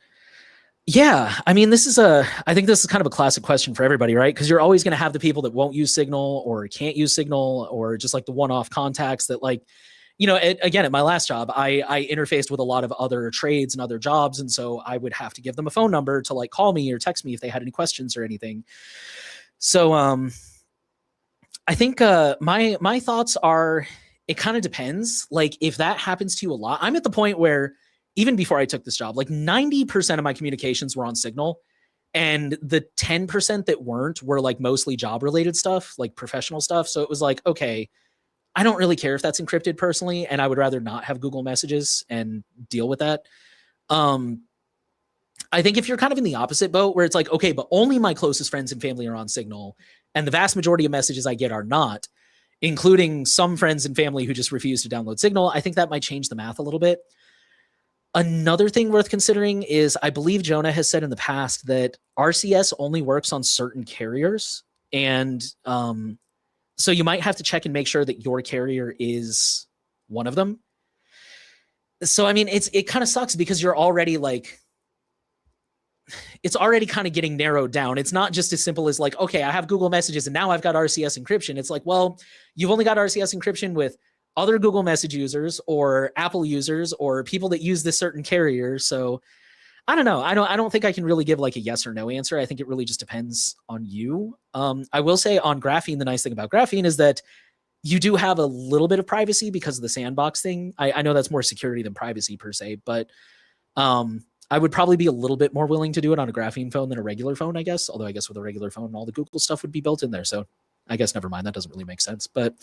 yeah, I mean, I think this is kind of a classic question for everybody, right? Because you're always going to have the people that won't use Signal or can't use Signal, or just like the one-off contacts that like, you know, again, at my last job, I interfaced with a lot of other trades and other jobs. And so I would have to give them a phone number to like call me or text me if they had any questions or anything. So I think my thoughts are, it kind of depends. Like if that happens to you a lot, I'm at the point where even before I took this job, like 90% of my communications were on Signal, and the 10% that weren't were like mostly job related stuff, like professional stuff. So it was like, okay, I don't really care if that's encrypted personally, and I would rather not have Google messages and deal with that. I think if you're kind of in the opposite boat where it's like, okay, but only my closest friends and family are on Signal, and the vast majority of messages I get are not, including some friends and family who just refuse to download Signal, I think that might change the math a little bit. Another thing worth considering is I believe Jonah has said in the past that RCS only works on certain carriers. And so you might have to check and make sure that your carrier is one of them. So, I mean, it kind of sucks because you're already like, it's already kind of getting narrowed down. It's not just as simple as like, okay, I have Google Messages and now I've got RCS encryption. It's like, well, you've only got RCS encryption with other Google Message users or Apple users or people that use this certain carrier. So I don't know. I don't think I can really give like a yes or no answer. I think it really just depends on you. I will say on Graphene, the nice thing about Graphene is that you do have a little bit of privacy because of the sandbox thing. I know that's more security than privacy per se, but I would probably be a little bit more willing to do it on a Graphene phone than a regular phone, I guess. Although I guess with a regular phone, all the Google stuff would be built in there. So I guess never mind. That doesn't really make sense. But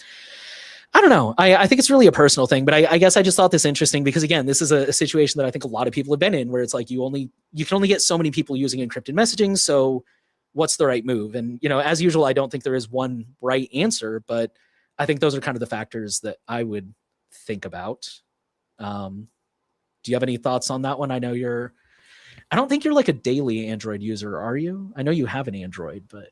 I don't know. I think it's really a personal thing, but I guess I just thought this interesting because again, this is a situation that I think a lot of people have been in where it's like you can only get so many people using encrypted messaging. So what's the right move? And, you know, as usual, I don't think there is one right answer, but I think those are kind of the factors that I would think about. Do you have any thoughts on that one? I don't think you're like a daily Android user, are you? I know you have an Android, but.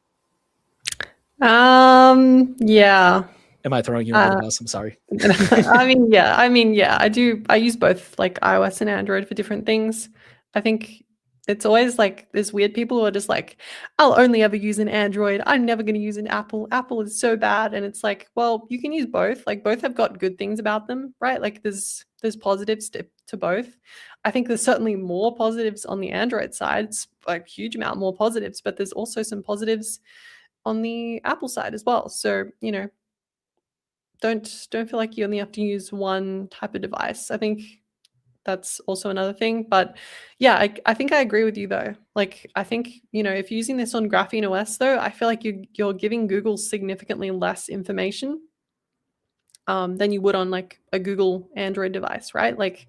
Yeah. Am I throwing you under the bus? I'm sorry. I mean, yeah, I do. I use both like iOS and Android for different things. I think it's always like there's weird people who are just like, I'll only ever use an Android. I'm never going to use an Apple. Apple is so bad. And it's like, well, you can use both. Like both have got good things about them, right? Like there's positives to both. I think there's certainly more positives on the Android side. It's like a huge amount more positives, but there's also some positives on the Apple side as well. So, you know, don't feel like you only have to use one type of device. I think that's also another thing. But yeah, I think I agree with you though. Like I think, you know, if you're using this on Graphene OS though, I feel like you're giving Google significantly less information than you would on like a Google Android device, right? Like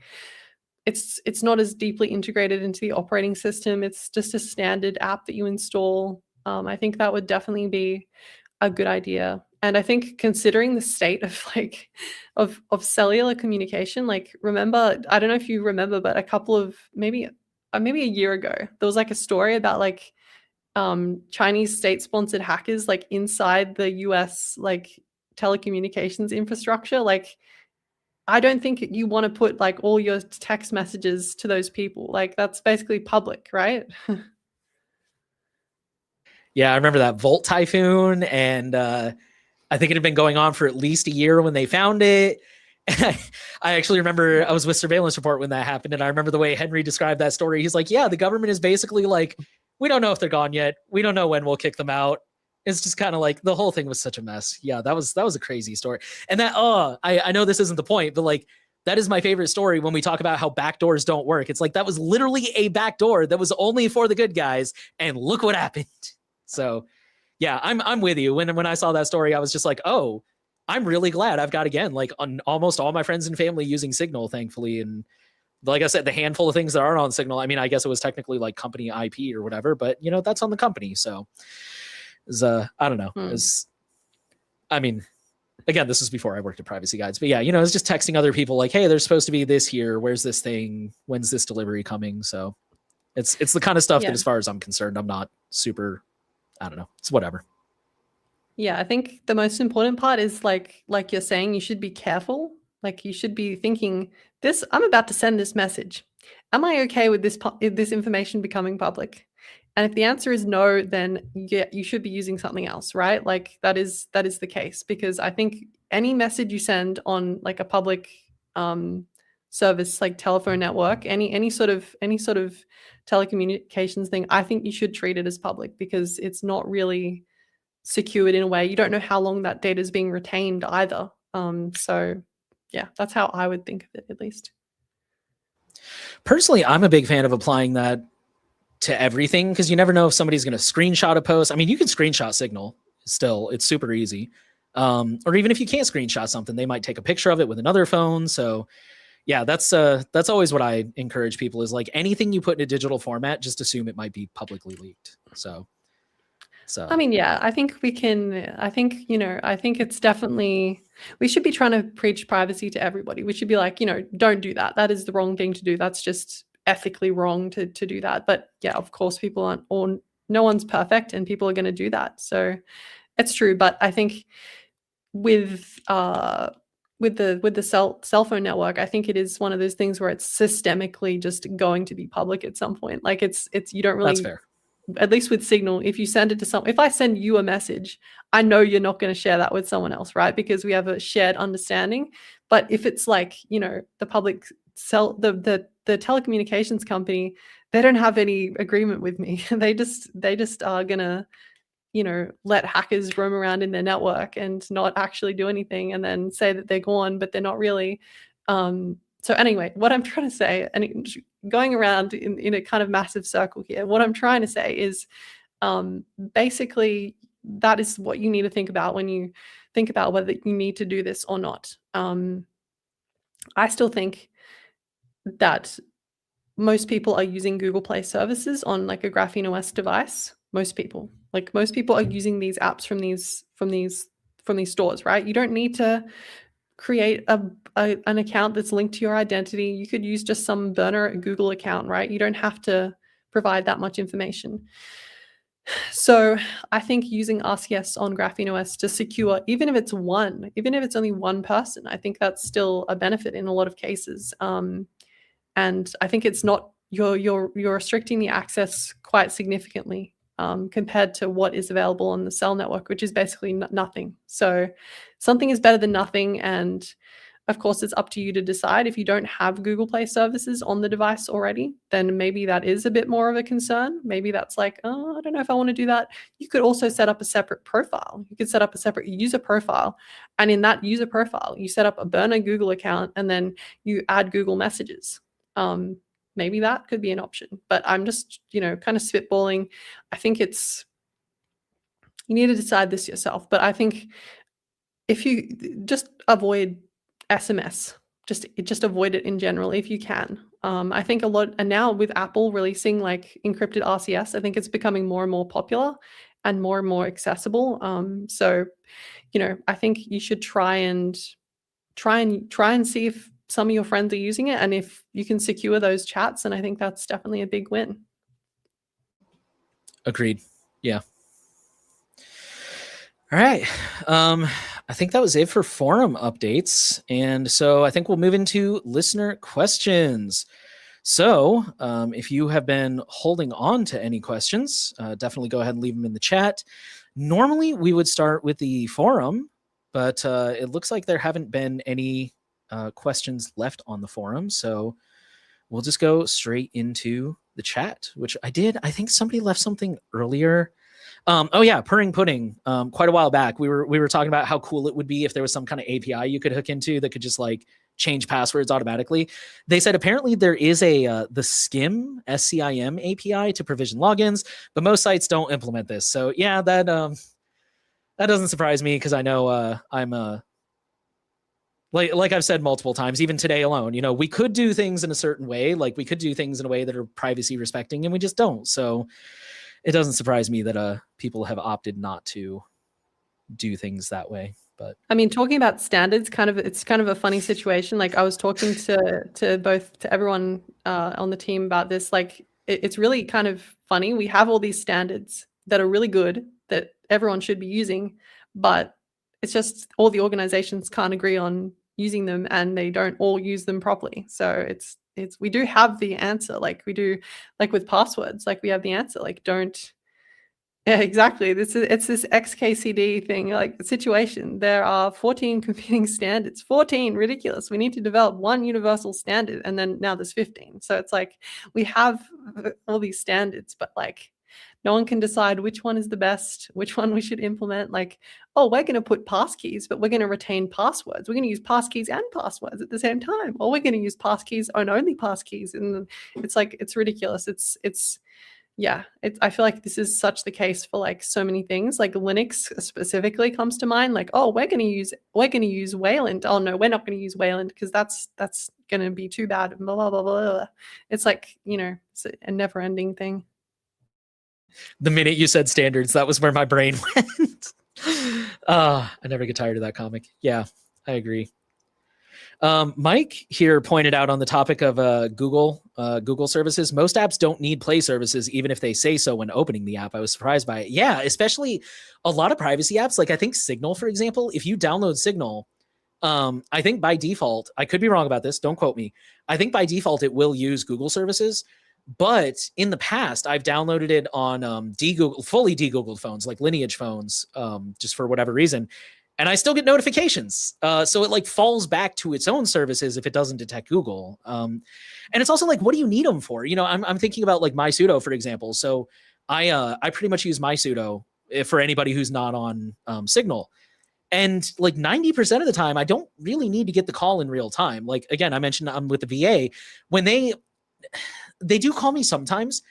it's not as deeply integrated into the operating system. It's just a standard app that you install. I think that would definitely be a good idea. And I think considering the state of like of cellular communication, like remember, I don't know if you remember, but a couple of maybe a year ago, there was like a story about like Chinese state-sponsored hackers like inside the US like telecommunications infrastructure. Like I don't think you want to put like all your text messages to those people. Like that's basically public, right? Yeah, I remember that Volt Typhoon, and I think it had been going on for at least a year when they found it. And I actually remember I was with Surveillance Report when that happened, and I remember the way Henry described that story. He's like, "Yeah, the government is basically like, we don't know if they're gone yet. We don't know when we'll kick them out." It's just kind of like the whole thing was such a mess. Yeah, that was a crazy story. And that I know this isn't the point, but like that is my favorite story when we talk about how backdoors don't work. It's like that was literally a backdoor that was only for the good guys, and look what happened. So yeah, I'm with you. When I saw that story, I was just like, oh, I'm really glad I've got again like on almost all my friends and family using Signal, thankfully. And like I said, the handful of things that aren't on Signal, I mean, I guess it was technically like company IP or whatever, but you know, that's on the company. So is I don't know. Is I mean, again, this is before I worked at Privacy Guides, but yeah, you know, it's just texting other people like, hey, there's supposed to be this here. Where's this thing? When's this delivery coming? So it's the kind of stuff that, as far as I'm concerned, I'm not super. I don't know. It's whatever. Yeah, I think the most important part is like you're saying, you should be careful. Like you should be thinking, this I'm about to send this message. Am I okay with this information becoming public? And if the answer is no, then yeah, you should be using something else, right? Like that is the case, because I think any message you send on like a public service like telephone network, any sort of telecommunications thing, I think you should treat it as public, because it's not really secured in a way. You don't know how long that data is being retained either. So yeah, that's how I would think of it, at least. Personally, I'm a big fan of applying that to everything, because you never know if somebody's going to screenshot a post. I mean, you can screenshot Signal still. It's super easy. Or even if you can't screenshot something, they might take a picture of it with another phone. So yeah, that's always what I encourage people is like anything you put in a digital format, just assume it might be publicly leaked. So I mean, yeah, I think we can, I think, you know, I think it's definitely, we should be trying to preach privacy to everybody. We should be like, you know, don't do that. That is the wrong thing to do. That's just ethically wrong to do that. But yeah, of course, people aren't, or no one's perfect, and people are going to do that. So it's true. But I think with the cell phone network, I think it is one of those things where it's systemically just going to be public at some point. Like it's you don't really. That's fair. At least with Signal, if you send it to someone, if I send you a message, I know you're not going to share that with someone else, right? Because we have a shared understanding. But if it's like, you know, the public the telecommunications company, they don't have any agreement with me. They just are gonna, you know, let hackers roam around in their network and not actually do anything, and then say that they're gone, but they're not really. So anyway, what I'm trying to say, and going around in a kind of massive circle here, what I'm trying to say is basically that is what you need to think about when you think about whether you need to do this or not. I still think that most people are using Google Play services on like a Graphene OS device. Most people are using these apps from these stores, right? You don't need to create an account that's linked to your identity. You could use just some burner Google account, right? You don't have to provide that much information. So I think using RCS on Graphene OS to secure, even if it's only one person, I think that's still a benefit in a lot of cases. And I think it's not, you're restricting the access quite significantly compared to what is available on the cell network, which is basically nothing. So something is better than nothing. And of course, it's up to you to decide. If you don't have Google Play services on the device already, then maybe that is a bit more of a concern. Maybe that's like, oh, I don't know if I want to do that. You could also set up a separate profile. You could set up a separate user profile. And in that user profile, you set up a burner Google account, and then you add Google messages. Maybe that could be an option, but I'm just, you know, kind of spitballing. I think you need to decide this yourself, but I think if you just avoid SMS, just avoid it in general if you can. I think a lot, and now with Apple releasing like encrypted RCS, I think it's becoming more and more popular and more accessible. So, you know, I think you should try and see if some of your friends are using it, and if you can secure those chats, and I think that's definitely a big win. Agreed. Yeah. All right. I think that was it for forum updates. And so I think we'll move into listener questions. So if you have been holding on to any questions, definitely go ahead and leave them in the chat. Normally, we would start with the forum, but it looks like there haven't been any questions left on the forum. So we'll just go straight into the chat, which I did. I think somebody left something earlier. Oh yeah, Purring Pudding. Quite a while back, we were talking about how cool it would be if there was some kind of API you could hook into that could just like change passwords automatically. They said apparently there is a the Skim SCIM API to provision logins, but most sites don't implement this. So yeah, that doesn't surprise me because I know I'm like I've said multiple times, even today alone, you know, we could do things in a certain way, like we could do things in a way that are privacy respecting, and we just don't. So it doesn't surprise me that people have opted not to do things that way. But I mean, talking about standards, it's kind of a funny situation. Like I was talking to everyone on the team about this. Like it's really kind of funny. We have all these standards that are really good that everyone should be using, but it's just all the organizations can't agree on using them, and they don't all use them properly. So it's we do have the answer. Like we do, like with passwords, like we have the answer. Like don't. Yeah, exactly. It's this XKCD thing, like situation. There are 14 competing standards. 14, ridiculous. We need to develop one universal standard, and then now there's 15. So it's like we have all these standards, but like no one can decide which one is the best, which one we should implement. Like, oh, we're going to put passkeys, but we're going to retain passwords. We're going to use passkeys and passwords at the same time, or we're going to use passkeys and only passkeys. And it's like it's ridiculous. Yeah, I feel like this is such the case for like so many things. Like Linux specifically comes to mind. Like, oh, we're going to use Wayland. Oh no, we're not going to use Wayland because that's going to be too bad. Blah, blah, blah, blah. It's like, you know, it's a never-ending thing. the minute you said standards, that was where my brain went. I never get tired of that comic. Yeah, I agree. Mike here pointed out on the topic of Google services, most apps don't need Play services, even if they say so when opening the app. I was surprised by it. Yeah, especially a lot of privacy apps. Like I think Signal, for example, if you download Signal, I think by default, I could be wrong about this, don't quote me. I think by default, it will use Google services. But in the past, I've downloaded it on fully de-Googled phones, like Lineage phones, just for whatever reason. And I still get notifications. So it like falls back to its own services if it doesn't detect Google. And it's also like, what do you need them for? You know, I'm thinking about like MySudo, for example. So I pretty much use MySudo for anybody who's not on Signal. And like 90% of the time, I don't really need to get the call in real time. Like, again, I mentioned I'm with the VA. When they do call me sometimes,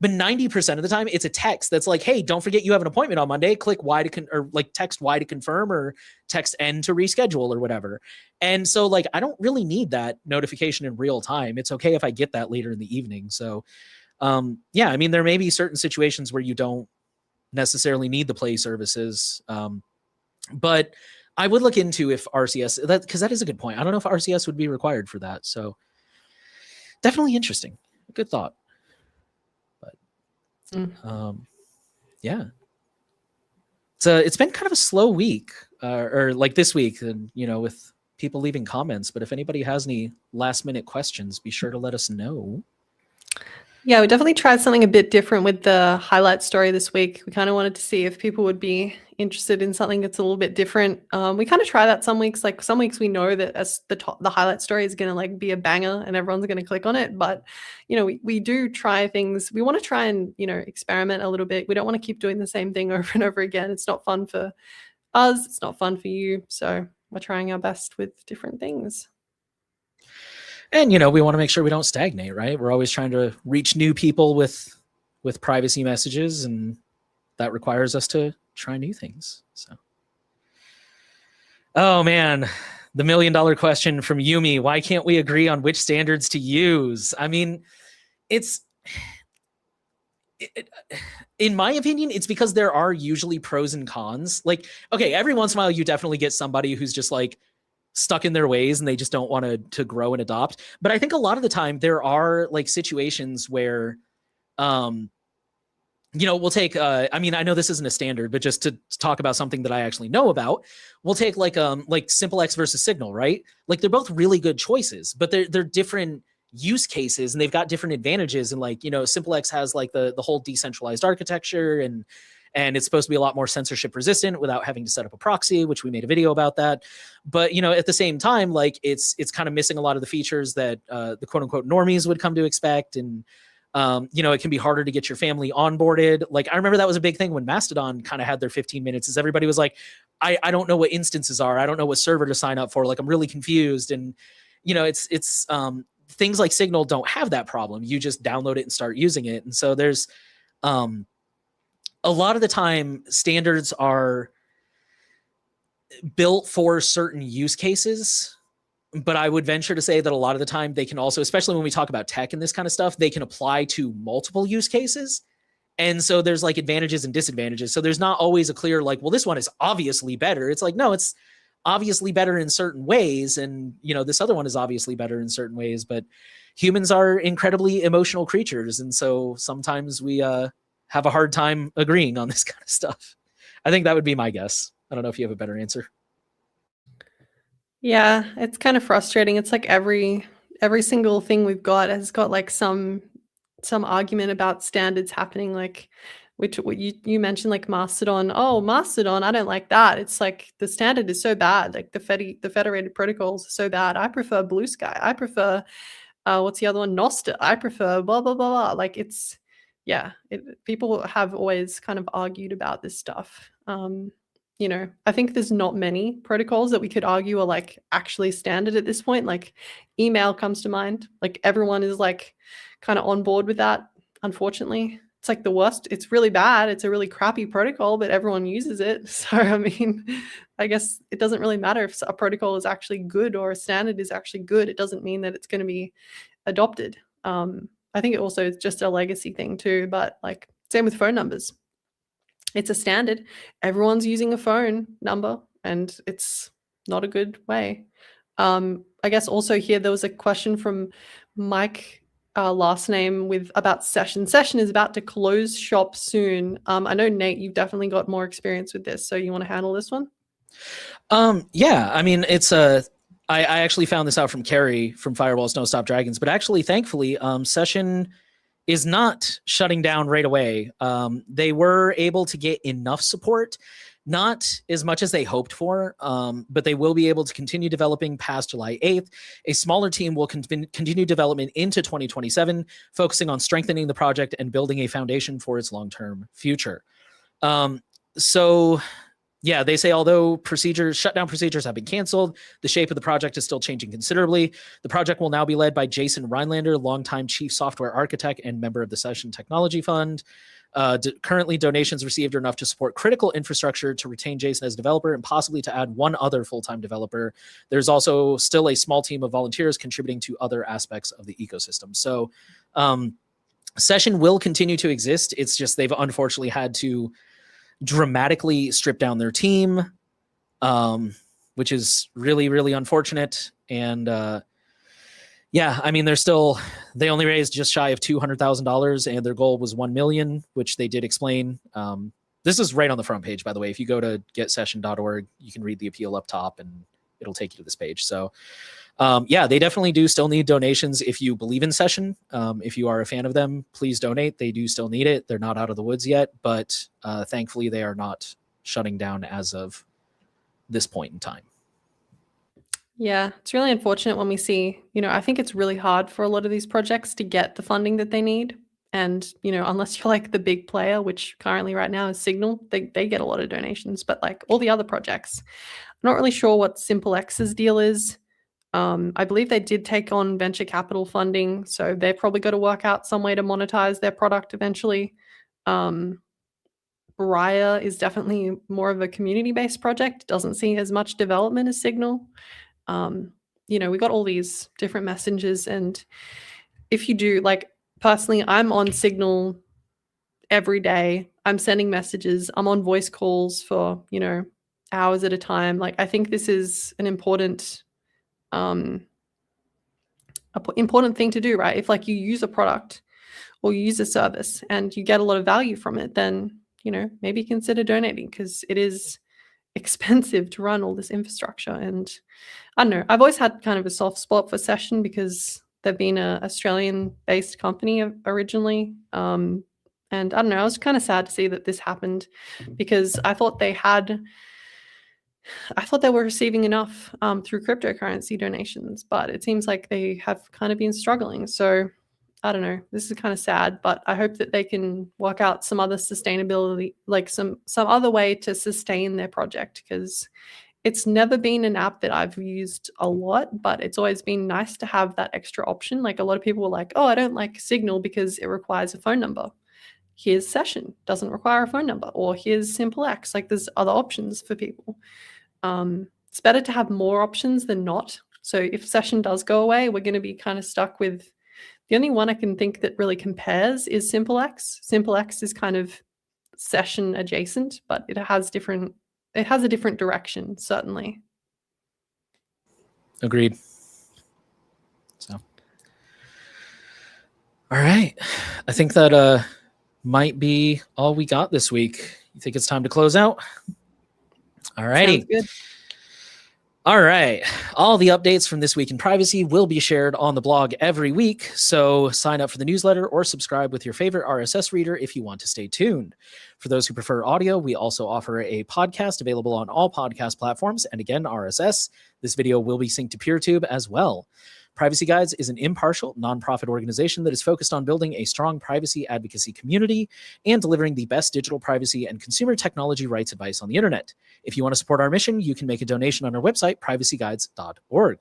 but 90% of the time it's a text that's like, hey, don't forget you have an appointment on Monday. Click Y to or like text Y to confirm, or text N to reschedule, or whatever. And so like, I don't really need that notification in real time. It's okay if I get that later in the evening. So yeah, I mean, there may be certain situations where you don't necessarily need the Play services. But I would look into if RCS, because that is a good point. I don't know if RCS would be required for that. So definitely interesting. Good thought. Yeah, it's been kind of a slow week, or like this week, and you know, with people leaving comments. But if anybody has any last minute questions, be sure to let us know. Yeah, we definitely tried something a bit different with the highlight story this week. We kind of wanted to see if people would be interested in something that's a little bit different. We kind of try that some weeks. Like some weeks we know that as the highlight story is going to like be a banger and everyone's going to click on it. But, you know, we do try things. We want to try and, you know, experiment a little bit. We don't want to keep doing the same thing over and over again. It's not fun for us. It's not fun for you. So we're trying our best with different things. And, you know, we want to make sure we don't stagnate, right? We're always trying to reach new people with privacy messages, and that requires us to try new things. So, oh man, the $1 million question from Yumi: why can't we agree on which standards to use? I mean, in my opinion, it's because there are usually pros and cons. Like, okay, every once in a while, you definitely get somebody who's just like stuck in their ways and they just don't want to grow and adopt. But I think a lot of the time there are like situations where we'll take, I mean, I know this isn't a standard, but just to talk about something that I actually know about, we'll take like SimpleX versus Signal, right? Like they're both really good choices, but they're different use cases and they've got different advantages. And like, SimpleX has like the whole decentralized architecture and it's supposed to be a lot more censorship resistant without having to set up a proxy, which we made a video about that. But, at the same time, like it's kind of missing a lot of the features that the quote unquote normies would come to expect. And, it can be harder to get your family onboarded. Like I remember that was a big thing when Mastodon kind of had their 15 minutes is everybody was like, I don't know what instances are. I don't know what server to sign up for. Like I'm really confused. And, it's things like Signal don't have that problem. You just download it and start using it. And so there's a lot of the time standards are built for certain use cases, but I would venture to say that a lot of the time they can also, especially when we talk about tech and this kind of stuff, they can apply to multiple use cases. And so there's like advantages and disadvantages. So there's not always a clear like, well, this one is obviously better. It's like, no, it's obviously better in certain ways. And, this other one is obviously better in certain ways, but humans are incredibly emotional creatures. And so sometimes we have a hard time agreeing on this kind of stuff. I think that would be my guess. I don't know if you have a better answer. Yeah, it's kind of frustrating. It's like every single thing we've got has got like some argument about standards happening. Like what you mentioned, like Mastodon. Oh, Mastodon, I don't like that. It's like the standard is so bad. Like the federated protocols are so bad. I prefer Blue Sky. I prefer what's the other one? Nostr. I prefer blah blah blah blah. Like it's people have always kind of argued about this stuff. I think there's not many protocols that we could argue are like actually standard at this point. Like email comes to mind. Like everyone is like kind of on board with that. Unfortunately, it's like the worst. It's really bad. It's a really crappy protocol, but everyone uses it. So, I mean, I guess it doesn't really matter if a protocol is actually good or a standard is actually good. It doesn't mean that it's going to be adopted. I think it also is just a legacy thing too, but like same with phone numbers. It's a standard. Everyone's using a phone number and it's not a good way. I guess also here there was a question from Mike, last name with about Session. Session is about to close shop soon. I know Nate, you've definitely got more experience with this, so you want to handle this one? Yeah, I mean, it's I actually found this out from Carrie from Firewalls Don't Stop Dragons, but actually, thankfully, Session is not shutting down right away. They were able to get enough support, not as much as they hoped for, but they will be able to continue developing past July 8th. A smaller team will continue development into 2027, focusing on strengthening the project and building a foundation for its long-term future. So yeah, they say although shutdown procedures have been canceled, the shape of the project is still changing considerably. The project will now be led by Jason Rhinelander, longtime chief software architect and member of the Session Technology Fund. Currently, donations received are enough to support critical infrastructure to retain Jason as developer and possibly to add one other full-time developer. There's also still a small team of volunteers contributing to other aspects of the ecosystem. So Session will continue to exist. It's just they've unfortunately had to dramatically strip down their team, which is really, really unfortunate. And yeah, I mean, they only raised just shy of $200,000 and their goal was 1 million, which they did explain. This is right on the front page, by the way. If you go to getsession.org, you can read the appeal up top and it'll take you to this page. So yeah, they definitely do still need donations. If you believe in Session, if you are a fan of them, please donate. They do still need it. They're not out of the woods yet, but thankfully they are not shutting down as of this point in time. Yeah, it's really unfortunate when we see, I think it's really hard for a lot of these projects to get the funding that they need. And, unless you're like the big player, which currently right now is Signal, they get a lot of donations, but like all the other projects, I'm not really sure what SimpleX's deal is. I believe they did take on venture capital funding, so they've probably got to work out some way to monetize their product eventually. Raya is definitely more of a community-based project, doesn't see as much development as Signal. We got all these different messengers, and if you do, like personally, I'm on Signal every day. I'm sending messages. I'm on voice calls for, hours at a time. Like I think this is an important thing to do, right? If like you use a product or you use a service and you get a lot of value from it, then, you know, maybe consider donating, because it is expensive to run all this infrastructure. And I don't know, I've always had kind of a soft spot for Session because they've been an Australian-based company originally. And I don't know, I was kind of sad to see that this happened, because I thought they were receiving enough through cryptocurrency donations, but it seems like they have kind of been struggling. So I don't know, this is kind of sad, but I hope that they can work out some other sustainability, like some other way to sustain their project, because it's never been an app that I've used a lot, but it's always been nice to have that extra option. Like, a lot of people were like, oh, I don't like Signal because it requires a phone number. Here's Session, doesn't require a phone number. Or here's SimpleX. Like, there's other options for people. It's better to have more options than not. So if Session does go away, we're going to be kind of stuck with, the only one I can think that really compares is SimpleX. SimpleX is kind of Session adjacent, but it has a different direction, certainly. Agreed. So, all right. I think that might be all we got this week. You think it's time to close out? All righty. Sounds good. All right. All the updates from This Week in Privacy will be shared on the blog every week. So sign up for the newsletter or subscribe with your favorite RSS reader if you want to stay tuned. For those who prefer audio, we also offer a podcast available on all podcast platforms. And again, RSS. This video will be synced to PeerTube as well. Privacy Guides is an impartial, nonprofit organization that is focused on building a strong privacy advocacy community and delivering the best digital privacy and consumer technology rights advice on the internet. If you want to support our mission, you can make a donation on our website, privacyguides.org.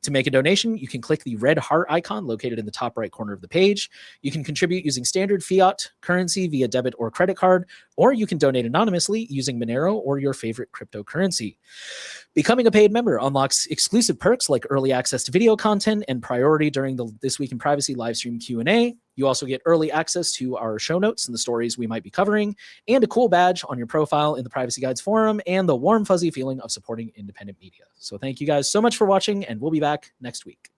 To make a donation, you can click the red heart icon located in the top right corner of the page. You can contribute using standard fiat currency via debit or credit card, or you can donate anonymously using Monero or your favorite cryptocurrency. Becoming a paid member unlocks exclusive perks like early access to video content and priority during the This Week in Privacy livestream Q&A. You also get early access to our show notes and the stories we might be covering, and a cool badge on your profile in the Privacy Guides forum, and the warm, fuzzy feeling of supporting independent media. So thank you guys so much for watching, and we'll be back next week.